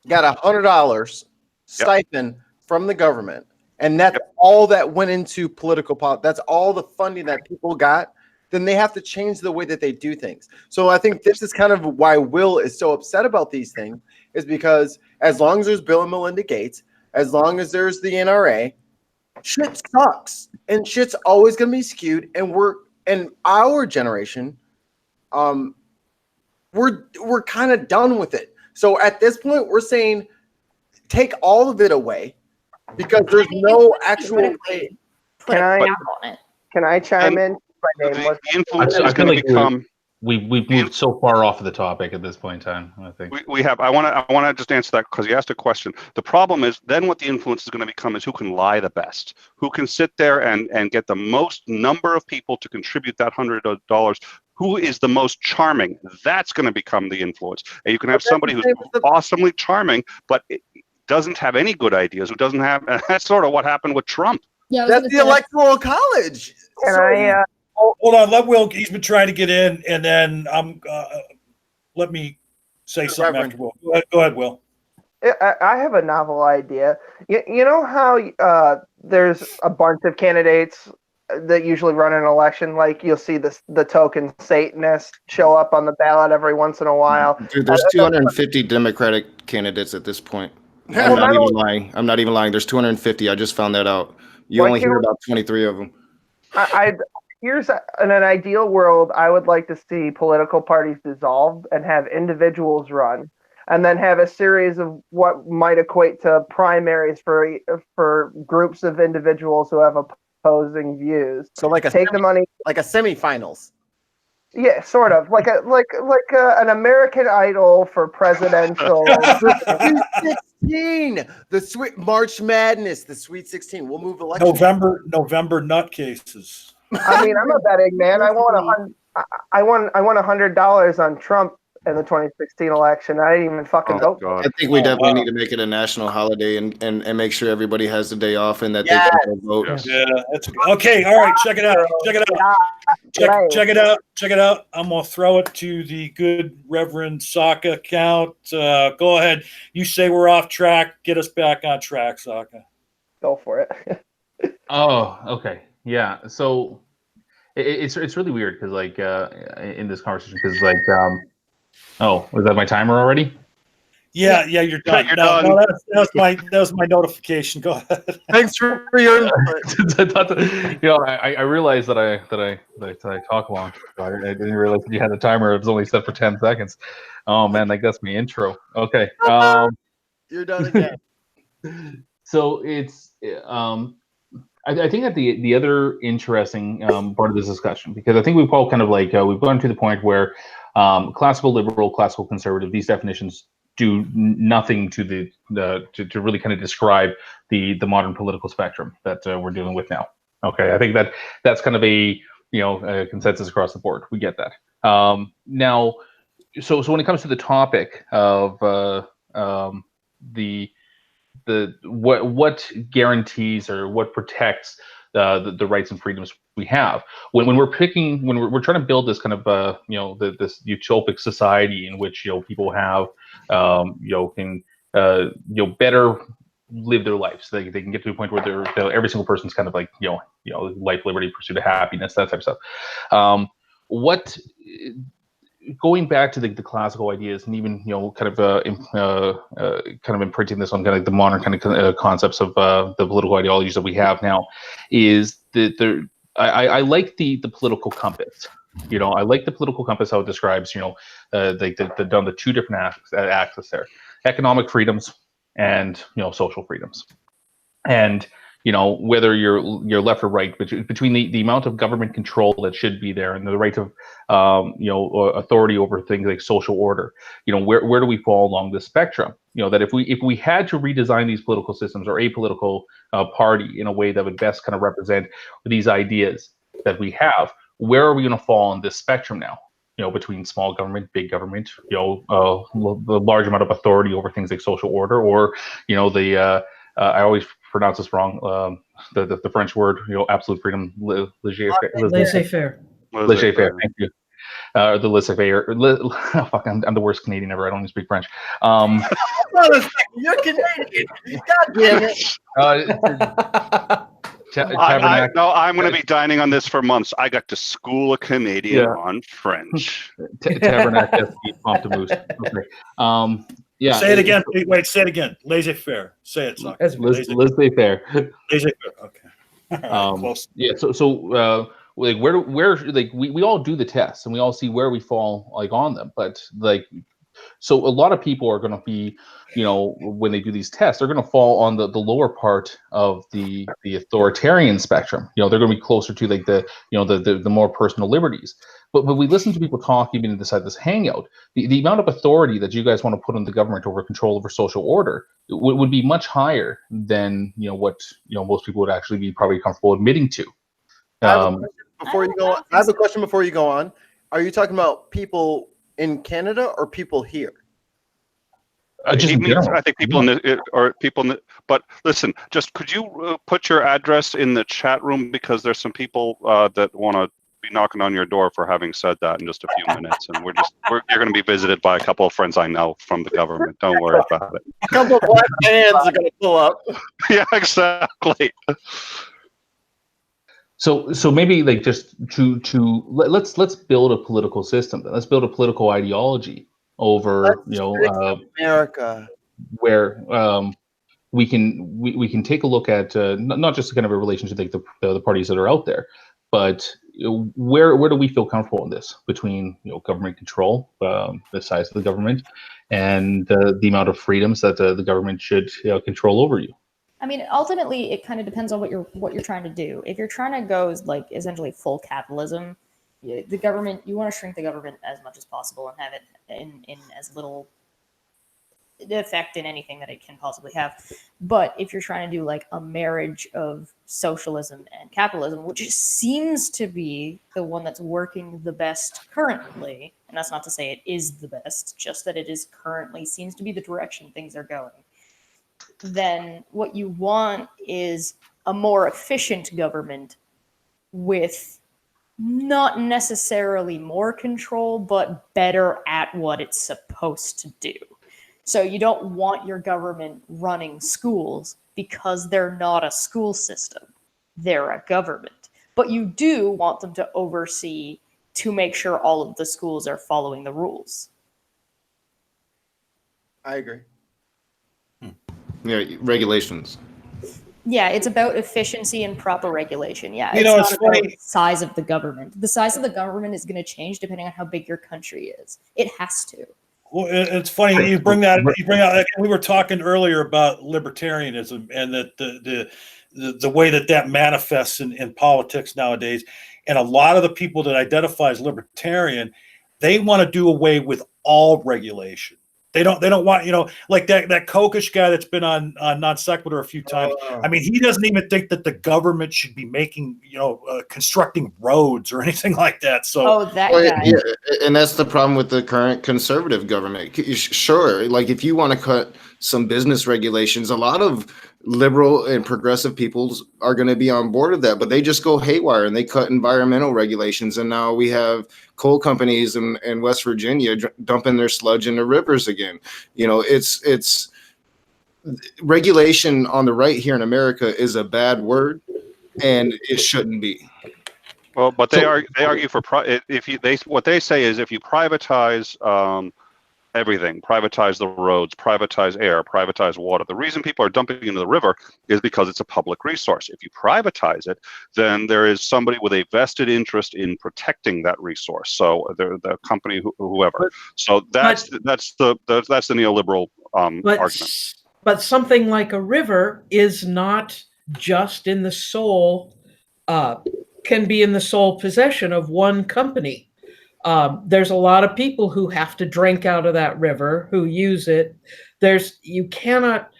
got $100 stipend from the government, and that's all that went into political politics, that's all the funding that people got, then they have to change the way that they do things. So I think this is kind of why Will is so upset about these things, is because as long as there's Bill and Melinda Gates, as long as there's the NRA, shit sucks. And shit's always going to be skewed. And our generation, we're kind of done with it. So at this point, we're saying take all of it away, because there's no actual way. Can I chime in? The influence is going to become. We've moved so far off of the topic at this point in time. I think we have. I want to just answer that, because you asked a question. The problem is then what the influence is going to become is who can lie the best, who can sit there and get the most number of people to contribute that $100. Who is the most charming? That's going to become the influence. And you can have somebody who's awesomely charming, but it doesn't have any good ideas. Who doesn't have? And that's sort of what happened with Trump. Yeah, that's the Electoral College. Can I? Hold on, let Will. He's been trying to get in, and then let me say something after Will. Go ahead, Will. I have a novel idea. You know how there's a bunch of candidates that usually run an election, like you'll see the token Satanist show up on the ballot every once in a while. Dude, there's 250 Democratic candidates at this point. I'm not even lying. I'm not even lying. There's 250. I just found that out. You only hear about 23 of them. Here's in an ideal world, I would like to see political parties dissolved and have individuals run, and then have a series of what might equate to primaries for groups of individuals who have opposing views. So like the money, like a semifinals. Yeah, sort of like an American Idol for presidential. 16, the sweet March Madness, the Sweet 16. We'll move election. November nutcases. I mean, I'm a betting man. I won $100 on Trump in the 2016 election. I didn't even fucking vote. I think we definitely need to make it a national holiday and make sure everybody has the day off and that they can vote. Yeah, that's okay. All right, check it out. Check it out. I'm gonna throw it to the good Reverend Socka Count. Go ahead. You say we're off track. Get us back on track, Socka. Go for it. Oh, okay. Yeah. So it's really weird because like in this conversation, because like oh, was that my timer already? Yeah, you're done. You're done. No, that was my notification. Go ahead. Thanks for your input. I realized that I talk long. I didn't realize that you had a timer. It was only set for 10 seconds. Oh man, that's my intro. Okay. You're done again. So it's I think that the other interesting part of this discussion, because I think we've all kind of like we've gone to the point where classical liberal, classical conservative, these definitions do nothing to to really kind of describe the modern political spectrum that we're dealing with now. Okay, I think that's kind of a a consensus across the board. We get that. Now, so when it comes to the topic of what guarantees or what protects the rights and freedoms we have when we're trying to build this kind of this utopic society in which people have can better live their lives. They can get to a point where they're every single person's kind of like life, liberty, pursuit of happiness, that type of stuff. going back to the classical ideas, and even kind of imprinting this on kind of like the modern kind of concepts of the political ideologies that we have now, is that I like the political compass. I like the political compass, how it describes the two different axes there: economic freedoms and social freedoms. And whether you're left or right, between the amount of government control that should be there and the right of authority over things like social order, where do we fall along this spectrum? That if we had to redesign these political systems or a political party in a way that would best kind of represent these ideas that we have, where are we going to fall on this spectrum now? Between small government, big government, the large amount of authority over things like social order, or I always pronounce this wrong. The French word, absolute freedom, laissez-faire. Laissez-faire. Thank you. The laissez-faire. Fuck, I'm the worst Canadian ever. I don't even speak French. You're Canadian. God damn it. I'm going to be dining on this for months. I got to school a Canadian on French. Tabernacle, pamplemousse. Okay. Yeah. Say it again. Wait, say it again. Laissez-faire. Say it. Laissez-faire. Laissez-faire. Okay. Close. Yeah. So like where like we all do the tests and we all see where we fall like on them, but like. So a lot of people are going to be, when they do these tests, they're going to fall on the lower part of the authoritarian spectrum. They're going to be closer to like the more personal liberties. But when we listen to people talk, even inside this hangout, the amount of authority that you guys want to put on the government over control over social order would be much higher than what most people would actually be probably comfortable admitting to. I have a question before you go on. Are you talking about people in Canada or people here? I think people but listen, just could you put your address in the chat room, because there's some people that want to be knocking on your door for having said that in just a few minutes, and you're going to be visited by a couple of friends I know from the government. Don't worry about it. A couple of black hands are going to pull up. Yeah, exactly. So maybe like just let's build a political system. Let's build a political ideology over America, where we can take a look at not just kind of a relation to the parties that are out there, but where do we feel comfortable in this between government control, the size of the government, and the amount of freedoms that the government should control over you. I mean, ultimately, it kind of depends on what you're trying to do. If you're trying to go like essentially full capitalism, the government, you want to shrink the government as much as possible and have it in as little effect in anything that it can possibly have. But if you're trying to do like a marriage of socialism and capitalism, which seems to be the one that's working the best currently, and that's not to say it is the best, just that it is currently seems to be the direction things are going, then what you want is a more efficient government with not necessarily more control, but better at what it's supposed to do. So you don't want your government running schools because they're not a school system. They're a government. But you do want them to oversee to make sure all of the schools are following the rules. I agree. Yeah, regulations. Yeah, it's about efficiency and proper regulation. Yeah, it's not about the size of the government. The size of the government is going to change depending on how big your country is. It has to. Well, it's funny you bring out. We were talking earlier about libertarianism and that the way that manifests in politics nowadays, and a lot of the people that identify as libertarian, they want to do away with all regulation. They don't want, like that Kokish guy that's been on Non Sequitur a few times. I mean, he doesn't even think that the government should be making, constructing roads or anything like that. So, that guy. Yeah, and that's the problem with the current conservative government. Sure, like if you want to cut some business regulations, a lot of liberal and progressive peoples are going to be on board with that, but they just go haywire and they cut environmental regulations. And now we have coal companies in West Virginia dumping their sludge into rivers again. It's regulation on the right here in America is a bad word, and it shouldn't be. Well, but they argue for what they say is if you privatize everything, privatize the roads, privatize air, privatize water. The reason people are dumping into the river is because it's a public resource. If you privatize it, then there is somebody with a vested interest in protecting that resource. So the company, whoever. So that's the neoliberal argument. But something like a river is not just in the sole, can be in the sole possession of one company. There's a lot of people who have to drink out of that river, who use it. You cannot,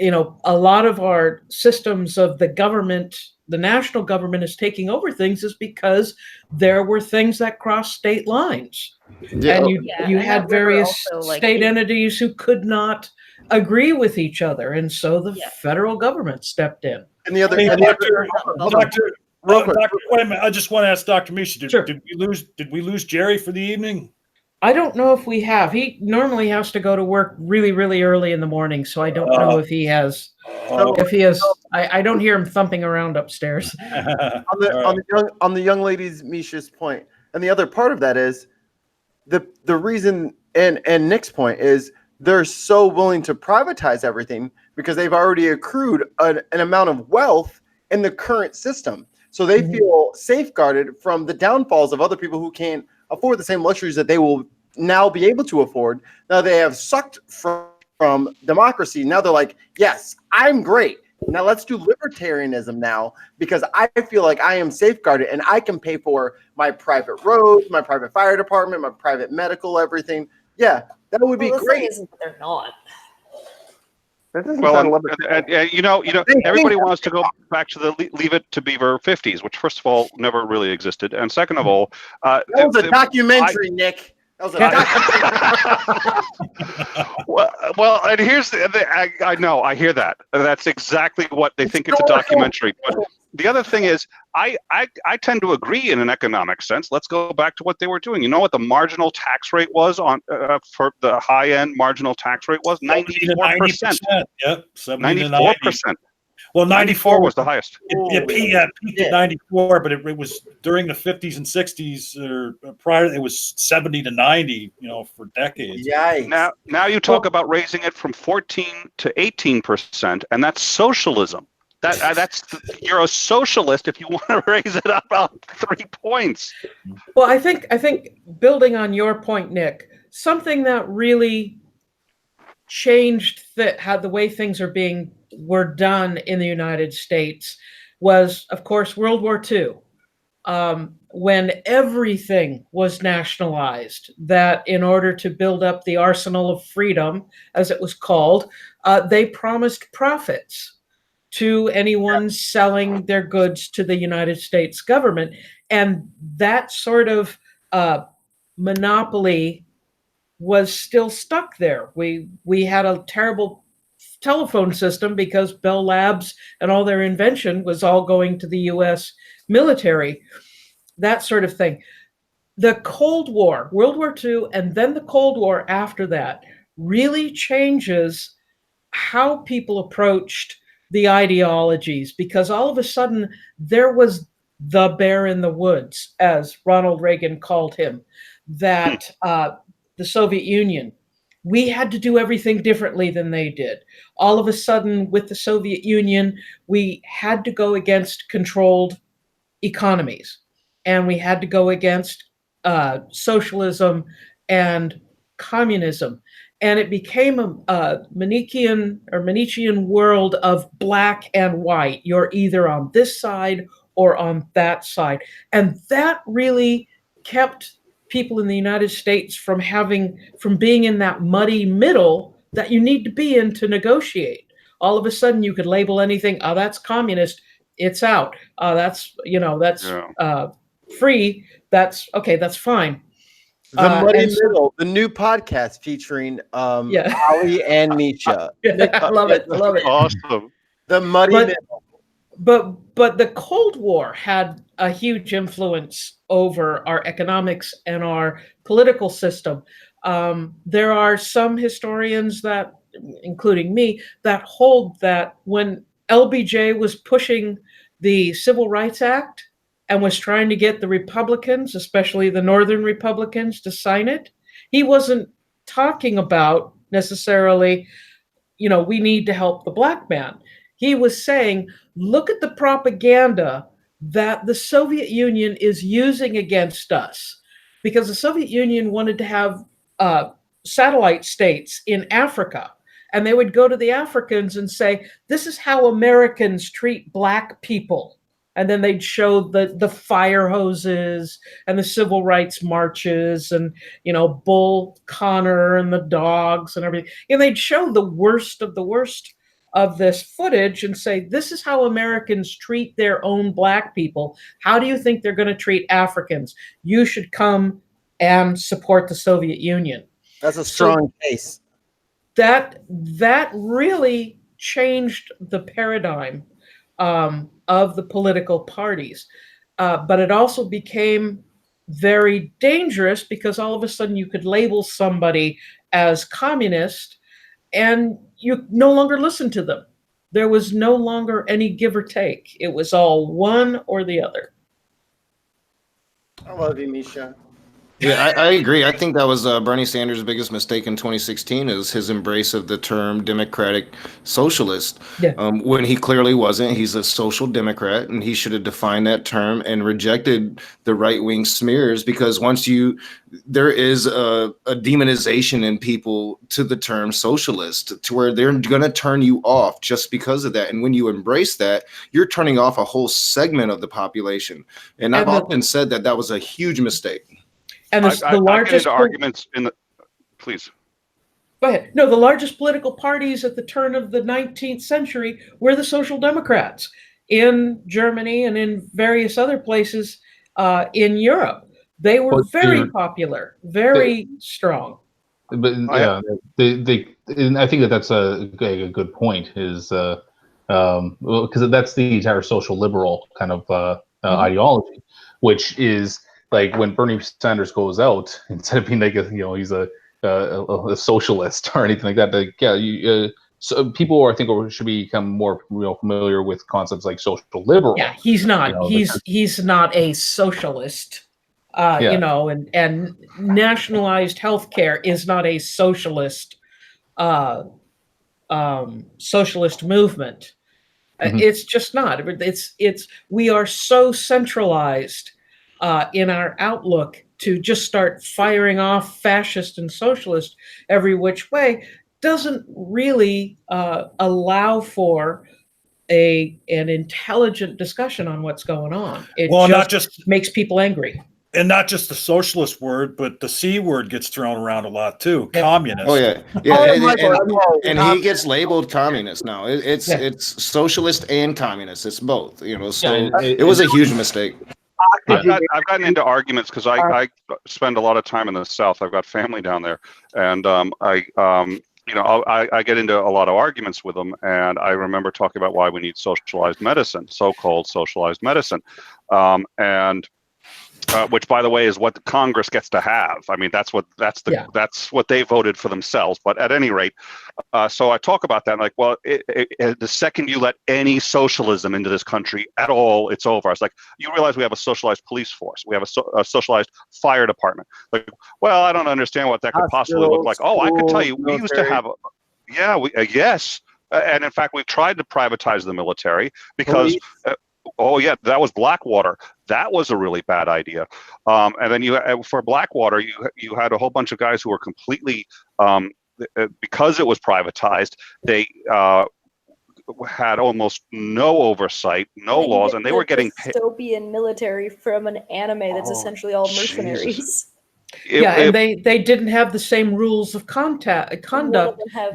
a lot of our systems of the government, the national government is taking over things is because there were things that crossed state lines. Yeah. And you had various state entities who could not agree with each other. And so the federal government stepped in. And the other, Doctor, wait a minute. I just want to ask Dr. Misha, Sure. did we lose Jerry for the evening? I don't know if we have. He normally has to go to work really, really early in the morning, so I don't know if he has. If he has, I don't hear him thumping around upstairs. on the young lady's Misha's point, and the other part of that is the reason, and Nick's point is they're so willing to privatize everything because they've already accrued an amount of wealth in the current system. So they feel safeguarded from the downfalls of other people who can't afford the same luxuries that they will now be able to afford. Now they have sucked from democracy. Now they're like, yes, I'm great. Now let's do libertarianism now because I feel like I am safeguarded and I can pay for my private roads, my private fire department, my private medical, everything. Yeah, that would be great. Isn't that they're not. Well, everybody wants to go back to the Leave It to Beaver 50s, which first of all never really existed, and second of all, that was a documentary, Nick. That was a documentary. well, and here's I know, I hear that. That's exactly what they think it's a documentary. But the other thing is, I tend to agree in an economic sense. Let's go back to what they were doing. You know what the marginal tax rate was on for the high end marginal tax rate was? 94%. Yep, 94%. Well, 94 was the highest. It peaked at 94, but it was during the 50s and 60s or prior. It was 70 to 90, for decades. Yikes. Now you talk about raising it from 14 to 18%, and that's socialism. You're a socialist if you want to raise it up about 3 points. Well, I think building on your point, Nick, something that really changed how the way things were done in the United States was, of course, World War II, when everything was nationalized. That in order to build up the arsenal of freedom, as it was called, they promised profits to anyone selling their goods to the United States government. And that sort of monopoly was still stuck there. We had a terrible telephone system because Bell Labs and all their invention was all going to the US military, that sort of thing. The Cold War, World War II, and then the Cold War after that really changes how people approached the ideologies, because all of a sudden there was the bear in the woods, as Ronald Reagan called him, that the Soviet Union, we had to do everything differently than they did. All of a sudden, with the Soviet Union, we had to go against controlled economies, and we had to go against socialism and communism. And it became a Manichean world of black and white. You're either on this side or on that side. And that really kept people in the United States from being in that muddy middle that you need to be in to negotiate. All of a sudden you could label anything, oh, that's communist, it's out. That's free, that's okay, that's fine. The Muddy Middle, the new podcast featuring Ali and Misha. I love it. Awesome. The Muddy Middle. But the Cold War had a huge influence over our economics and our political system. There are some historians that, including me, that hold that when LBJ was pushing the Civil Rights Act and was trying to get the Republicans, especially the Northern Republicans, to sign it, he wasn't talking about necessarily, we need to help the black man. He was saying, look at the propaganda that the Soviet Union is using against us, because the Soviet Union wanted to have satellite states in Africa. And they would go to the Africans and say, this is how Americans treat black people. And then they'd show the fire hoses and the civil rights marches and, Bull Connor and the dogs and everything. And they'd show the worst of this footage and say, this is how Americans treat their own black people. How do you think they're going to treat Africans? You should come and support the Soviet Union. That's a strong case. That really changed the paradigm of the political parties. But it also became very dangerous because all of a sudden you could label somebody as communist and you no longer listen to them. There was no longer any give or take. It was all one or the other. I love you, Misha. Yeah, I agree. I think that was Bernie Sanders' biggest mistake in 2016 is his embrace of the term democratic socialist. Yeah. When he clearly wasn't. He's a social democrat, and he should have defined that term and rejected the right-wing smears, because there is a demonization in people to the term socialist, to where they're going to turn you off just because of that. And when you embrace that, you're turning off a whole segment of the population. And I've often said that was a huge mistake. And the largest arguments in the, please. Go ahead. No, the largest political parties at the turn of the 19th century were the Social Democrats in Germany and in various other places in Europe. They were very popular, very strong. But yeah, and I think that's a good point. Is because that's the entire social liberal kind of ideology, which is. Like when Bernie Sanders goes out, instead of being like he's a socialist or anything like that, so people I think should become more familiar with concepts like social liberal. Yeah, he's not. He's not a socialist. And nationalized healthcare is not a socialist socialist movement. It's just not. We are so centralized in our outlook to just start firing off fascist and socialist every which way doesn't really allow for an intelligent discussion on what's going on. It not just makes people angry. And not just the socialist word, but the C word gets thrown around a lot too. Communist. Oh yeah, and he gets labeled communist now. It's socialist and communist. It's both. So it was a huge mistake. I've gotten into arguments because I spend a lot of time in the South. I've got family down there, and I get into a lot of arguments with them. And I remember talking about why we need socialized medicine, so-called socialized medicine, which, by the way, is what the Congress gets to have. I mean, that's what they voted for themselves. But at any rate, so I talk about that. And like, well, the second you let any socialism into this country at all, it's over. I was like, you realize we have a socialized police force, we have a socialized fire department. Like, well, I don't understand what that could possibly look like. Oh, I could tell you, we used to have. Yes, and in fact, we've tried to privatize the military because. Oh yeah, that was Blackwater. That was a really bad idea. And then for Blackwater, you had a whole bunch of guys who were completely because it was privatized. They had almost no oversight, no laws, and they were getting dystopian military from an anime that's essentially all mercenaries. And they didn't have the same rules of conduct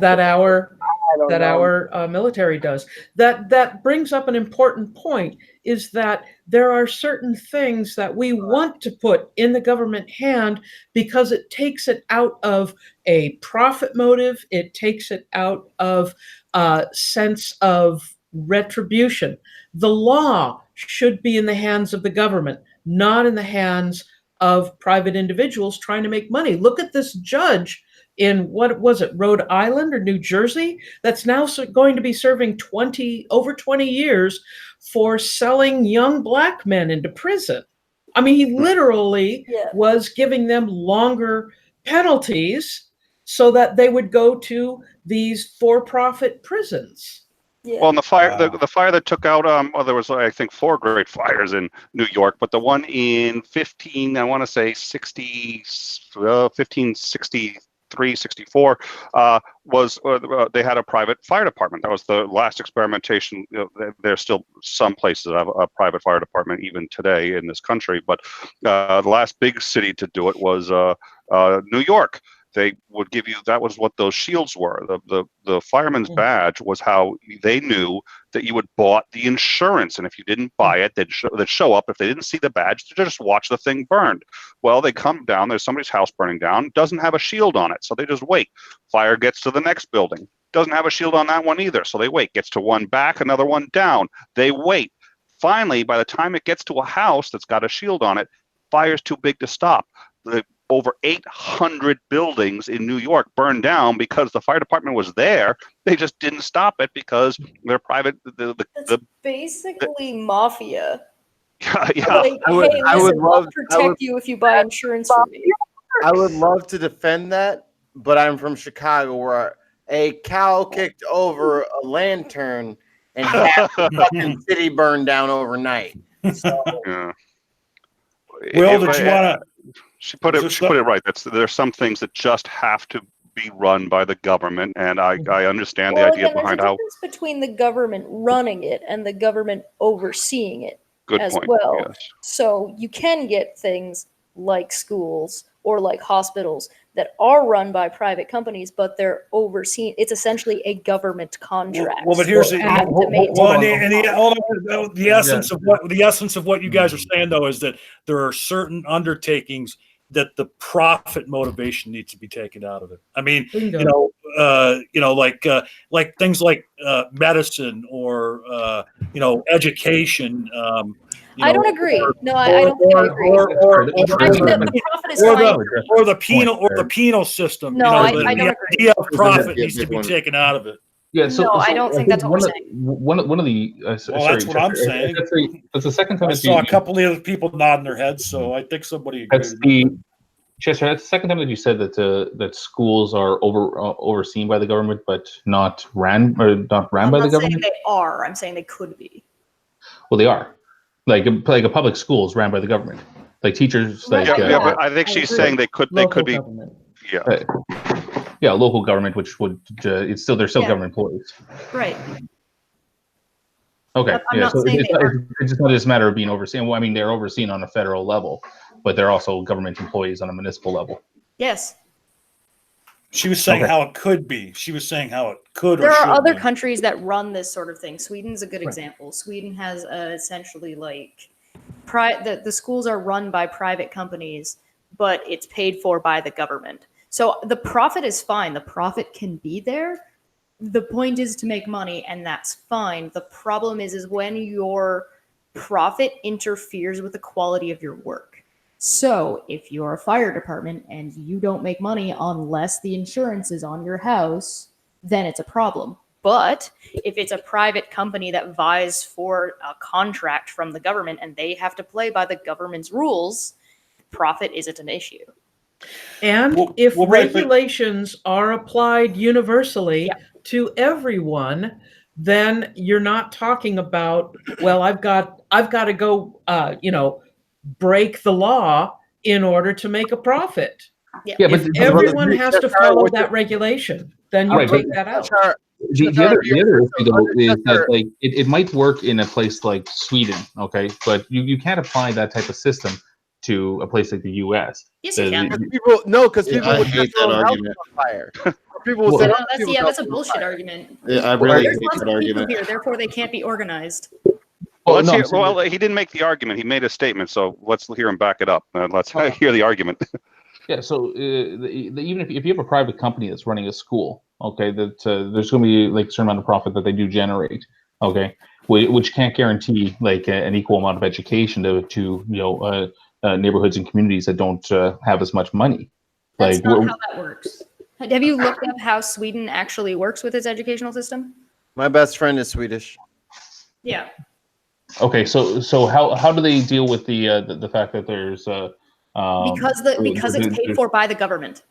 that our military does. That brings up an important point, is that there are certain things that we want to put in the government hand because it takes it out of a profit motive. It takes it out of a sense of retribution. The law should be in the hands of the government, not in the hands of private individuals trying to make money. Look at this judge in, what was it, Rhode Island or New Jersey, that's now going to be serving over 20 years for selling young black men into prison. I mean, he literally was giving them longer penalties so that they would go to these for-profit prisons. Yeah. Well, and the fire, the fire that took out, well, there was, I think, 4 great fires in New York, but the one in 1563, 64, was they had a private fire department. That was the last experimentation. There's still some places that have a private fire department even today in this country, but the last big city to do it was New York. They would give you, that was what those shields were. The fireman's badge was how they knew that you had bought the insurance. And if you didn't buy it, they'd show up. If they didn't see the badge, they'd just watch the thing burned. Well, they come down, there's somebody's house burning down, doesn't have a shield on it. So they just wait. Fire gets to the next building, doesn't have a shield on that one either. So they wait, gets to one back, another one down. They wait. Finally, by the time it gets to a house that's got a shield on it, fire's too big to stop. Over 800 buildings in New York burned down because the fire department was there. They just didn't stop it because they're private. That's basically mafia. Yeah. Like, I would love to protect you if you buy insurance from me. I would love to defend that, but I'm from Chicago, where a cow kicked over a lantern and half the fucking city burned down overnight. So, Yeah. Will, did you want to? She put it right. There's some things that just have to be run by the government, and I understand the idea behind how. There's a difference between the government running it and the government overseeing it well. Yes. So you can get things like schools or like hospitals that are run by private companies, but they're overseen. It's essentially a government contract. Well, but here's the essence of what you guys are saying, though, is that there are certain undertakings that the profit motivation needs to be taken out of it. I mean, like things like medicine or education. I don't agree. I don't think I agree. I think that the profit is fine. Or the penal system. No, I don't the agree. idea of profit needs to be taken out of it. Yeah, so I don't think that's what we're saying. One of the that's what I'm saying. That's the second time I saw a couple of other people nodding their heads, so I think somebody agreed. Chester, that's the second time that you said that schools are overseen by the government, but not ran by the government. I'm not saying they are. I'm saying they could be. Well, they are. Like a public school is ran by the government. Like teachers, but I think she's saying they could be. Government. Yeah, local government, which would they're still government employees. Right. Okay. So it's just not just a matter of being overseen. Well, I mean, they're overseen on a federal level, but they're also government employees on a municipal level. Yes. She was saying how it could be. She was saying how it could. There are other countries that run this sort of thing. Sweden's a good example. Sweden has essentially like the schools are run by private companies, but it's paid for by the government. So the profit is fine. The profit can be there. The point is to make money, and that's fine. The problem is when your profit interferes with the quality of your work. So if you're a fire department and you don't make money unless the insurance is on your house, then it's a problem. But if it's a private company that vies for a contract from the government and they have to play by the government's rules, profit isn't an issue. And if regulations are applied universally to everyone, then you're not talking about, well, I've got to go, break the law in order to make a profit. Yeah, if everyone has to follow that regulation, then you take that out. The other issue, though, is that like it might work in a place like Sweden, okay, but you can't apply that type of system to a place like the U.S. Yes, you can. People would hate that argument. Fire. That's a bullshit argument. Yeah, I really hate There's that lots of people argument. here, therefore they can't be organized. Well, he didn't make the argument. He made a statement, so let's hear him back it up. Let's hear the argument. Yeah, so even if you have a private company that's running a school, okay, that there's going to be like a certain amount of profit that they do generate, okay, which can't guarantee like an equal amount of education to neighborhoods and communities that don't have as much money. That's not how that works. Have you looked up how Sweden actually works with its educational system? My best friend is Swedish. Yeah. Okay, so how do they deal with the fact that there's because it's paid for by the government.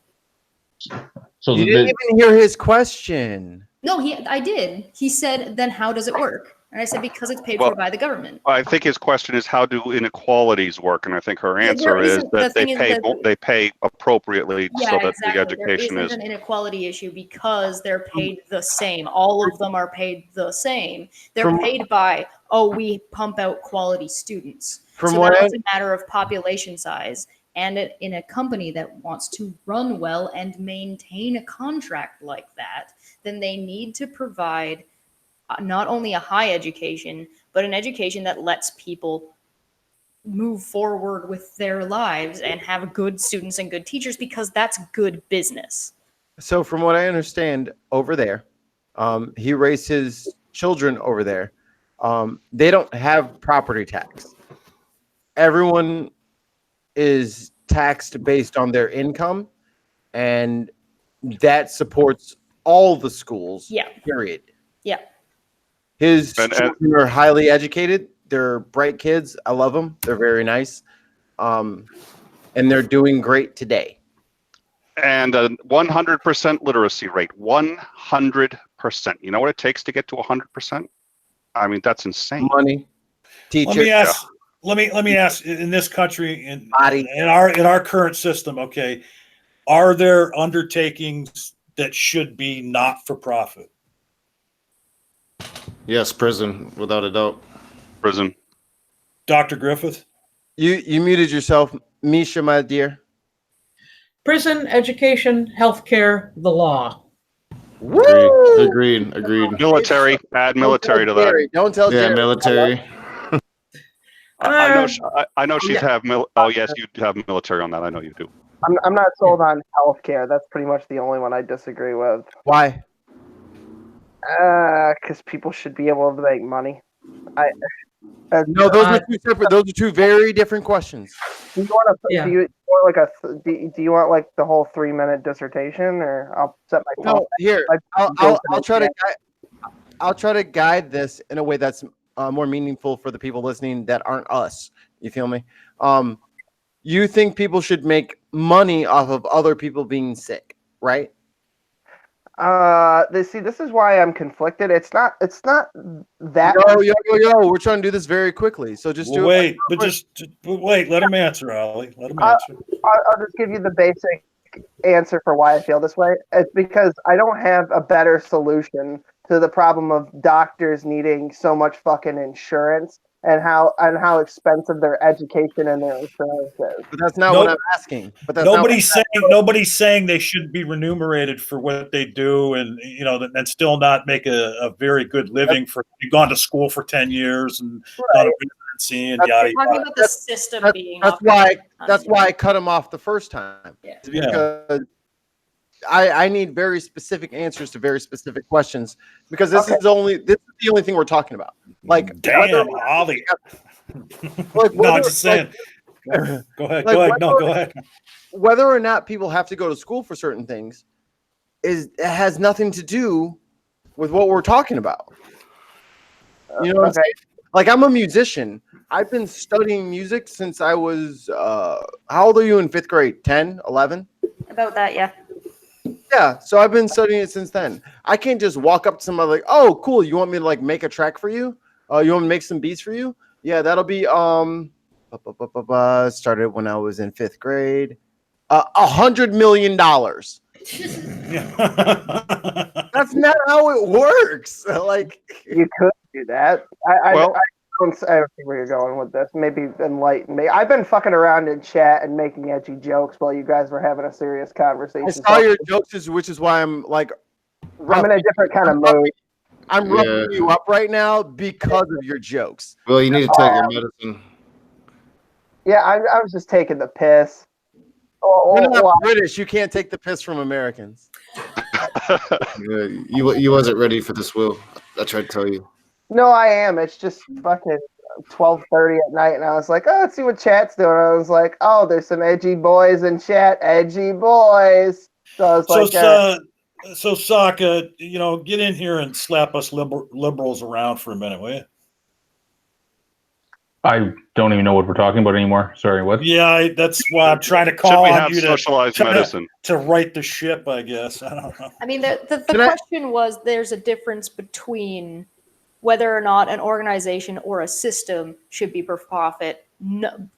So you didn't even hear his question. No, I did. He said, then how does it work? And I said, because it's paid for by the government. I think his question is, how do inequalities work? And I think her answer is that they pay appropriately so that the education there isn't an inequality issue because they're paid the same. All of them are paid the same. They're paid by, we pump out quality students. So that's a matter of population size. And in a company that wants to run well and maintain a contract like that, then they need to provide not only a high education, but an education that lets people move forward with their lives and have good students and good teachers, because that's good business. So from what I understand over there, he raised his children over there. They don't have property tax. Everyone is taxed based on their income, and that supports all the schools. Yeah. Period. Yeah. His children are highly educated. They're bright kids. I love them. They're very nice. And they're doing great today. And a 100% literacy rate. 100%. You know what it takes to get to 100%? I mean, that's insane. Money. Teacher. Let me ask, in this country, in our current system, okay, are there undertakings that should be not for profit? Yes, prison, without a doubt. Prison. Dr. Griffith? You muted yourself, Misha, my dear. Prison, education, healthcare, the law. Woo! Agreed. Military. Add military to that. Don't tell Jerry. Military. I know she'd have oh yes, you have military on that. I know you do. I'm not sold on healthcare. That's pretty much the only one I disagree with. Why? Because people should be able to make money. No, those are two separate. Those are two very different questions. Do you want to? Do you want like the whole 3-minute dissertation, or I'll set my? No, here. I'll try to guide this in a way that's more meaningful for the people listening that aren't us. You feel me? You think people should make money off of other people being sick, right? This is why I'm conflicted. It's not that. Yo, we're trying to do this very quickly. So just wait. Let him answer, Ollie. Let him answer. I'll just give you the basic answer for why I feel this way. It's because I don't have a better solution to the problem of doctors needing so much fucking insurance and how expensive their education and their insurance is. But that's not what I'm asking. But that's nobody's saying they should be remunerated for what they do, and and still not make a very good living for you've gone to school for 10 years and done a residency and yada yada. Talking about the system being. That's why I cut him off the first time. Yeah. Because I need very specific answers to very specific questions, because this is the only thing we're talking about. Like, damn, Ollie. No, I'm just saying. Go ahead. Go ahead. Whether or not people have to go to school for certain things has nothing to do with what we're talking about. You know what I'm saying? Like, I'm a musician. I've been studying music since I was how old are you in 5th grade? 10, 11? About that, yeah. Yeah, so I've been studying it since then. I can't just walk up to somebody like, "Oh, cool, you want me to like make a track for you? You want me to make some beats for you?" Yeah, that'll be started when I was in 5th grade. $100 million. That's not how it works. Like, you could do that. I don't see where you're going with this. Maybe enlighten me. I've been fucking around in chat and making edgy jokes while you guys were having a serious conversation. I saw your jokes, which is why I'm like, I'm in a different kind of mood. I'm roughing you up right now because of your jokes. Well, you need to take your medicine. Yeah, I was just taking the piss. You're not British. You can't take the piss from Americans. You wasn't ready for this, Will. I tried to tell you. No, I am. It's just fucking 12:30 at night, and I was like, "Oh, let's see what chat's doing." I was like, "Oh, there's some edgy boys in chat, edgy boys." So I was so Socka, get in here and slap us liberals around for a minute, will you? I don't even know what we're talking about anymore. Sorry, what? Yeah, that's why I'm trying to Should call we on have you socialized medicine? to right the ship, I guess. I don't know. I mean, the question was there's a difference between whether or not an organization or a system should be for profit,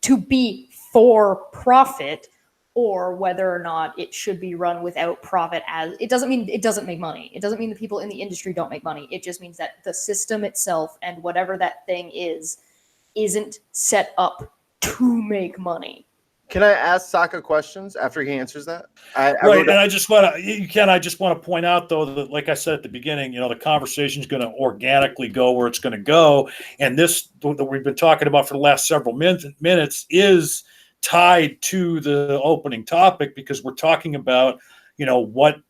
to be for profit, or whether or not it should be run without profit. As it doesn't mean it doesn't make money. It doesn't mean the people in the industry don't make money. It just means that the system itself and whatever that thing is isn't set up to make money. Can I ask Socka questions after he answers that? Right, and I just want to point out though that, like I said at the beginning, the conversation is going to organically go where it's going to go, and this that we've been talking about for the last several minutes is tied to the opening topic, because we're talking about what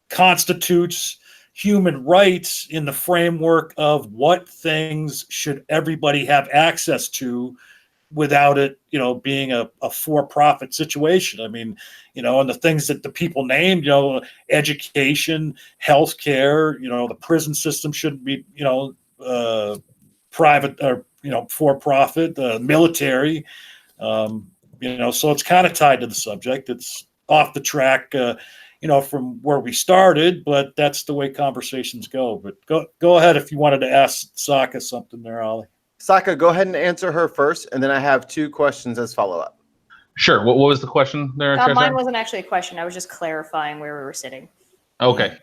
constitutes human rights in the framework of what things should everybody have access to without it, being a for-profit situation. I mean, and the things that the people named, education, healthcare, the prison system shouldn't be, private or, for-profit, military, so it's kind of tied to the subject. It's off the track, from where we started, but that's the way conversations go. But go ahead if you wanted to ask Socka something there, Ollie. Socka, go ahead and answer her first, and then I have 2 questions as follow-up. Sure. What was the question there? Mine wasn't actually a question. I was just clarifying where we were sitting. Okay.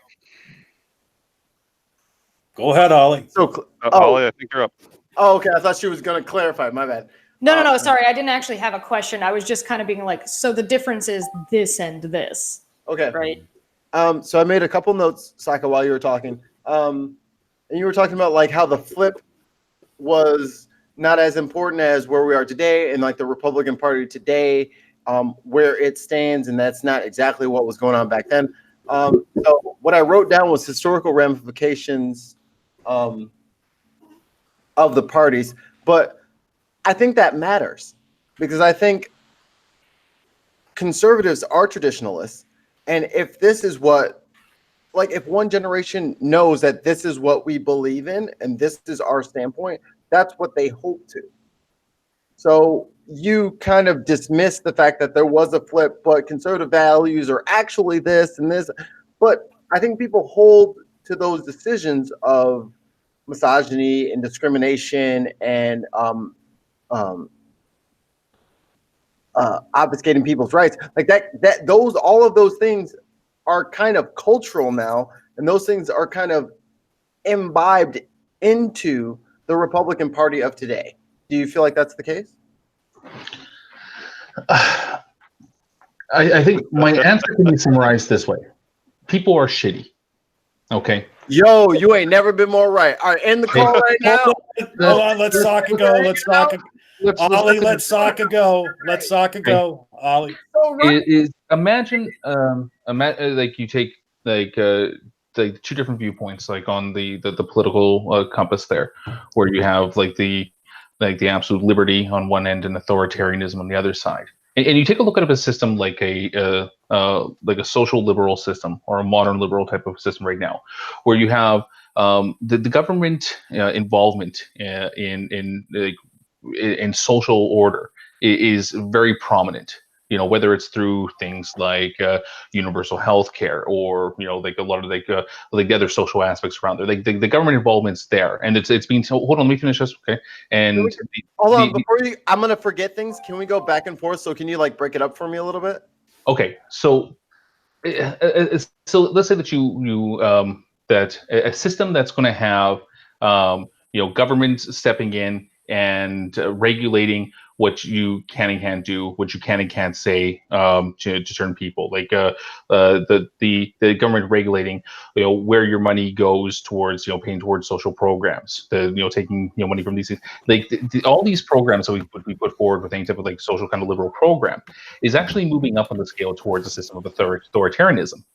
Go ahead, Ollie. So, Ollie, I think you're up. Oh, okay. I thought she was going to clarify. My bad. No. Sorry, I didn't actually have a question. I was just kind of being like, so the difference is this and this. Okay. Right. So I made a couple notes, Socka, while you were talking. And you were talking about like how the flip was not as important as where we are today, and like the Republican Party today, where it stands, and that's not exactly what was going on back then. So what I wrote down was historical ramifications of the parties, but I think that matters because I think conservatives are traditionalists, and if this is what, like, if one generation knows that this is what we believe in and this is our standpoint, that's what they hope to. So you kind of dismiss the fact that there was a flip, but conservative values are actually this and this. But I think people hold to those decisions of misogyny and discrimination and obfuscating people's rights, like that those, all of those things are kind of cultural now, and those things are kind of imbibed into the Republican Party of today. Do you feel like that's the case? I think my answer can be summarized this way: people are shitty. Okay. Yo, you ain't never been more right. All right, end the call right now. Hold on, let's Socka go. Let's Socka. Ollie, let Socka go. Let Socka go. Ollie. Imagine like you take like 2 different viewpoints, like on the political compass there, where you have like the absolute liberty on one end and authoritarianism on the other side, and you take a look at a system like a social liberal system or a modern liberal type of system right now, where you have the government involvement in social order is very prominent. Whether it's through things like universal health care or like a lot of like the other social aspects around there, like the government involvement's there, and it's being told. Hold on, let me finish this, okay? And hold on, before you, I'm gonna forget things. Can we go back and forth? So can you like break it up for me a little bit? Okay, so let's say that you that a system that's going to have government stepping in and regulating what you can and can't do, what you can and can't say to certain people, like the government regulating where your money goes towards paying towards social programs, taking money from these things, like all these programs that we put forward with any type of like social kind of liberal program is actually moving up on the scale towards a system of authoritarianism.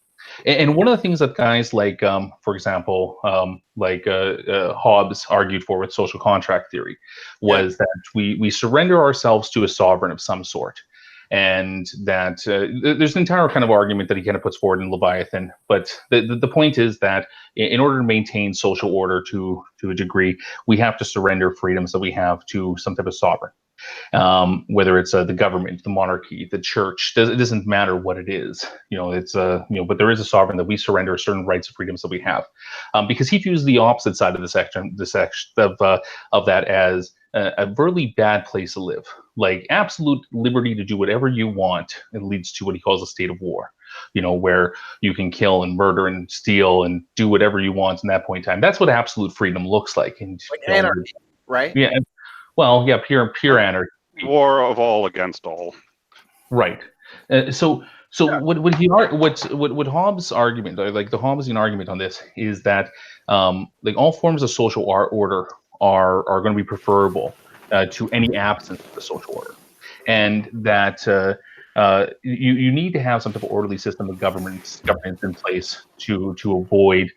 And one of the things that guys like, for example, Hobbes argued for with social contract theory was that we surrender ourselves to a sovereign of some sort. and that there's an entire kind of argument that he kind of puts forward in Leviathan. But the point is that in order to maintain social order to a degree, we have to surrender freedoms that we have to some type of sovereign. Whether it's the government, the monarchy, the church, it doesn't matter what it is, it's but there is a sovereign that we surrender certain rights and freedoms that we have, because he views the opposite side of the section of that as a really bad place to live, like absolute liberty to do whatever you want. It leads to what he calls a state of war, where you can kill and murder and steal and do whatever you want in that point in time. That's what absolute freedom looks like. And like anarchy, right? Yeah. Well, yeah, pure anarchy. War of all against all. Right. So what Hobbes' argument, or like the Hobbesian argument on this, is that like all forms of social order are going to be preferable to any absence of the social order, and that you need to have some type of orderly system of governance in place to avoid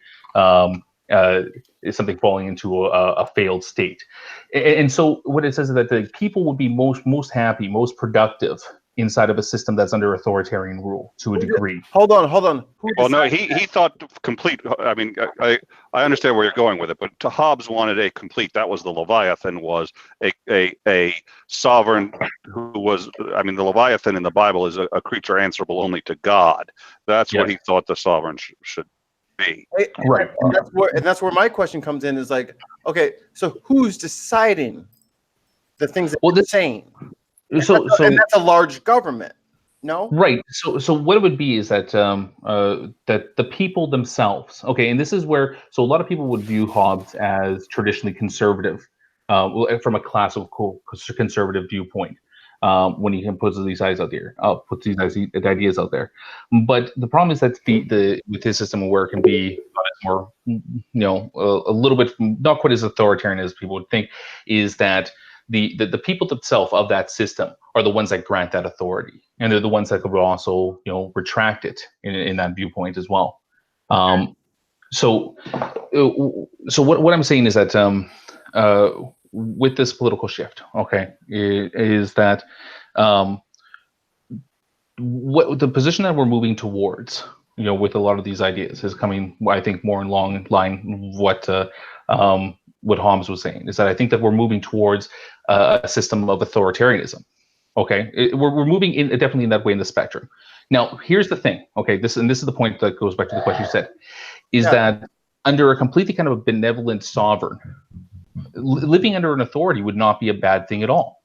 something falling into a failed state. And so what it says is that the people would be most happy, most productive inside of a system that's under authoritarian rule to a degree. Hold on. Well, no, he thought complete. I mean, I understand where you're going with it, but Hobbes wanted a complete. That was the Leviathan, was a sovereign who was. I mean, the Leviathan in the Bible is a creature answerable only to God. That's what he thought the sovereign should be. Right. And that's where my question comes in. Is like, okay, so who's deciding the things that they're saying? And that's a large government, no? Right. So what it would be is that that the people themselves. Okay, and this is where a lot of people would view Hobbes as traditionally conservative, from a classical conservative viewpoint, when he puts these ideas out there. But the problem is that with his system of work can be more, a little bit not quite as authoritarian as people would think. Is that the people themselves of that system are the ones that grant that authority, and they're the ones that could also retract it in that viewpoint as well. So what I'm saying is that with this political shift, okay, is that what the position that we're moving towards, with a lot of these ideas, is coming, I think, more in line what Hobbes was saying, is that I think that we're moving towards a system of authoritarianism. Okay, we're moving definitely in that way in the spectrum. Now, here's the thing. Okay, this is the point that goes back to the question you said, is that under a completely kind of a benevolent sovereign, living under an authority would not be a bad thing at all.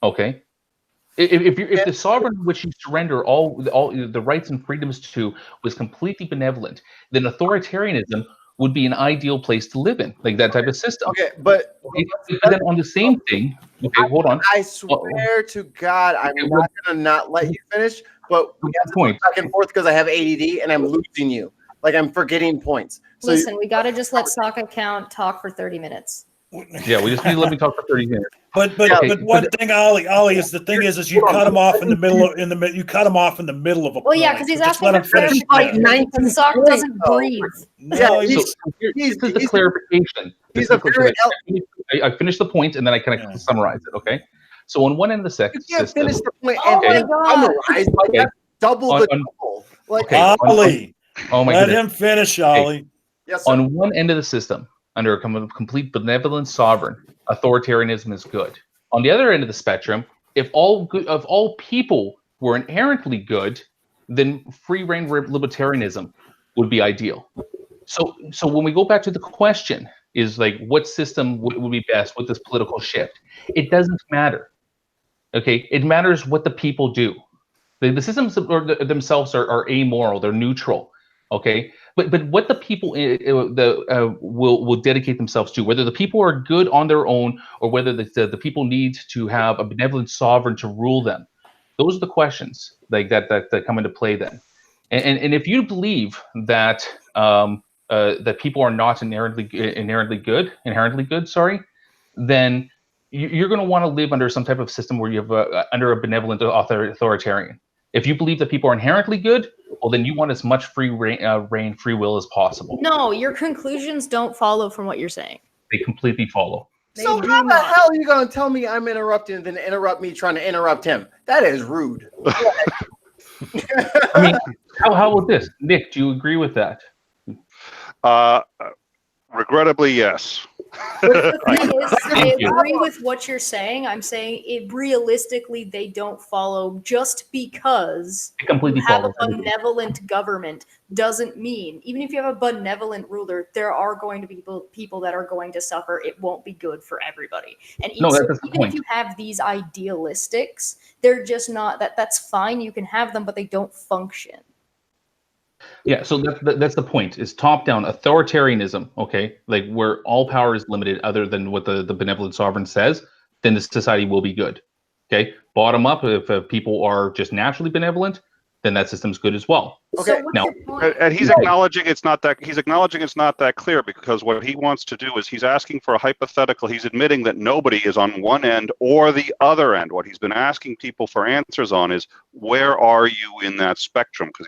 Okay, if the sovereign which you surrender all the rights and freedoms to was completely benevolent, then authoritarianism would be an ideal place to live in, like that type of system. Okay, but then on the same thing. Okay, hold on. I swear to God, I'm not gonna not let you finish. But we have to go back and forth because I have ADD and I'm losing you. Like I'm forgetting points. So listen, we got to just let Socka Count talk for 30 minutes. Yeah, we just need to let me talk for 30 minutes. But one thing, Ollie, is the thing is you cut him off in the middle of you cut him off in the middle of a. Well, yeah, because he's asking for clarification. Socka doesn't breathe. No, here's the clarification. I finished the point and then I kind of summarize it. Okay, so on one end of the system, you can't finish the point and summarize. Like double the double. Like Ollie, oh my let goodness. him finish, Ollie. Okay. Yes, sir. On one end of the system, under a complete benevolent sovereign, authoritarianism is good. On the other end of the spectrum, if all people were inherently good, then free reign libertarianism would be ideal. So when we go back to the question, is like what system would be best with this political shift? It doesn't matter. Okay, it matters what the people do. The systems themselves are amoral, they're neutral. Okay, but what the people will dedicate themselves to, whether the people are good on their own or whether the people need to have a benevolent sovereign to rule them, those are the questions like that come into play then. And if you believe that that people are not inherently good, then you're going to want to live under some type of system where you have under a benevolent authoritarian. If you believe that people are inherently good, well, then you want as much free free will as possible. No, your conclusions don't follow from what you're saying. They completely follow. So how the hell are you going to tell me I'm interrupting and then interrupt me trying to interrupt him? That is rude. I mean, how about this, Nick? Do you agree with that? Regrettably, yes. But the thing is, I Thank you. agree with what you're saying. I'm saying it realistically, they don't follow just because It completely you have a follows. benevolent government doesn't mean, even if you have a benevolent ruler, there are going to be people that are going to suffer. It won't be good for everybody. And No, so that's the even point. if you have these idealistics, they're just not that's fine. You can have them, but they don't function. Yeah, so that's the point. Is top-down authoritarianism, okay? Like where all power is limited, other than what the benevolent sovereign says, then the society will be good. Okay, bottom up, if people are just naturally benevolent, then that system's good as well. So what's Now- your point? And he's acknowledging it's not that clear, because what he wants to do is he's asking for a hypothetical. He's admitting that nobody is on one end or the other end. What he's been asking people for answers on is, where are you in that spectrum? Because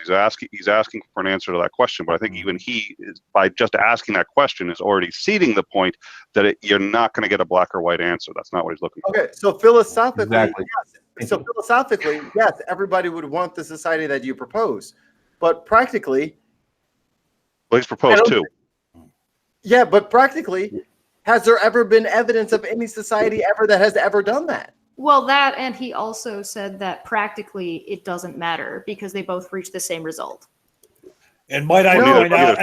he's asking for an answer to that question. But I think even he is, by just asking that question, is already ceding the point that you're not going to get a black or white answer. That's not what he's looking for. Okay, so philosophically, Exactly. yes. So philosophically, yes, everybody would want the society that you propose. But practically, Well, he's proposed two. yeah, but practically, has there ever been evidence of any society ever that has ever done that? Well, that, and he also said that practically it doesn't matter because they both reach the same result. And might I No, point out?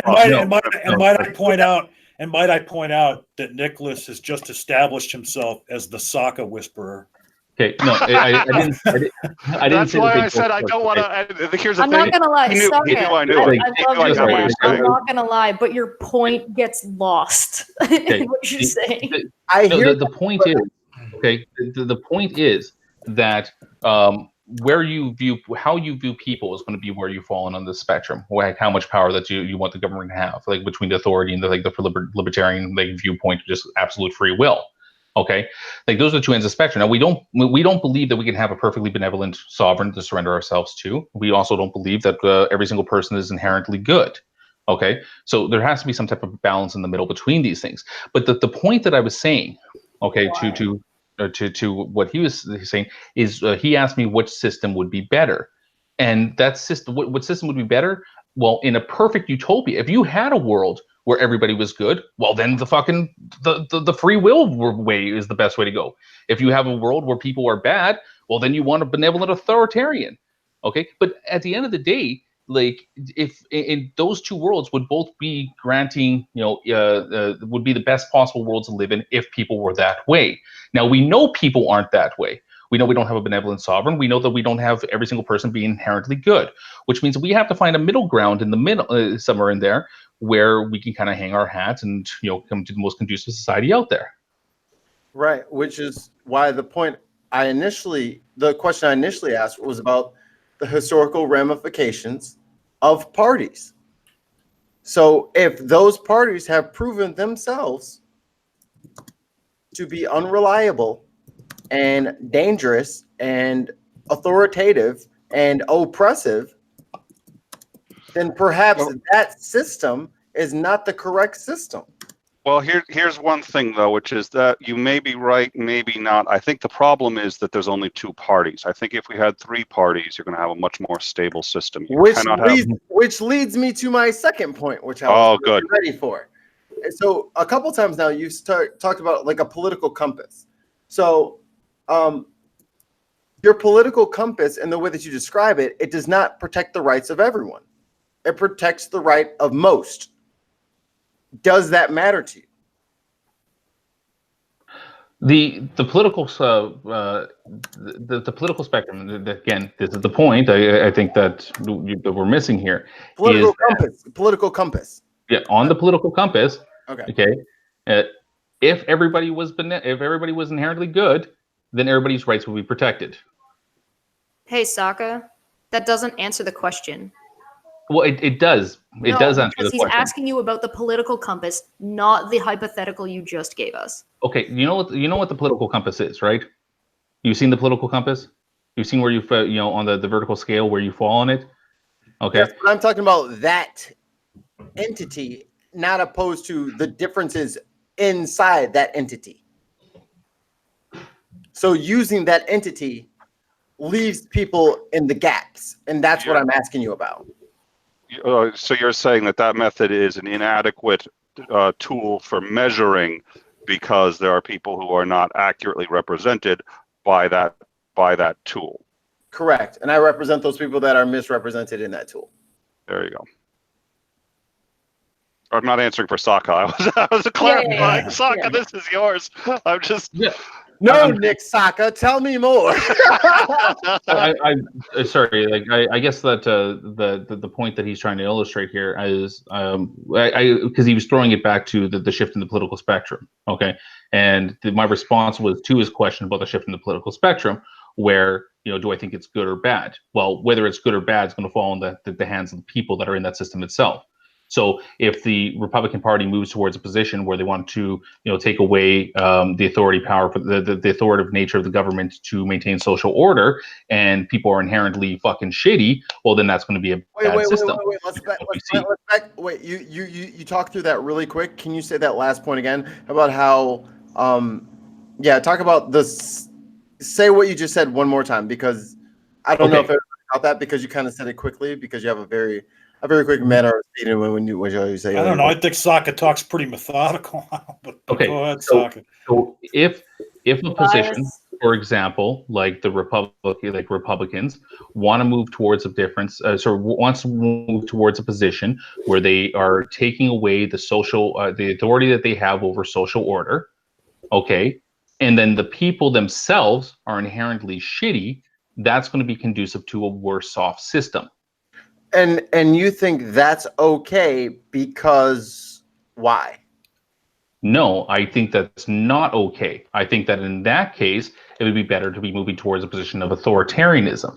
And might I point out that Nicholas has just established himself as the Socka whisperer. Okay, no, I didn't. I didn't That's say why that they I said both I don't want work, to. Here's the I'm thing. not gonna lie, He knew I knew it. I love I you know what guys. he's I'm saying. not gonna lie, but your point gets lost Okay. in what you're saying. I No, hear the point is, okay, the point is that where you view, how you view people is going to be where you fall in on the spectrum, like how much power that you want the government to have, like between the authority and the libertarian viewpoint, just absolute free will. Okay, like those are the two ends of the spectrum. Now we don't believe that we can have a perfectly benevolent sovereign to surrender ourselves to. We also don't believe that every single person is inherently good. Okay, so there has to be some type of balance in the middle between these things. But the point that I was saying, okay, to what he was saying is he asked me which system would be better, and that system, what system would be better? Well, in a perfect utopia, if you had a world where everybody was good, well, then the free will way is the best way to go. If you have a world where people are bad, well, then you want a benevolent authoritarian. Okay, but at the end of the day, like if in those two worlds would both be granting, would be the best possible world to live in if people were that way. Now we know people aren't that way. We know we don't have a benevolent sovereign. We know that we don't have every single person being inherently good, which means we have to find a middle ground in the middle, somewhere in there, where we can kind of hang our hats and come to the most conducive society out there. Right, which is why the question I initially asked was about the historical ramifications of parties. So if those parties have proven themselves to be unreliable and dangerous and authoritative and oppressive, then perhaps that system is not the correct system. Well, here's one thing, though, which is that you may be right, maybe not. I think the problem is that there's only two parties. I think if we had three parties, you're going to have a much more stable system. Which leads me to my second point, which I was really ready for. So a couple times now you've talked about like a political compass. So your political compass and the way that you describe it, it does not protect the rights of everyone. It protects the right of most. Does that matter to you? The political the political spectrum, again, this is the point I think that we're missing here. Political compass. Yeah, on the political compass. Okay. If everybody was inherently good, then everybody's rights would be protected. Hey, Socka, that doesn't answer the question. Well, it does. It does answer the question. He's asking you about the political compass, not the hypothetical you just gave us. Okay, you know what the political compass is, right? You've seen the political compass. You've seen where you on the vertical scale where you fall on it. Okay. Yes, but I'm talking about that entity, not opposed to the differences inside that entity. So using that entity leaves people in the gaps, and that's what I'm asking you about. So you're saying that method is an inadequate tool for measuring because there are people who are not accurately represented by that tool. Correct. And I represent those people that are misrepresented in that tool. There you go. I'm not answering for Socka. I was clarifying. Socka, this is yours. I'm just... No, Nick Socka, tell me more. Sorry, like I guess that the point that he's trying to illustrate here is because he was throwing it back to the shift in the political spectrum. Okay, and my response was to his question about the shift in the political spectrum, where do I think it's good or bad? Well, whether it's good or bad is going to fall in the hands of the people that are in that system itself. So if the Republican Party moves towards a position where they want to, take away the authority power for the authoritative nature of the government to maintain social order, and people are inherently fucking shitty, well, then that's going to be a bad system. Wait, you talk through that really quick. Can you say that last point again about how? Talk about this. Say what you just said one more time, because I don't know if everybody got that, because you kind of said it quickly, because you have a very quick manner of speaking when you say. I don't know. I think Socka talks pretty methodical. But okay, go ahead, Socka. So if a position, for example, like Republicans want to move towards a difference, wants to move towards a position where they are taking away the authority that they have over social order, okay, and then the people themselves are inherently shitty, that's going to be conducive to a worse off system. And you think that's okay because why? No, I think that's not okay. I think that in that case, it would be better to be moving towards a position of authoritarianism.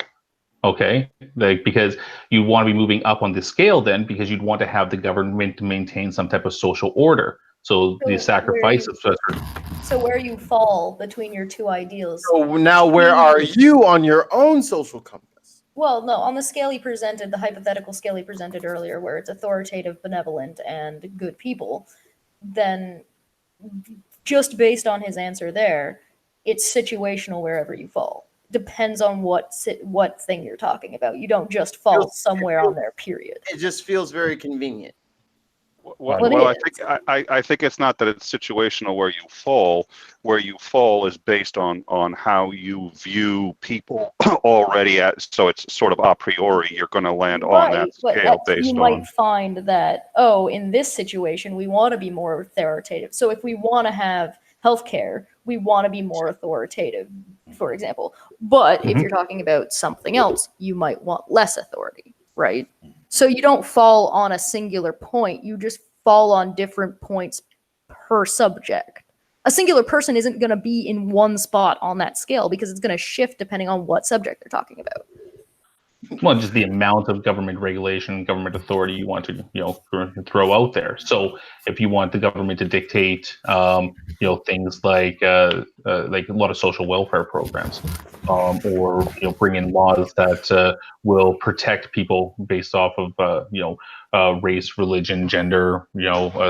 Okay, because you want to be moving up on the scale then, because you'd want to have the government to maintain some type of social order. So the sacrifice of So where you fall between your two ideals. So now where are you on your own social compass? Well, no, on the scale he presented, the hypothetical scale he presented earlier, where it's authoritative, benevolent, and good people, then just based on his answer there, it's situational wherever you fall. Depends on what thing you're talking about. You don't just fall somewhere on there, period. It just feels very convenient. Well, I think it's not that it's situational where you fall. Where you fall is based on how you view people already. So it's sort of a priori. You're going to land on that scale based on. You might find that in this situation we want to be more authoritative. So if we want to have healthcare, we want to be more authoritative, for example. But if you're talking about something else, you might want less authority, right? So you don't fall on a singular point. You just fall on different points per subject. A singular person isn't going to be in one spot on that scale because it's going to shift depending on what subject they're talking about. Well, just the amount of government regulation, government authority you want to, throw out there. So if you want the government to dictate, things like a lot of social welfare programs, or bring in laws that will protect people based off of race, religion, gender,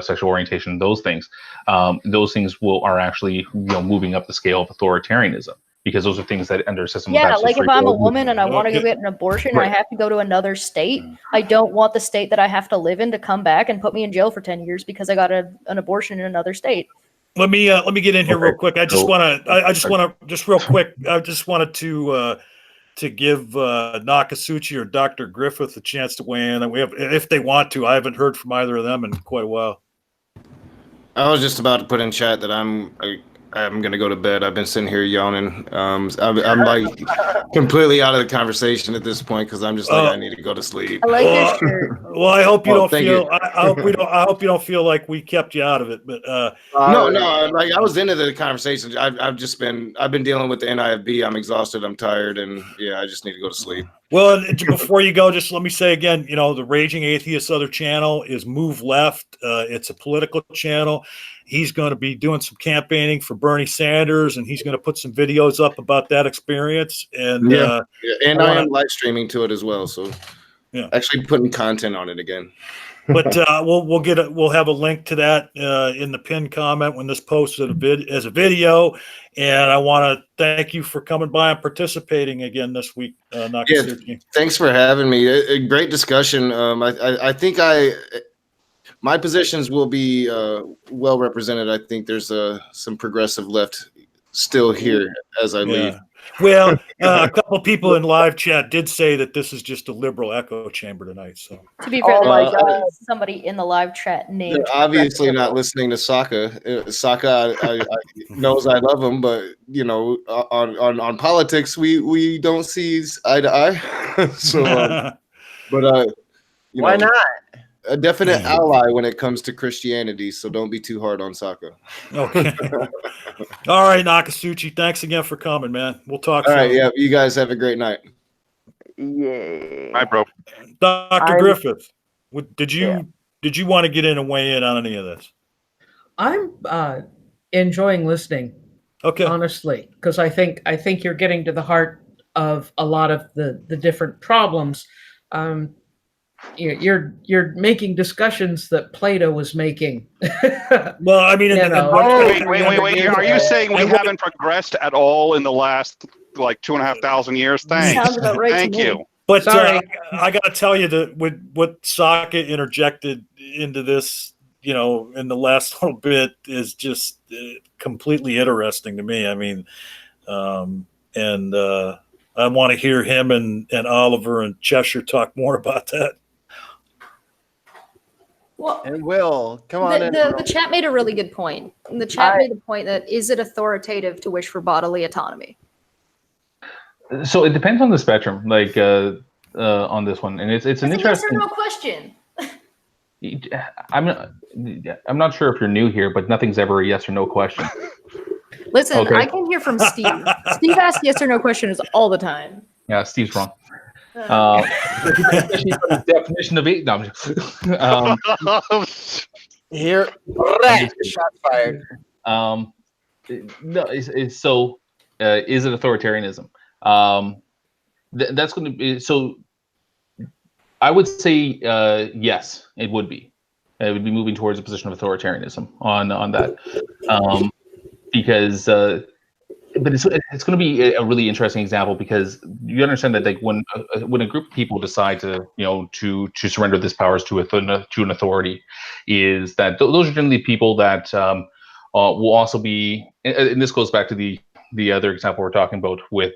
sexual orientation, those things are actually moving up the scale of authoritarianism. Because those are things that under a system. Yeah, like if I'm a woman and I want to go get an abortion, I have to go to another state. I don't want the state that I have to live in to come back and put me in jail for 10 years because I got an abortion in another state. Let me get in here real quick. I just wanted to give Nakasuchi or Dr. Griffith a chance to weigh in. And we have, if they want to. I haven't heard from either of them in quite a while. I was just about to put in chat that I'm gonna go to bed. I've been sitting here yawning. I'm like completely out of the conversation at this point because I'm just like I need to go to sleep. I like this shirt. Well, I hope you don't feel. I hope you don't feel like we kept you out of it. But no. Like I was into the conversation. I've been dealing with the NIFB. I'm exhausted. I'm tired, and I just need to go to sleep. Well, before you go, just let me say again, the Raging Atheist other channel is Move Left. It's a political channel. He's going to be doing some campaigning for Bernie Sanders, and he's going to put some videos up about that experience. And and I am live streaming to it as well. So actually putting content on it again. But we'll have a link to that in the pinned comment when this posts as a video. And I want to thank you for coming by and participating again this week, Nakasuchi. Thanks for having me. A great discussion. I think my positions will be well represented. I think there's some progressive left still here as I leave. Well, a couple people in live chat did say that this is just a liberal echo chamber tonight. So to be fair, there is somebody in the live chat named. They're obviously not listening to Socka. Socka I knows I love him, but you know, on politics we don't see eye to eye. So, but why not? A definite ally when it comes to Christianity, so don't be too hard on Socka. Okay. All right, Nakasuchi. Thanks again for coming, man. We'll talk soon. All right, yeah. You guys have a great night. Yay. Hi, bro. Dr. Griffith, did you want to get in and weigh in on any of this? I'm enjoying listening. Okay. Honestly, because I think you're getting to the heart of a lot of the different problems. You're making discussions that Plato was making. Well, I mean, wait. Are you saying we haven't progressed at all in the last like 2,500 years? Thanks. Sounds about right. Thank you. But I got to tell you that with what Socka interjected into this, you know, in the last little bit is just completely interesting to me. I mean, and I want to hear him and Oliver and Cheshire talk more about that. Well, And Will, come on in. The chat made a really good point. The chat made the point that is it authoritative to wish for bodily autonomy? So it depends on the spectrum, like on this one, and it's an interesting. Yes or no question. I'm not sure if you're new here, but nothing's ever a yes or no question. Listen, Okay. I can hear from Steve. Steve asks yes or no questions all the time. Yeah, Steve's wrong. Especially for the definition of eight. No, Here, shots fired. No, is it authoritarianism? That's going to be so. I would say yes, it would be. It would be moving towards a position of authoritarianism on that, because. But it's going to be a really interesting example because you understand that like when a group of people decide to to surrender these powers to an authority, is that those are generally people that will also be, and this goes back to the other example we're talking about with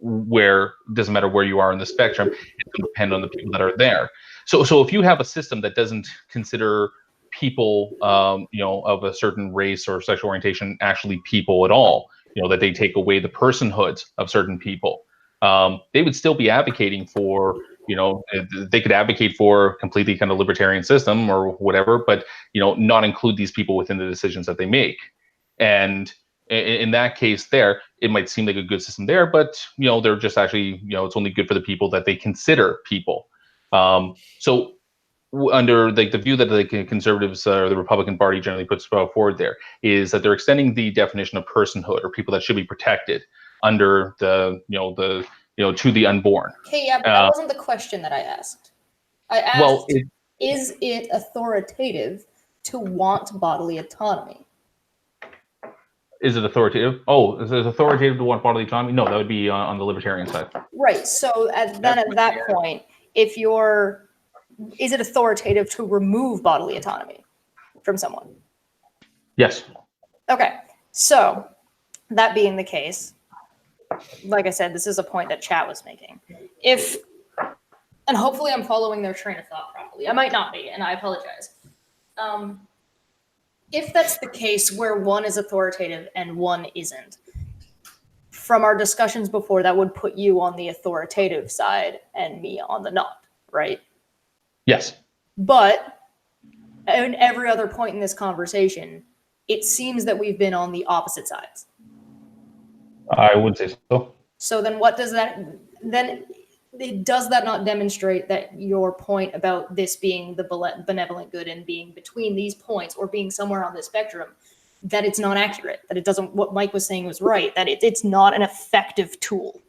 where it doesn't matter where you are in the spectrum, it's going to depend on the people that are there. So if you have a system that doesn't consider people of a certain race or sexual orientation actually people at all, that they take away the personhood of certain people, they would still be advocating for, they could advocate for a completely kind of libertarian system or whatever, but not include these people within the decisions that they make. And in that case there, it might seem like a good system there, but they're just actually, it's only good for the people that they consider people. So under like the view that the conservatives or the Republican Party generally puts forward there is that they're extending the definition of personhood or people that should be protected under the to the unborn. Okay, yeah, but that wasn't the question that I asked. I asked, is it authoritative to want bodily autonomy? Is it authoritative? Oh, is it authoritative to want bodily autonomy? No, that would be on the libertarian side. Right. So at that point, is it authoritative to remove bodily autonomy from someone? Yes. Okay. So that being the case, like I said, this is a point that chat was making. And hopefully I'm following their train of thought properly. I might not be, and I apologize. If that's the case where one is authoritative and one isn't, from our discussions before, that would put you on the authoritative side and me on the not, right? Yes. But at every other point in this conversation, it seems that we've been on the opposite sides. I would say so. So then does that not demonstrate that your point about this being the benevolent good and being between these points or being somewhere on the spectrum, that it's not accurate, that it doesn't, what Mike was saying was right, that it's not an effective tool?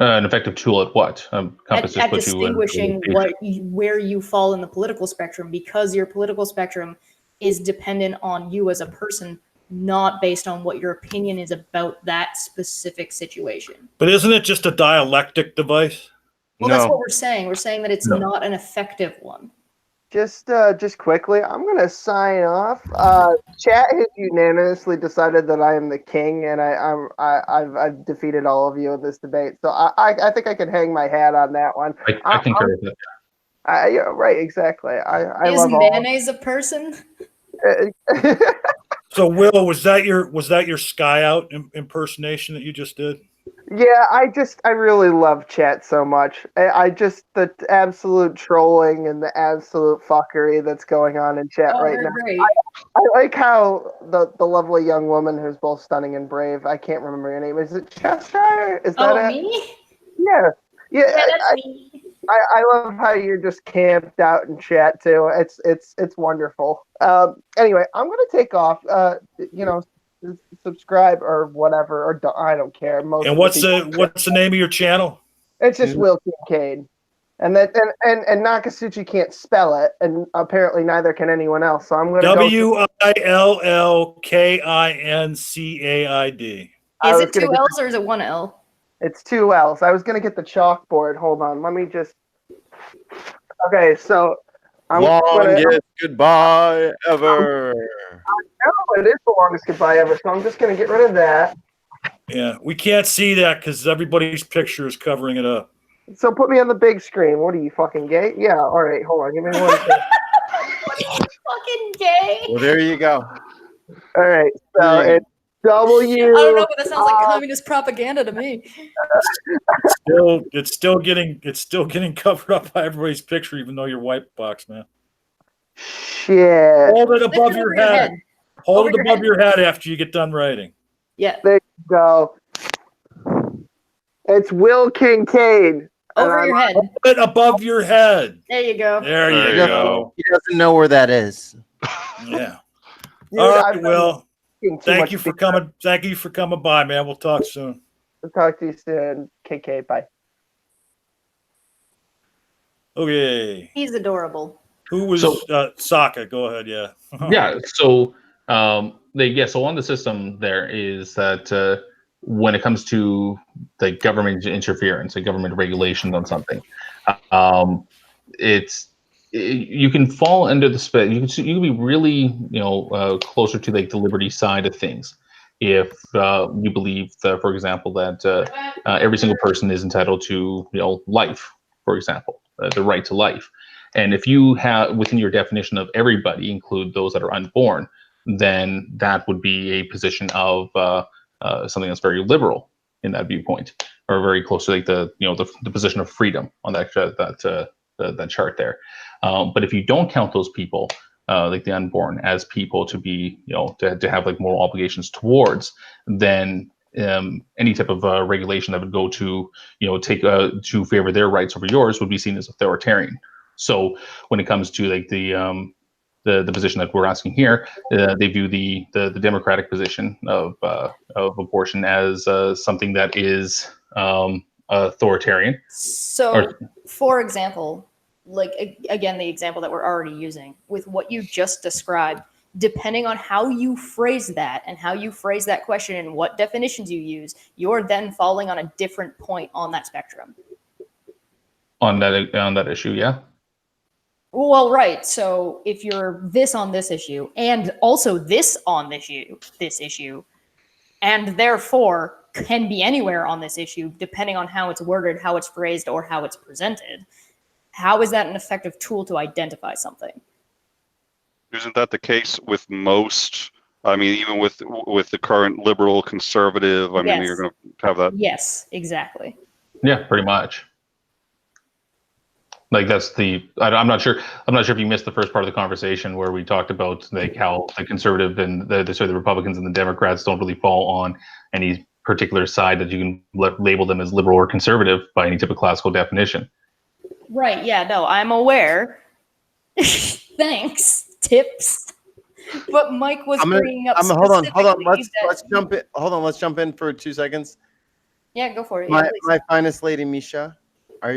An effective tool at what? At distinguishing where you fall in the political spectrum, because your political spectrum is dependent on you as a person, not based on what your opinion is about that specific situation. But isn't it just a dialectic device? Well, that's what we're saying. We're saying that it's not an effective one. Just quickly, I'm gonna sign off. Chat has unanimously decided that I am the king, and I've defeated all of you in this debate. So I think I can hang my hat on that one. I concur with that. Yeah, right, exactly. I Is love mayonnaise a person? So, Will, was that your Sky Out impersonation that you just did? Yeah, I really love chat so much. The absolute trolling and the absolute fuckery that's going on in chat right now. Great. I like how the lovely young woman who's both stunning and brave. I can't remember your name. Is it Cheshire? Is that it? Me? Yeah. That's me. I love how you're just camped out in chat too. It's wonderful. Anyway, I'm gonna take off. Subscribe or whatever, or I don't care. And what's the name of your channel? It's just Will Kincaid, and Nakasuchi can't spell it, and apparently neither can anyone else. So I'm gonna WILLKINCAID. Is it 2 L's or is it 1 L? It's 2 L's. I was gonna get the chalkboard. Hold on, let me just. Okay, so longest goodbye ever. No, it is the longest goodbye ever. So I'm just gonna get rid of that. Yeah, we can't see that because everybody's picture is covering it up. So put me on the big screen. What are you, fucking gay? Yeah. All right. Hold on. Give me 1 second. Fucking gay. Well, there you go. All right. So it's W. I don't know, but that sounds like communist propaganda to me. It's still getting covered up by everybody's picture, even though you're white box, man. Shit. Hold it above your head. Hold it above your head after you get done writing. Yeah. There you go. It's Will Kincaid. Over your head. Hold it above your head. There you go. There you go. He doesn't know where that is. Yeah. Dude, all right, Will. Thank you for coming. Thank you for coming by, man. We'll talk soon. I'll talk to you soon. KK, bye. Okay. He's adorable. Who was Socka? Go ahead. Yeah. Yeah. So, so on the system there is that when it comes to the government interference, the government regulation on something, you can fall under the you can be really closer to like the liberty side of things if you believe that, for example, that every single person is entitled to life, for example, the right to life. And if you have within your definition of everybody include those that are unborn, then that would be a position of something that's very liberal in that viewpoint, or very close to like the position of freedom on that chart there. But if you don't count those people, like the unborn, as people to be to have like moral obligations towards, then any type of regulation that would go to take to favor their rights over yours would be seen as authoritarian. So when it comes to like the position that we're asking here, they view the democratic position of abortion as something that is authoritarian. So, for example, like again, the example that we're already using with what you just described, depending on how you phrase that and how you phrase that question and what definitions you use, you're then falling on a different point on that spectrum. On that issue, yeah. Well, right. So if you're this on this issue and also this on this issue, and therefore can be anywhere on this issue, depending on how it's worded, how it's phrased, or how it's presented, how is that an effective tool to identify something? Isn't that the case with most? I mean, even with the current liberal conservative, I mean, you're going to have that. Yes, exactly. Yeah, pretty much. Like that's I'm not sure if you missed the first part of the conversation where we talked about like how the conservative and the Republicans and the Democrats don't really fall on any particular side that you can label them as liberal or conservative by any type of classical definition. Right. Yeah. No, I'm aware. Thanks. Tips. But Mike was bringing up. Hold on. Let's jump in for 2 seconds. Yeah, go for it. My Yeah, please. my finest lady, Misha, are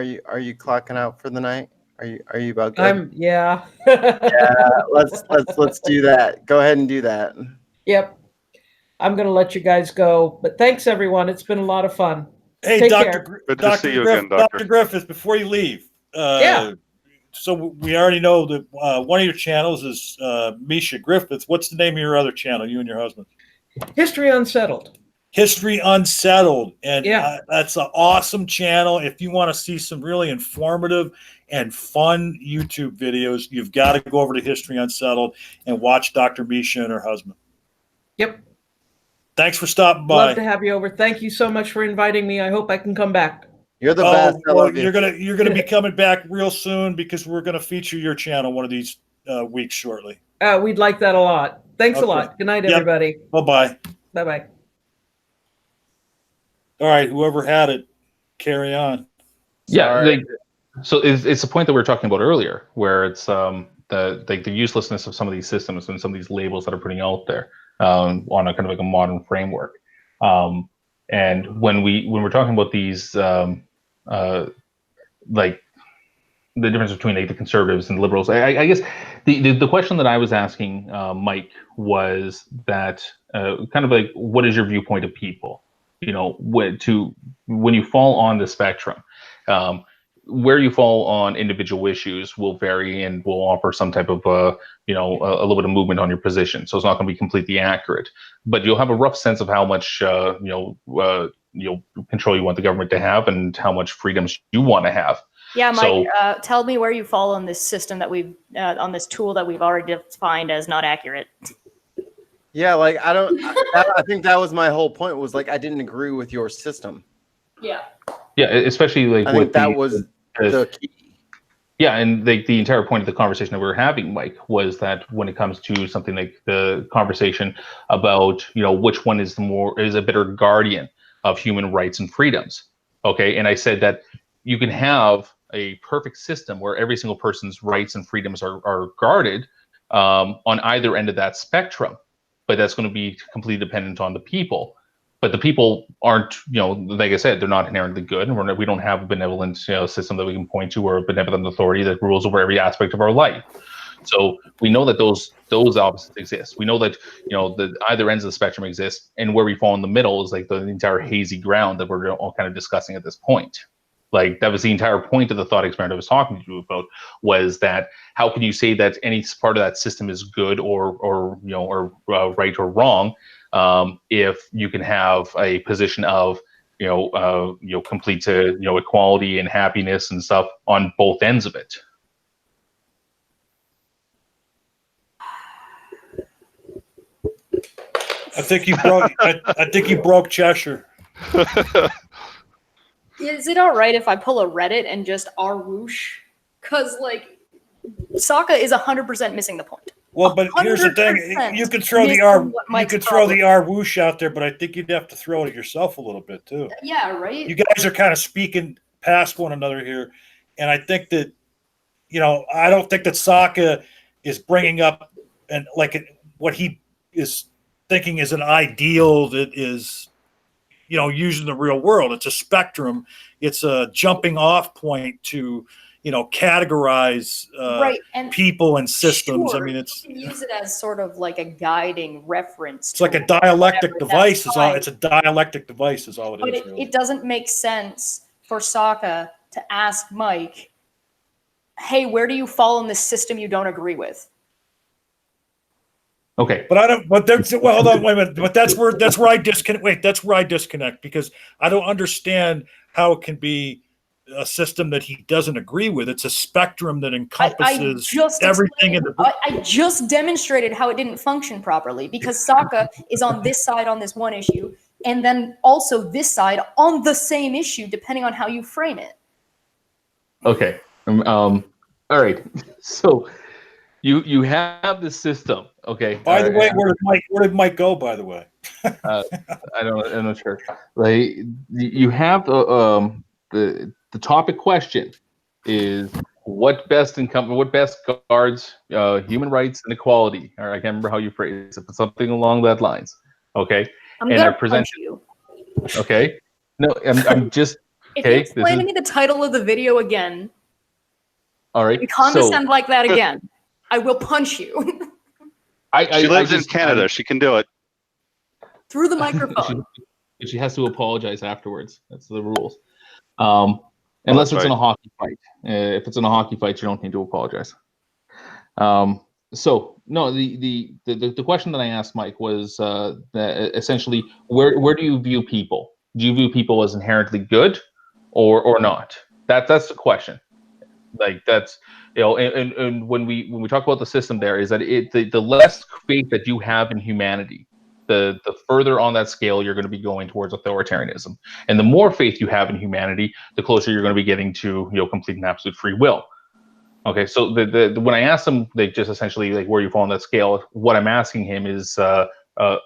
you clocking out for the night? Are you about good? Yeah. Let's do that. Go ahead and do that. Yep. I'm going to let you guys go, but thanks everyone. It's been a lot of fun. Hey, Take care. Good to see you again, Doctor. Dr. Griffith, before you leave, Yeah. so we already know that one of your channels is Misha Griffith. What's the name of your other channel, you and your husband? History Unsettled. History Unsettled. And Yeah. that's an awesome channel. If you want to see some really informative and fun YouTube videos, you've got to go over to History Unsettled and watch Dr. Misha and her husband. Yep. Thanks for stopping by. Love to have you over. Thank you so much for inviting me. I hope I can come back. You're the best. I Well, love you. you're gonna be coming back real soon because we're gonna feature your channel one of these weeks shortly. We'd like that a lot. Thanks a lot. Good night, Yep. everybody. Bye-bye. Bye-bye. All right, whoever had it, carry on. Yeah, so it's the point that we were talking about earlier, where it's the uselessness of some of these systems and some of these labels that are putting out there on a kind of like a modern framework. And when we're talking about these, like the difference between like the conservatives and liberals, I guess the question that I was asking Mike was that kind of like, what is your viewpoint of people? You know, when you fall on the spectrum, where you fall on individual issues will vary and will offer some type of a little bit of movement on your position. So it's not going to be completely accurate, but you'll have a rough sense of how much control you want the government to have and how much freedoms you want to have. Yeah, Mike, So, tell me where you fall on this system that we've on this tool that we've already defined as not accurate. Yeah, like I think that was my whole point, was like I didn't agree with your system. Yeah. Yeah, especially like I think that was the key. Yeah, and the entire point of the conversation that we were having, Mike, was that when it comes to something like the conversation about, which one is a better guardian of human rights and freedoms. Okay, and I said that you can have a perfect system where every single person's rights and freedoms are guarded on either end of that spectrum, but that's going to be completely dependent on the people. But the people aren't, like I said, they're not inherently good, and we don't have a benevolent system that we can point to, or a benevolent authority that rules over every aspect of our life. So we know that those opposites exist. We know that the either ends of the spectrum exist, and where we fall in the middle is like the entire hazy ground that we're all kind of discussing at this point. Like that was the entire point of the thought experiment I was talking to you about, was that how can you say that any part of that system is good or right or wrong, if you can have a position of complete equality and happiness and stuff on both ends of it. I think you broke Cheshire. Is it all right if I pull a Reddit and just R whoosh? Because Socka is 100% missing the point. Well, but here's the thing: you could throw the R whoosh out there, but I think you'd have to throw it yourself a little bit too. Yeah, right. You guys are kind of speaking past one another here, and I think that I don't think that Socka is bringing up what he is thinking is an ideal that is used in the real world. It's a spectrum. It's a jumping off point to categorize people and systems. Sure, I mean, you can use it as sort of like a guiding reference. It's like a dialectic device. It's a dialectic device is all it is. But it doesn't make sense for Socka to ask Mike, hey, where do you fall in this system you don't agree with? Okay, but I don't. But hold on, wait a minute. But that's where I disconnect. Wait, that's where I disconnect, because I don't understand how it can be a system that he doesn't agree with. It's a spectrum that encompasses everything in the. I just demonstrated how it didn't function properly, because Socka is on this side on this one issue, and then also this side on the same issue, depending on how you frame it. Okay. All right. So. You have the system, okay. By the way, where did Mike go? By the way, I'm not sure. Like you have the topic question is what best guards human rights and equality. Or I can't remember how you phrase it, but something along that lines. Okay, I'm gonna punch you. Okay, No, I'm just. If you explain to me the title of the video again, all right, you condescend like that again, I will punch you. She lives in Canada. She can do it. Through the microphone. She has to apologize afterwards. That's the rules. Unless it's in a hockey fight. If it's in a hockey fight, you don't need to apologize. So no, the question that I asked Mike was that essentially, where do you view people? Do you view people as inherently good, or not? That's the question. Like that's and when we talk about the system, there is that the less faith that you have in humanity, the further on that scale you're going to be going towards authoritarianism, and the more faith you have in humanity, the closer you're going to be getting to complete and absolute free will. Okay, so when I asked him, like, just essentially like where you fall on that scale, what I'm asking him is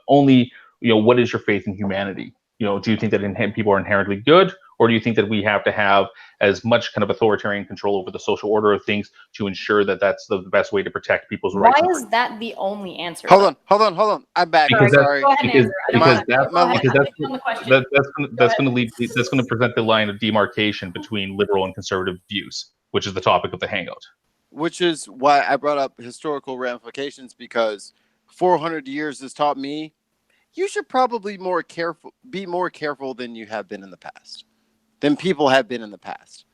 only what is your faith in humanity? Do you think that people are inherently good, or do you think that we have to have as much kind of authoritarian control over the social order of things to ensure that that's the best way to protect people's rights? Why is that the only answer? Hold on. I'm back. Because Sorry. That's going to present the line of demarcation between liberal and conservative views, which is the topic of the hangout. Which is why I brought up historical ramifications, because 400 years has taught me you should probably be more careful than you have been in the past, than people have been in the past.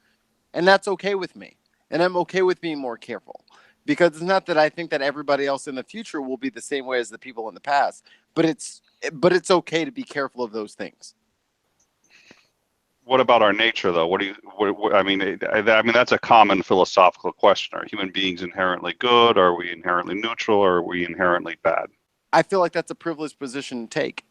And that's okay with me. And I'm okay with being more careful, because it's not that I think that everybody else in the future will be the same way as the people in the past, but it's okay to be careful of those things. What about our nature, though? I mean, that's a common philosophical question. Are human beings inherently good? Are we inherently neutral? Or are we inherently bad? I feel like that's a privileged position to take.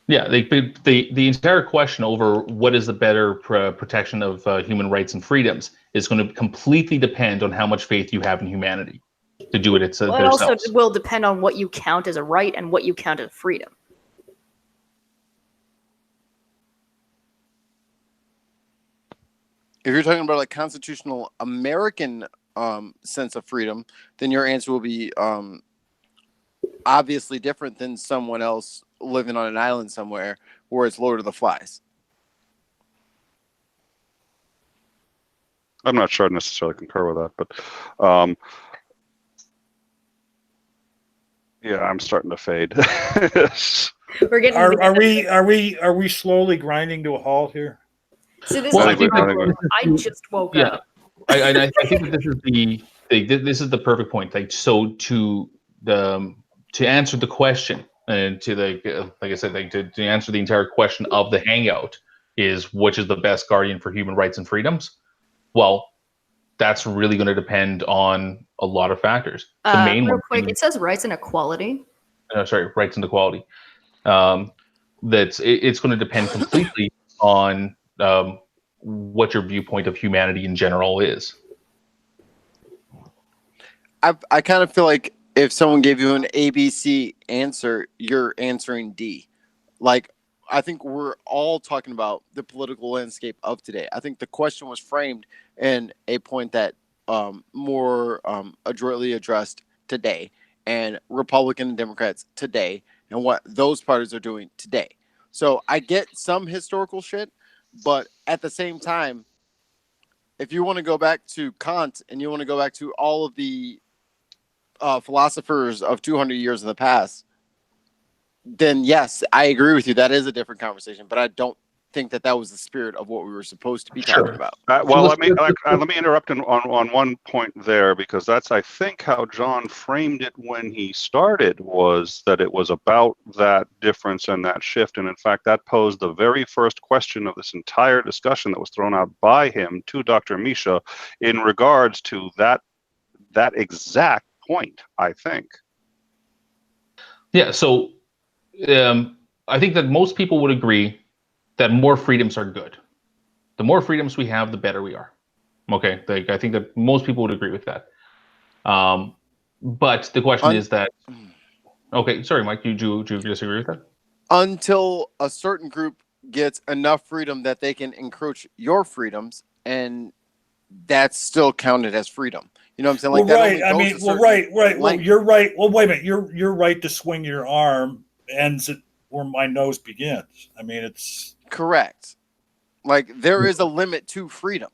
Yeah, the entire question over what is the better protection of human rights and freedoms is going to completely depend on how much faith you have in humanity to do it Well, it also will depend on what you count as a right and what you count as freedom. If you're talking about like constitutional American sense of freedom, then your answer will be obviously different than someone else living on an island somewhere where it's Lord of the Flies. I'm not sure I necessarily concur with that, but yeah, I'm starting to fade. We're getting. Are we slowly grinding to a halt here? So this I just woke up. I think that this is the perfect point. Like, so to answer the question and to like I said, like to answer the entire question of the hangout is which is the best guardian for human rights and freedoms. Well, that's really going to depend on a lot of factors. The main real quick, it says rights and equality. Rights and equality. It's going to depend completely on what your viewpoint of humanity in general is. I kind of feel like if someone gave you an ABC answer, you're answering D. Like, I think we're all talking about the political landscape of today. I think the question was framed in a point that more adroitly addressed today, and Republican and Democrats today, and what those parties are doing today. So I get some historical shit, but at the same time, if you want to go back to Kant and you want to go back to all of the philosophers of 200 years in the past, then yes, I agree with you. That is a different conversation, but I don't think that was the spirit of what we were supposed to be talking about. Well, let me interrupt on one point there, because that's, I think, how John framed it when he started, was that it was about that difference and that shift. And in fact, that posed the very first question of this entire discussion that was thrown out by him to Dr. Misha in regards to that exact point, I think. Yeah, so I think that most people would agree that more freedoms are good. The more freedoms we have, the better we are. Okay, I think that most people would agree with that. But the question is that, okay, sorry, Mike, do you disagree with that? Until a certain group gets enough freedom that they can encroach your freedoms, and that's still counted as freedom. You know what I'm saying? Like, well, right. I mean, well, right. Well, you're right. Well, wait a minute. Your right to swing your arm ends at where my nose begins. I mean, it's correct. Like there is a limit to freedom.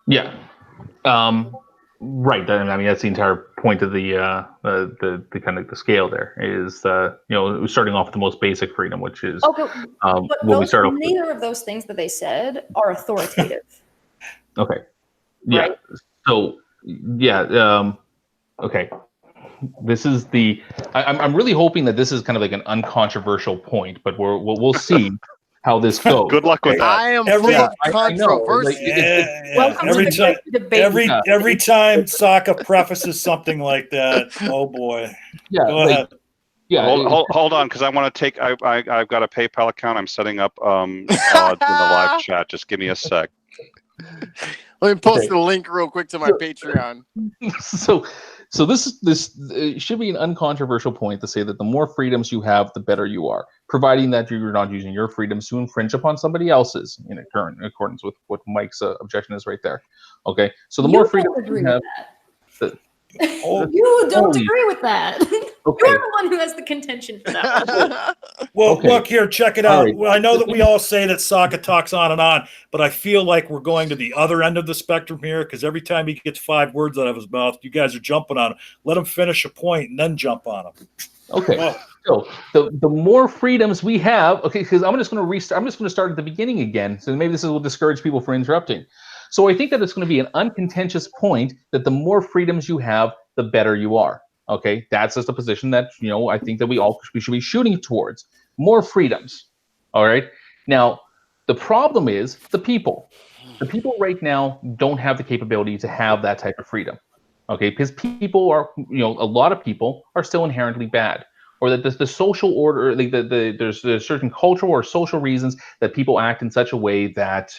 Yeah. Right. I mean, that's the entire point of the kind of the scale there is, starting off with the most basic freedom, which is but when we start off. Neither of those things that they said are authoritative. Okay. Yeah. Right? So, yeah. Okay. This is the. I'm really hoping that this is kind of like an uncontroversial point, but we'll see how this goes. Good luck with that. I am controversial. Every time Socka prefaces something like that, oh boy. Yeah. Go ahead. Yeah. Hold on, because I want to take. I've got a PayPal account. I'm setting up in the live chat. Just give me a sec. Let me post the link real quick to my Patreon. So this should be an uncontroversial point to say that the more freedoms you have, the better you are, providing that you're not using your freedoms to infringe upon somebody else's in accordance with what Mike's objection is right there. Okay, so the more freedom you have, you don't agree with that. Okay. You're the one who has the contention for that one. Well, look here, check it out. Right. Well, I know that we all say that Socka talks on and on, but I feel like we're going to the other end of the spectrum here because every time he gets 5 words out of his mouth, you guys are jumping on him. Let him finish a point and then jump on him. Okay. So the more freedoms we have, okay, because I'm just going to restart. I'm just going to start at the beginning again. So maybe this will discourage people from interrupting. So I think that it's going to be an uncontentious point that the more freedoms you have, the better you are. Okay, that's just a position that I think that we should be shooting towards more freedoms. All right. Now, the problem is the people. The people right now don't have the capability to have that type of freedom. Okay, because people are, a lot of people are still inherently bad, or that the social order, there's certain cultural or social reasons that people act in such a way that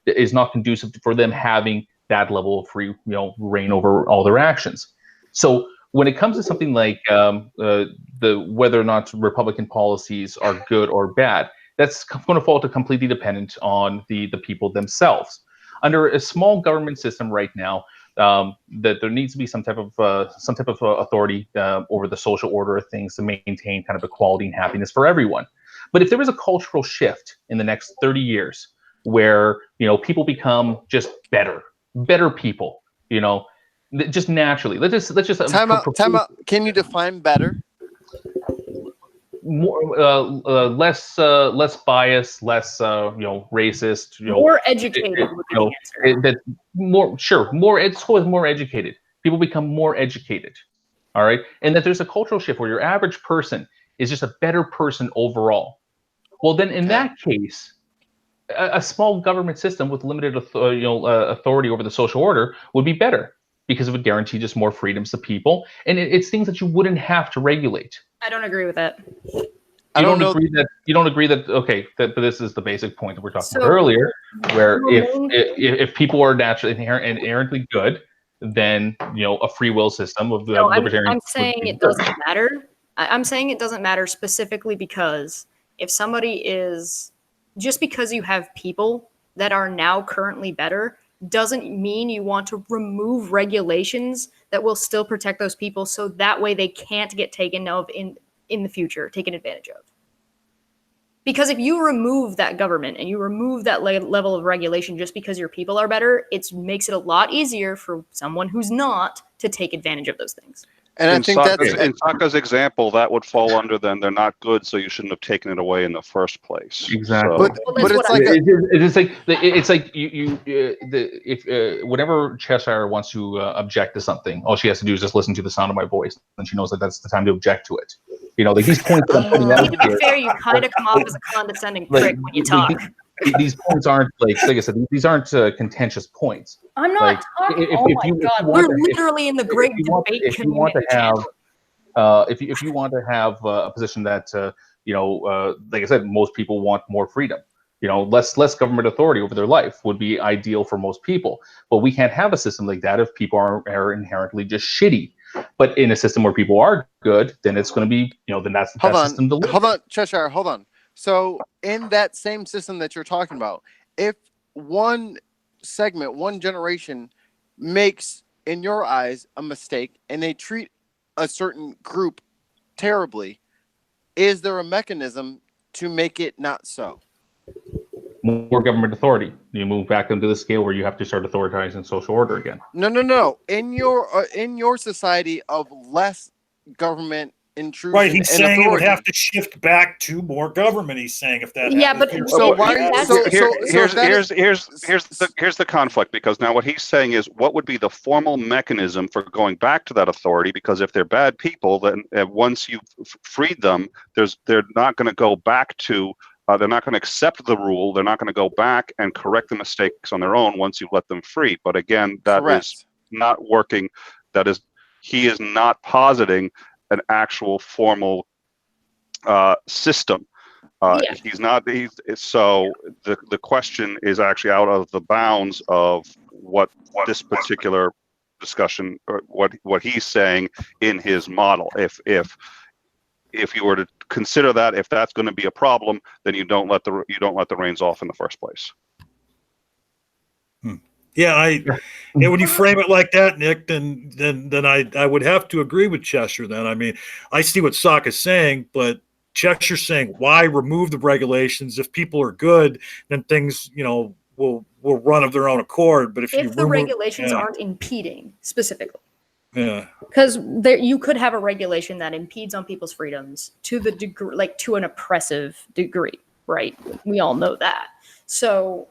is not conducive for them having that level of free, reign over all their actions. So when it comes to something like whether or not Republican policies are good or bad, that's going to fall to completely dependent on the people themselves. Under a small government system right now, that there needs to be some type of authority over the social order of things to maintain kind of equality and happiness for everyone. But if there is a cultural shift in the next 30 years where people become just better people, just naturally, let's just time out. Can you define better? More less biased, less racist, more educated would be the answer. More educated. People become more educated. All right, and that there's a cultural shift where your average person is just a better person overall. Well, then in that case, a small government system with limited authority over the social order would be better, because it would guarantee just more freedoms to people, and it's things that you wouldn't have to regulate. I don't agree with that. You don't agree that okay, that this is the basic point that we're talking about earlier, where if people are naturally inherently good, then a free will system of libertarian. I'm saying it doesn't matter. I'm saying it doesn't matter specifically because if somebody is, just because you have people that are now currently better doesn't mean you want to remove regulations that will still protect those people, so that way they can't get taken of in the future, taken advantage of. Because if you remove that government and you remove that level of regulation just because your people are better, it makes it a lot easier for someone who's not to take advantage of those things. And I think that's in Socka's example, that would fall under then they're not good, so you shouldn't have taken it away in the first place. Exactly. So. But it's like if whenever Cheshire wants to object to something, all she has to do is just listen to the sound of my voice, and she knows that that's the time to object to it. Like these points that I'm putting out here. To be fair, you kind of come off as a condescending prick when you talk. These points aren't like I said. These aren't contentious points. I'm not talking. We're literally in the great debate community. If you want to have a position that like I said, most people want more freedom. Less government authority over their life would be ideal for most people. But we can't have a system like that if people are inherently just shitty. But in a system where people are good, then it's going to be then that's the best system to live. Hold on, Cheshire. Hold on. So in that same system that you're talking about, if one segment, one generation makes, in your eyes, a mistake and they treat a certain group terribly, is there a mechanism to make it not so? More government authority. You move back into the scale where you have to start authoritizing social order again. No. In your society of less government intrusion, Right, he's and saying authority, it would have to shift back to more government. He's saying if that Yeah, happens. but so it- why? that's- So Here's the conflict, because now what he's saying is what would be the formal mechanism for going back to that authority, because if they're bad people, then once you've freed them, they're not going to go back to they're not going to accept the rule. They're not going to go back and correct the mistakes on their own once you let them free. But again, that is not working. That is, he is not positing an actual formal system. He's not. So the question is actually out of the bounds of what this particular discussion, or what he's saying in his model. If you were to consider that, if that's going to be a problem, then you don't let the reins off in the first place. Yeah, when you frame it like that, Nick, then I would have to agree with Cheshire. Then I mean, I see what Socka's saying, but Cheshire's saying, why remove the regulations? If people are good, then things will run of their own accord. But if the regulations aren't impeding specifically. Yeah. Because you could have a regulation that impedes on people's freedoms to the degree, like to an oppressive degree, right? We all know that. So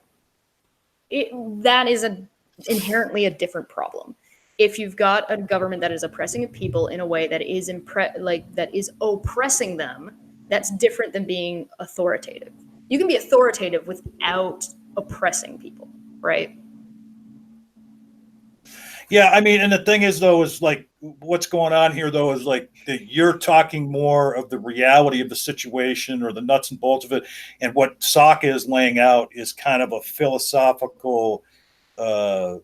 that is inherently a different problem. If you've got a government that is oppressing people in a way that is that is oppressing them, that's different than being authoritative. You can be authoritative without oppressing people, right? Yeah, I mean, and the thing is, though, is like what's going on here, though, is like that you're talking more of the reality of the situation or the nuts and bolts of it, and what Socka is laying out is kind of a philosophical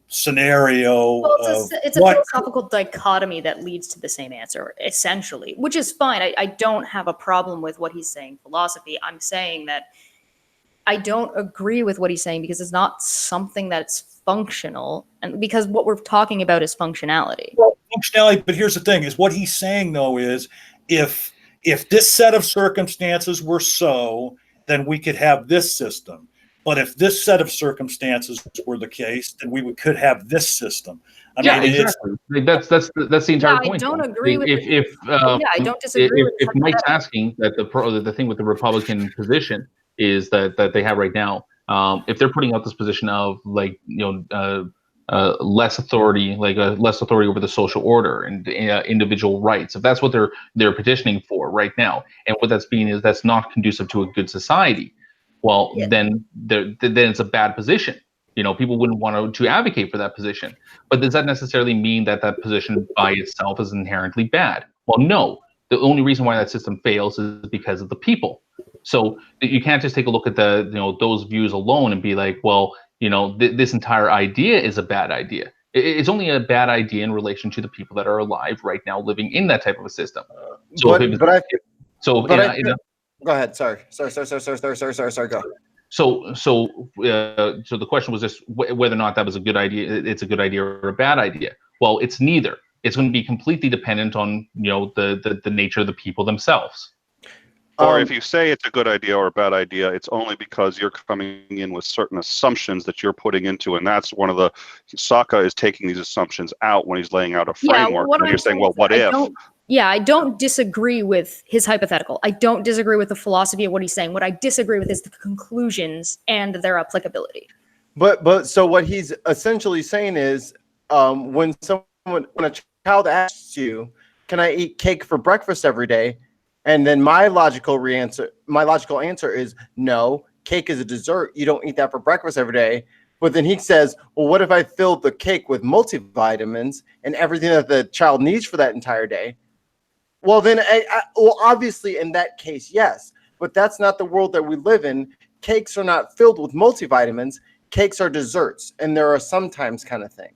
scenario. Well, it's a philosophical dichotomy that leads to the same answer, essentially, which is fine. I don't have a problem with what he's saying, philosophy. I'm saying that I don't agree with what he's saying because it's not something that's functional, and because what we're talking about is functionality. Well, functionality, but here's the thing: is what he's saying though is if this set of circumstances were so, then we could have this system. But if this set of circumstances were the case, then we could have this system. I mean, exactly. That's the entire point. I don't agree with. I don't disagree. If Mike's asking that the thing with the Republican position is that they have right now, if they're putting out this position of less authority, less authority over the social order and individual rights, if that's what they're petitioning for right now, and what that's being is that's not conducive to a good society, well, then it's a bad position. People wouldn't want to advocate for that position. But does that necessarily mean that position by itself is inherently bad? Well, no. The only reason why that system fails is because of the people. So you can't just take a look at those views alone and be like, well, this entire idea is a bad idea. It's only a bad idea in relation to the people that are alive right now living in that type of a system. So go ahead. Sorry. Go. So the question was just whether or not that was a good idea. It's a good idea or a bad idea. Well, it's neither. It's going to be completely dependent on the nature of the people themselves. Or if you say it's a good idea or a bad idea, it's only because you're coming in with certain assumptions that you're putting into, and that's one of the Socka is taking these assumptions out when he's laying out a framework. And you're saying, well, what if? I don't disagree with his hypothetical. I don't disagree with the philosophy of what he's saying. What I disagree with is the conclusions and their applicability. But so what he's essentially saying is, when a child asks you, "Can I eat cake for breakfast every day?" and then my logical answer is no. Cake is a dessert. You don't eat that for breakfast every day. But then he says, well, what if I filled the cake with multivitamins and everything that the child needs for that entire day? Well, then, obviously, in that case, yes. But that's not the world that we live in. Cakes are not filled with multivitamins. Cakes are desserts, and there are sometimes kind of thing.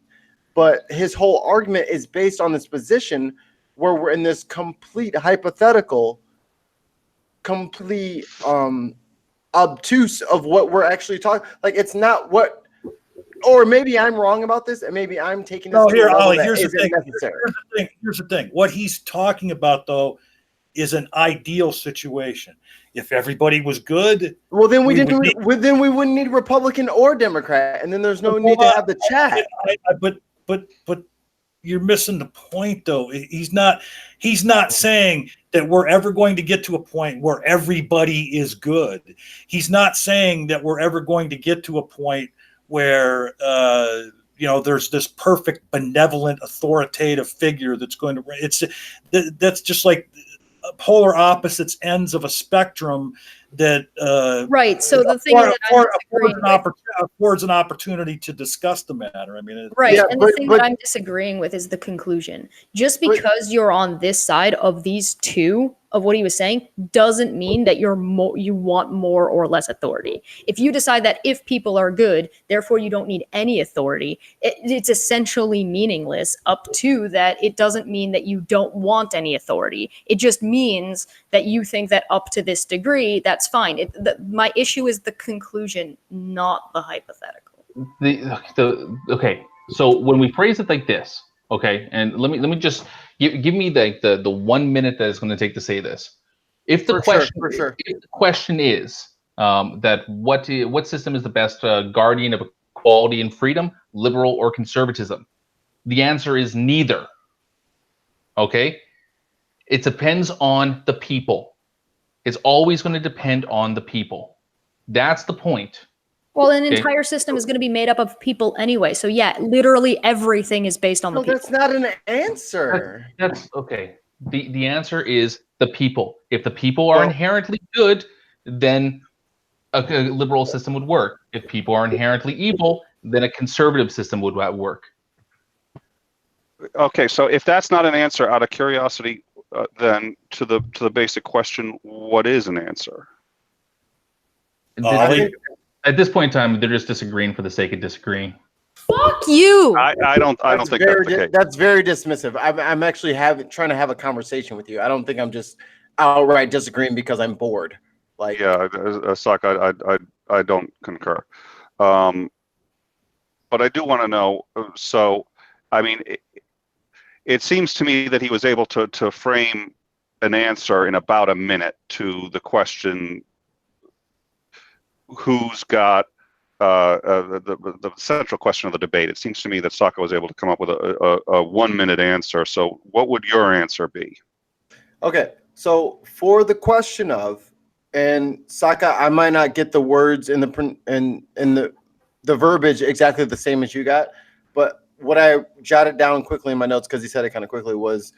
But his whole argument is based on this position where we're in this complete hypothetical, complete obtuse of what we're actually talking. Like, it's not what. Or maybe I'm wrong about this, and maybe I'm taking this. No, here, Ollie. Here's the thing. Here's the thing. What he's talking about, though, is an ideal situation. If everybody was good, well, then we would need, then we wouldn't need Republican or Democrat, and then there's no need to have the chat. But you're missing the point, though. He's not saying that we're ever going to get to a point where everybody is good. He's not saying that we're ever going to get to a point where there's this perfect benevolent authoritative figure that's going to. That's just like polar opposites ends of a spectrum that right. So the thing that affords an opportunity to discuss the matter. I mean, right. Yeah, and the thing that I'm disagreeing with is the conclusion. Just because you're on this side of these two of what he was saying doesn't mean that you want more or less authority. If you decide that if people are good, therefore you don't need any authority, it's essentially meaningless. Up to that, it doesn't mean that you don't want any authority. It just means that you think that up to this degree, that's fine. My issue is the conclusion, not the hypothetical. Okay, so when we phrase it like this, okay, and let me just give me the 1 minute that it's going to take to say this. If the question is that what system is the best guardian of equality and freedom, liberal or conservatism, the answer is neither. Okay, it depends on the people. It's always going to depend on the people. That's the point. Well, an entire system is going to be made up of people anyway. So yeah, literally everything is based on the people. That's not an answer. That's okay. The answer is the people. If the people are inherently good, then a liberal system would work. If people are inherently evil, then a conservative system would work. Okay, so if that's not an answer, out of curiosity, then to the basic question, what is an answer? At this point in time, they're just disagreeing for the sake of disagreeing. Fuck you! I don't think that's the case. That's very dismissive. I'm actually trying to have a conversation with you. I don't think I'm just outright disagreeing because I'm bored. Like, yeah, Socka, I don't concur. But I do want to know. So, I mean, it seems to me that he was able to frame an answer in about a minute to the question, who's got the central question of the debate. It seems to me that Socka was able to come up with a 1 minute answer. So what would your answer be? Okay, so for the question of, and Socka, I might not get the words in the verbiage exactly the same as you got, but what I jotted down quickly in my notes, because he said it kind of quickly, was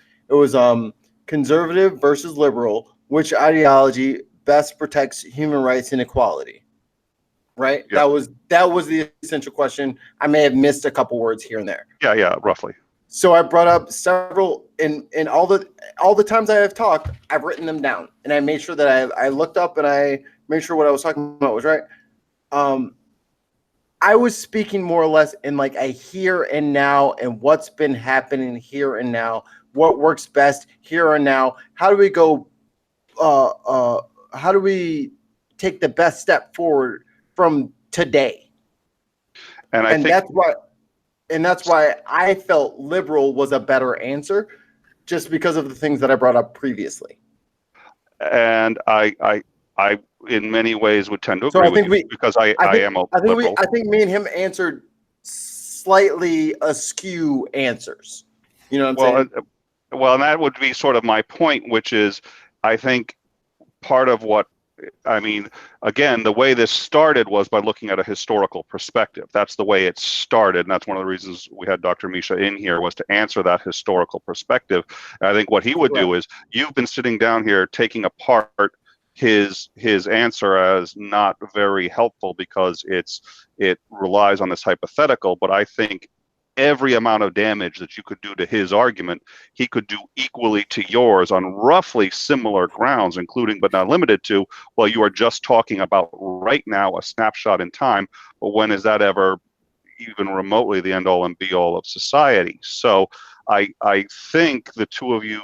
conservative versus liberal, which ideology best protects human rights and equality? Right? Yep. That was the essential question. I may have missed a couple words here and there. Yeah, roughly. So I brought up several in all the times I have talked, I've written them down, and I made sure that I looked up and I made sure what I was talking about was right. I was speaking more or less in like a here and now, and what's been happening here and now, what works best here and now. How do we go? How do we take the best step forward from today? And that's why I felt liberal was a better answer, just because of the things that I brought up previously. And I in many ways would tend to agree with you, because I am a liberal. I think me and him answered slightly askew answers. You know what I'm saying? Well, and that would be sort of my point, which is, I think part of what, I mean, again, the way this started was by looking at a historical perspective. That's the way it started, and that's one of the reasons we had Dr. Misha in here, was to answer that historical perspective. And I think what he would do is, you've been sitting down here taking apart his answer as not very helpful because it relies on this hypothetical, but I think every amount of damage that you could do to his argument, he could do equally to yours on roughly similar grounds, including but not limited to, well, you are just talking about right now, a snapshot in time, but when is that ever even remotely the end all and be all of society? So I think the two of you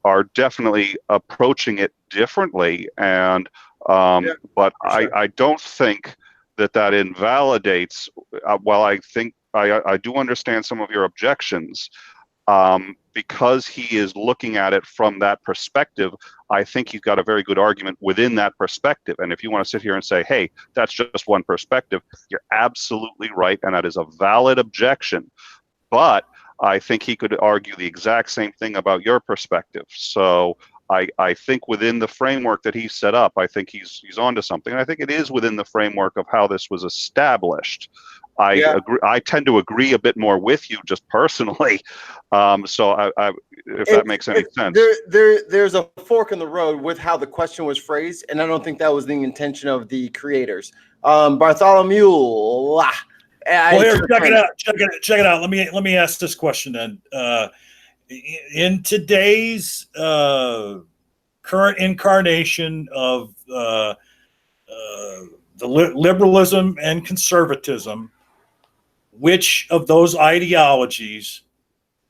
are definitely approaching it differently, and but sure. I don't think that invalidates, while I think I do understand some of your objections, because he is looking at it from that perspective, I think he's got a very good argument within that perspective. And if you want to sit here and say, hey, that's just one perspective, you're absolutely right, and that is a valid objection. But I think he could argue the exact same thing about your perspective. So I think within the framework that he set up, I think he's onto something. And I think it is within the framework of how this was established. I agree. I tend to agree a bit more with you just personally. So if that makes any sense. There's a fork in the road with how the question was phrased, and I don't think that was the intention of the creators. Bartholomew. Well, here, check it out. Let me ask this question then. In today's current incarnation of the liberalism and conservatism, which of those ideologies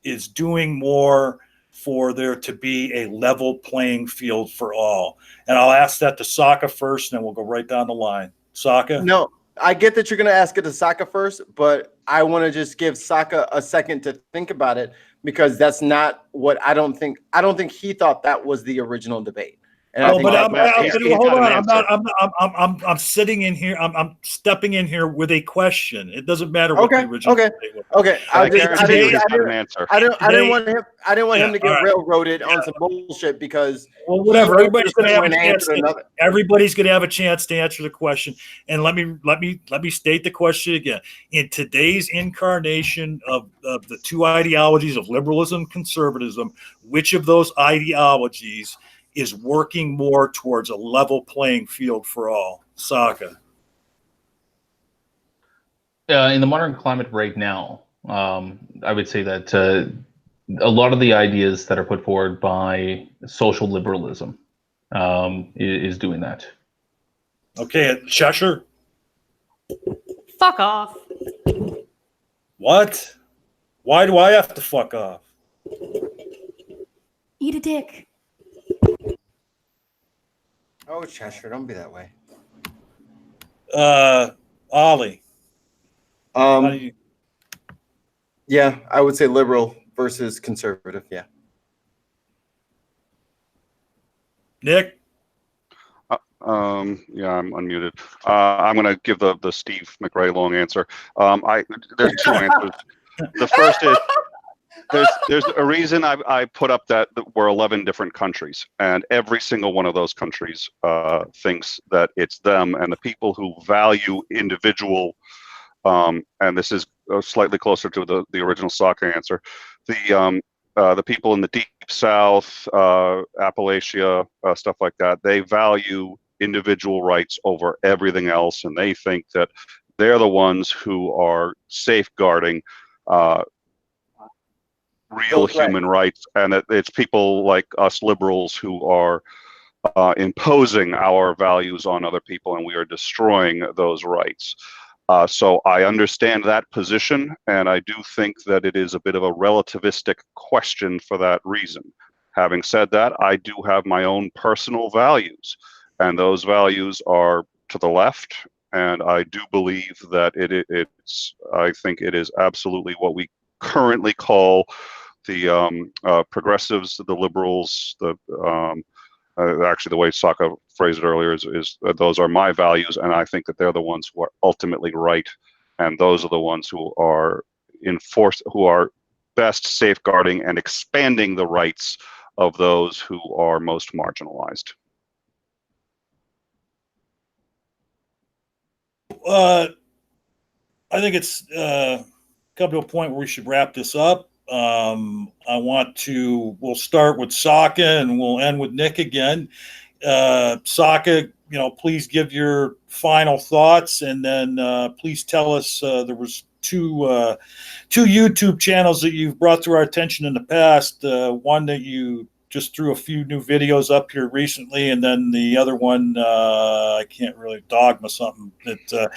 is doing more for there to be a level playing field for all? And I'll ask that to Socka first, and then we'll go right down the line. Socka? No, I get that you're going to ask it to Socka first, but I want to just give Socka a second to think about it, because that's not what I don't think he thought that was the original debate. And hold on. I'm sitting in here. I'm stepping in here with a question. It doesn't matter what the original debate was. Okay. I didn't want him to get right. railroaded on some bullshit because whatever. Everybody's going to have a chance. Everybody's going to have a chance to answer the question. And let me state the question again. In today's incarnation of the two ideologies of liberalism and conservatism, which of those ideologies is working more towards a level playing field for all? Socka. In the modern climate right now, I would say that a lot of the ideas that are put forward by social liberalism is doing that. Okay, Cheshire? Fuck off. What? Why do I have to fuck off? Eat a dick. Oh, Cheshire, don't be that way. Ollie. Yeah, I would say liberal versus conservative. Yeah. Nick. Yeah, I'm unmuted. I'm going to give the Steve McRae long answer. There's two answers. The first is there's a reason I put up that we're 11 different countries, and every single one of those countries thinks that it's them, and the people who value individual, and this is slightly closer to the original Socka answer, the people in the Deep South, Appalachia, stuff like that, they value individual rights over everything else, and they think that they're the ones who are safeguarding real human rights, and it's people like us liberals who are imposing our values on other people, and we are destroying those rights. So I understand that position, and I do think that it is a bit of a relativistic question for that reason. Having said that, I do have my own personal values, and those values are to the left, and I do believe that I think it is absolutely what we currently call the progressives, the liberals, actually the way Socka phrased it earlier is those are my values, and I think that they're the ones who are ultimately right, and those are the ones who are who are best safeguarding and expanding the rights of those who are most marginalized. I think it's come to a point where we should wrap this up. We'll start with Socka and we'll end with Nick again. Socka, please give your final thoughts, and then please tell us, there was two YouTube channels that you've brought to our attention in the past. One that you just threw a few new videos up here recently, and then the other one, I can't really dogma something that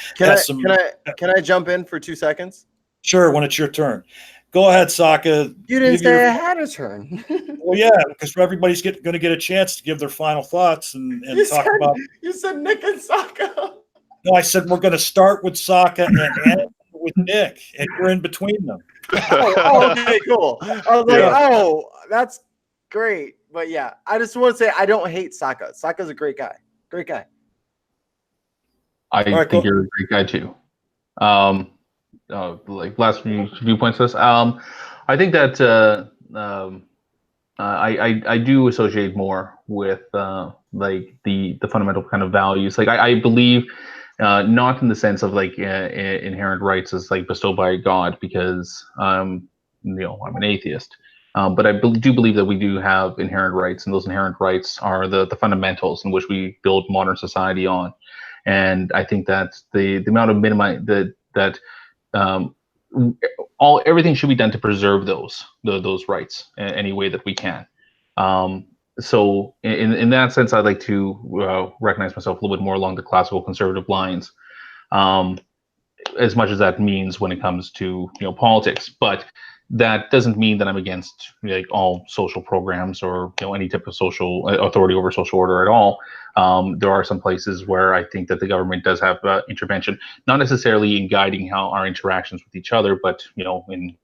Can I jump in for 2 seconds? Sure, when it's your turn. Go ahead, Socka. You didn't say I had a turn. Well, yeah, because everybody's going to get a chance to give their final thoughts and talk about. You said Nick and Socka. No, I said we're going to start with Socka and end with Nick, and you're in between them. Okay, cool. I was like, oh, that's great. But yeah, I just want to say I don't hate Socka. Socka's a great guy. Great guy. I think you're a great guy too. Like last few viewpoints to this. I think that I do associate more with like the fundamental kind of values. Like I believe not in the sense of like inherent rights as like bestowed by God, because I'm an atheist. But I do believe that we do have inherent rights, and those inherent rights are the fundamentals in which we build modern society on. And I think that the amount of everything should be done to preserve those rights in any way that we can. So in that sense, I'd like to recognize myself a little bit more along the classical conservative lines, as much as that means when it comes to politics. But that doesn't mean that I'm against like all social programs or any type of social authority over social order at all. There are some places where I think that the government does have intervention, not necessarily in guiding how our interactions with each other, but in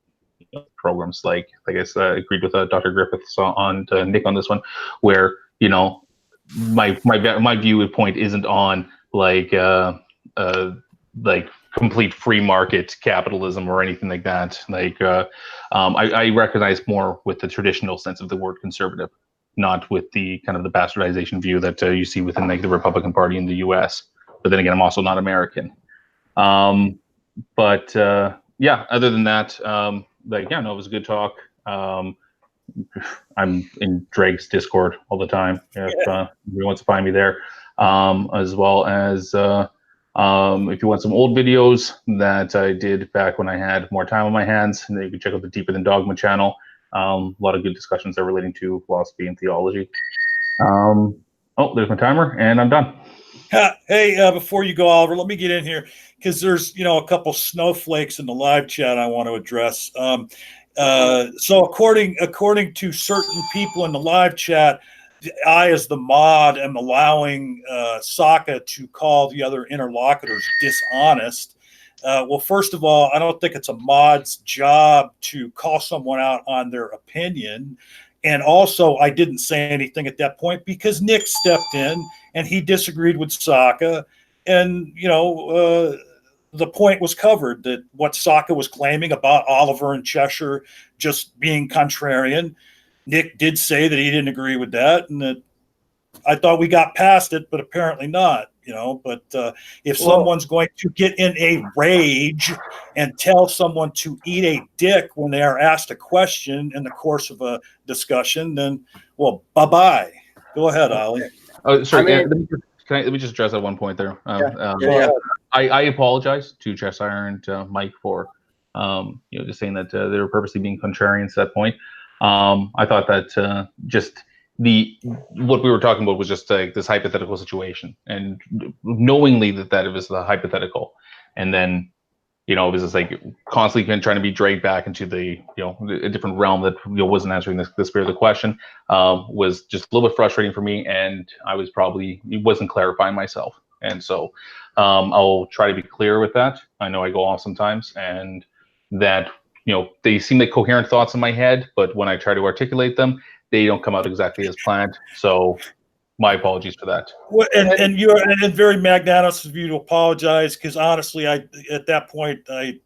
programs like I guess agreed with Dr. Griffith on Nick on this one, where my viewpoint isn't on like complete free market capitalism or anything like that. Like I recognize more with the traditional sense of the word conservative, not with the kind of the bastardization view that you see within like the Republican Party in the U.S. But then again, I'm also not American. But yeah, other than that, it was a good talk. I'm in Drake's Discord all the time. If he wants to find me there, as well as if you want some old videos that I did back when I had more time on my hands, and then you can check out the Deeper Than Dogma channel. A lot of good discussions there relating to philosophy and theology. Oh, there's my timer, and I'm done. Hey, before you go, Oliver, let me get in here because there's a couple snowflakes in the live chat I want to address. So according to certain people in the live chat, I, as the mod, am allowing Socka to call the other interlocutors dishonest. Well, first of all, I don't think it's a mod's job to call someone out on their opinion. And also, I didn't say anything at that point because Nick stepped in and he disagreed with Socka. And, the point was covered that what Socka was claiming about Oliver and Cheshire just being contrarian, Nick did say that he didn't agree with that, and that I thought we got past it, but apparently not. But if someone's going to get in a rage and tell someone to eat a dick when they are asked a question in the course of a discussion, then bye-bye. Go ahead, Ollie. Oh, sorry. Let me just address that one point there. I apologize to Cheshire and Mike for just saying that they were purposely being contrarian to that point. I thought that just what we were talking about was just like this hypothetical situation, and knowingly that it was the hypothetical, and then it was just like constantly trying to be dragged back into the a different realm that wasn't answering the spirit of the question, was just a little bit frustrating for me, and I wasn't clarifying myself, and so I'll try to be clear with that. I know I go off sometimes, and that they seem like coherent thoughts in my head, but when I try to articulate them, they don't come out exactly as planned. So my apologies for that. Well, and you're very magnanimous of you to apologize, because honestly, at that point I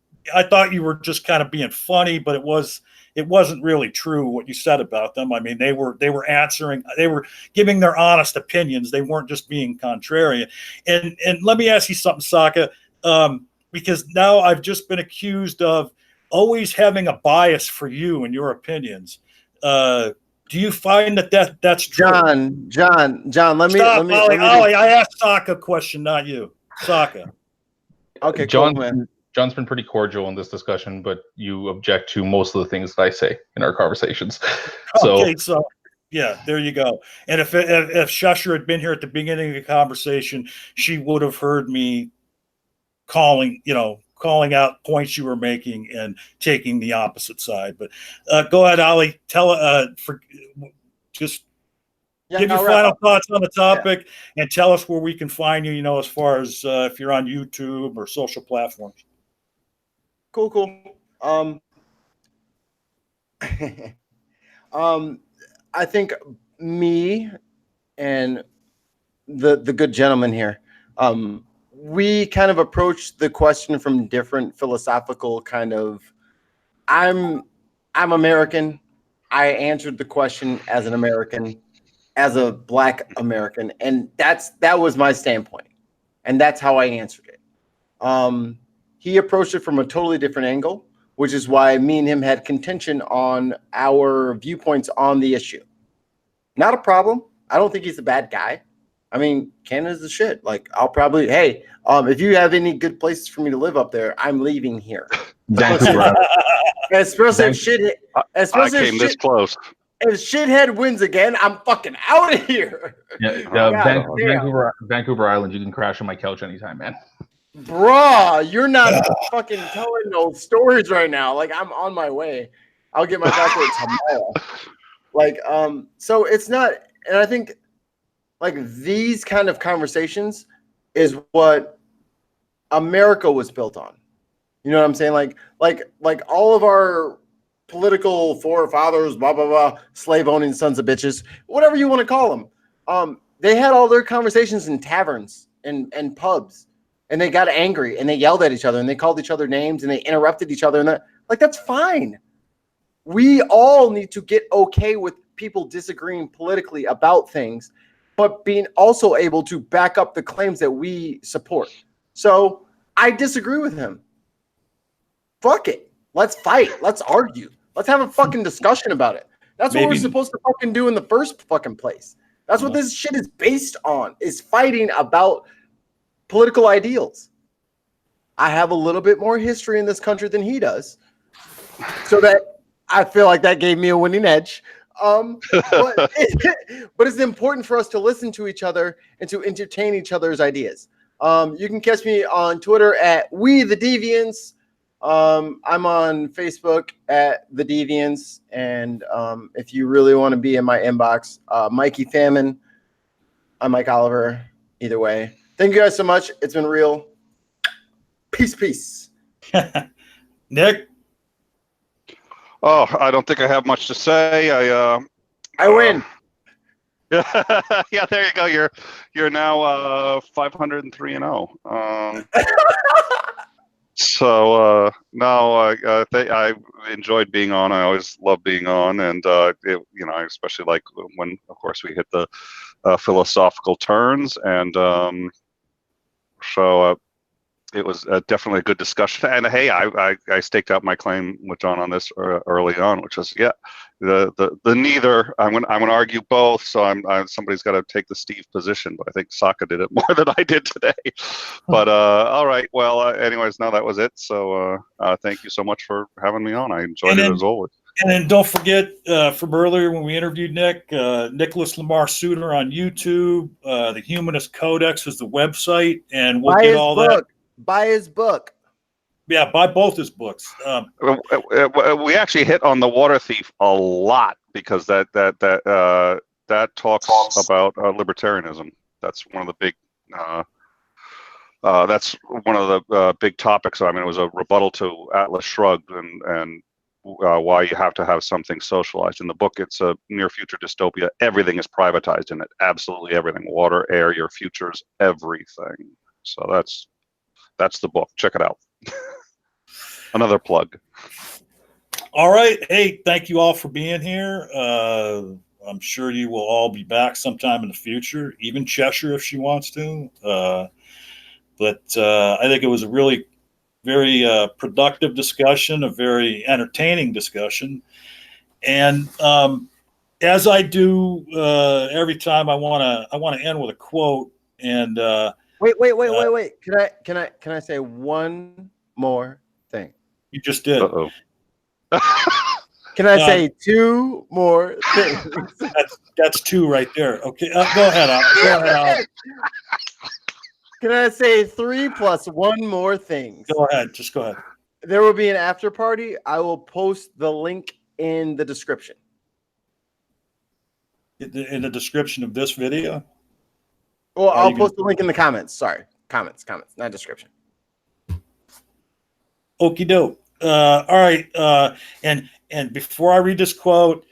thought you were just kind of being funny, but it wasn't really true what you said about them. I mean, they were giving their honest opinions. They weren't just being contrarian. And let me ask you something, Socka, because now I've just been accused of always having a bias for you and your opinions. Do you find that's true? John, let me Ollie, I asked Socka a question, not you. Socka. Okay, John, cool, man. John's been pretty cordial in this discussion, but you object to most of the things that I say in our conversations. Okay, so yeah, there you go. And if Cheshire had been here at the beginning of the conversation, she would have heard me calling out points you were making and taking the opposite side. But go ahead, Ollie. Give your final thoughts on the topic and tell us where we can find you, as far as if you're on YouTube or social platforms. Cool. I think me and the good gentleman here, we kind of approach the question from different philosophical kind of. I'm American. I answered the question as an American, as a Black American, and that was my standpoint, and that's how I answered it. He approached it from a totally different angle, which is why me and him had contention on our viewpoints on the issue. Not a problem. I don't think he's a bad guy. I mean, Canada's the shit. Like, I'll probably, hey, if you have any good places for me to live up there, I'm leaving here. Vancouver. Especially if shit, I came this close. If shithead wins again, I'm fucking out of here. Yeah, Vancouver Island. You can crash on my couch anytime, man. Bruh, you're not fucking telling no stories right now. Like, I'm on my way. I'll get my passport tomorrow. Like, so it's not, and I think like these kind of conversations is what America was built on. You know what I'm saying? Like all of our political forefathers, blah blah blah, slave owning sons of bitches, whatever you want to call them. They had all their conversations in taverns and pubs, and they got angry and they yelled at each other and they called each other names and they interrupted each other, and that's fine. We all need to get okay with people disagreeing politically about things, but being also able to back up the claims that we support. So I disagree with him. Fuck it. Let's fight. Let's argue. Let's have a fucking discussion about it. That's what we're supposed to fucking do in the first fucking place. That's what this shit is based on, is fighting about political ideals. I have a little bit more history in this country than he does, so that I feel like that gave me a winning edge. But it's important for us to listen to each other and to entertain each other's ideas. You can catch me on Twitter at We The Deviants. I'm on Facebook at The Deviants, and if you really want to be in my inbox, Mikey Famine. I'm Mike Oliver. Either way, thank you guys so much. It's been real. Peace. Nick. Oh, I don't think I have much to say. I win. Yeah, there you go. You're now 503-0. So no, I enjoyed being on. I always love being on, and I especially like when, of course, we hit the philosophical turns, and so it was definitely a good discussion. And hey, I staked out my claim with John on this early on, which was the neither. I'm gonna argue both. So somebody's got to take the Steve position, but I think Socka did it more than I did today. But all right. Well, anyways, no, that was it. So thank you so much for having me on. I enjoyed it as always. And then don't forget from earlier when we interviewed Nick, Nicholas Lamar Soutter on YouTube. The Humanist Codex is the website, and we'll get all that. Buy his book. Yeah, buy both his books. We actually hit on the water thief a lot because that talks about libertarianism. That's one of the big. That's one of the big topics. I mean, it was a rebuttal to Atlas Shrugged and why you have to have something socialized. In the book, it's a near future dystopia. Everything is privatized in it. Absolutely everything. Water, air, your futures, everything. So that's the book. Check it out. Another plug. All right. Hey, thank you all for being here. I'm sure you will all be back sometime in the future, even Cheshire if she wants to. But I think it was a really very productive discussion, a very entertaining discussion. And as I do every time, I want to end with a quote. And Wait. Can I say one more thing? You just did. Uh-oh. Can I say two more things? That's two right there. Okay, go ahead, Al. Can I say 3 plus one more thing? Go ahead. Just go ahead. There will be an after party. I will post the link in the description. In the description of this video? Well, I'll post the link in the comments. Sorry. Comments, not description. Okie doke. All right. And before I read this quote,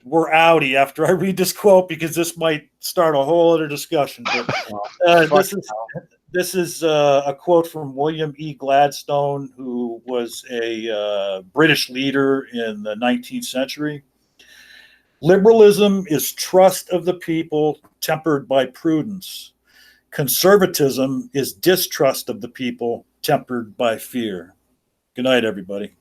we're outie after I read this quote because this might start a whole other discussion. But this is a quote from William E. Gladstone, who was a British leader in the 19th century. Liberalism is trust of the people tempered by prudence. Conservatism is distrust of the people tempered by fear. Good night, everybody.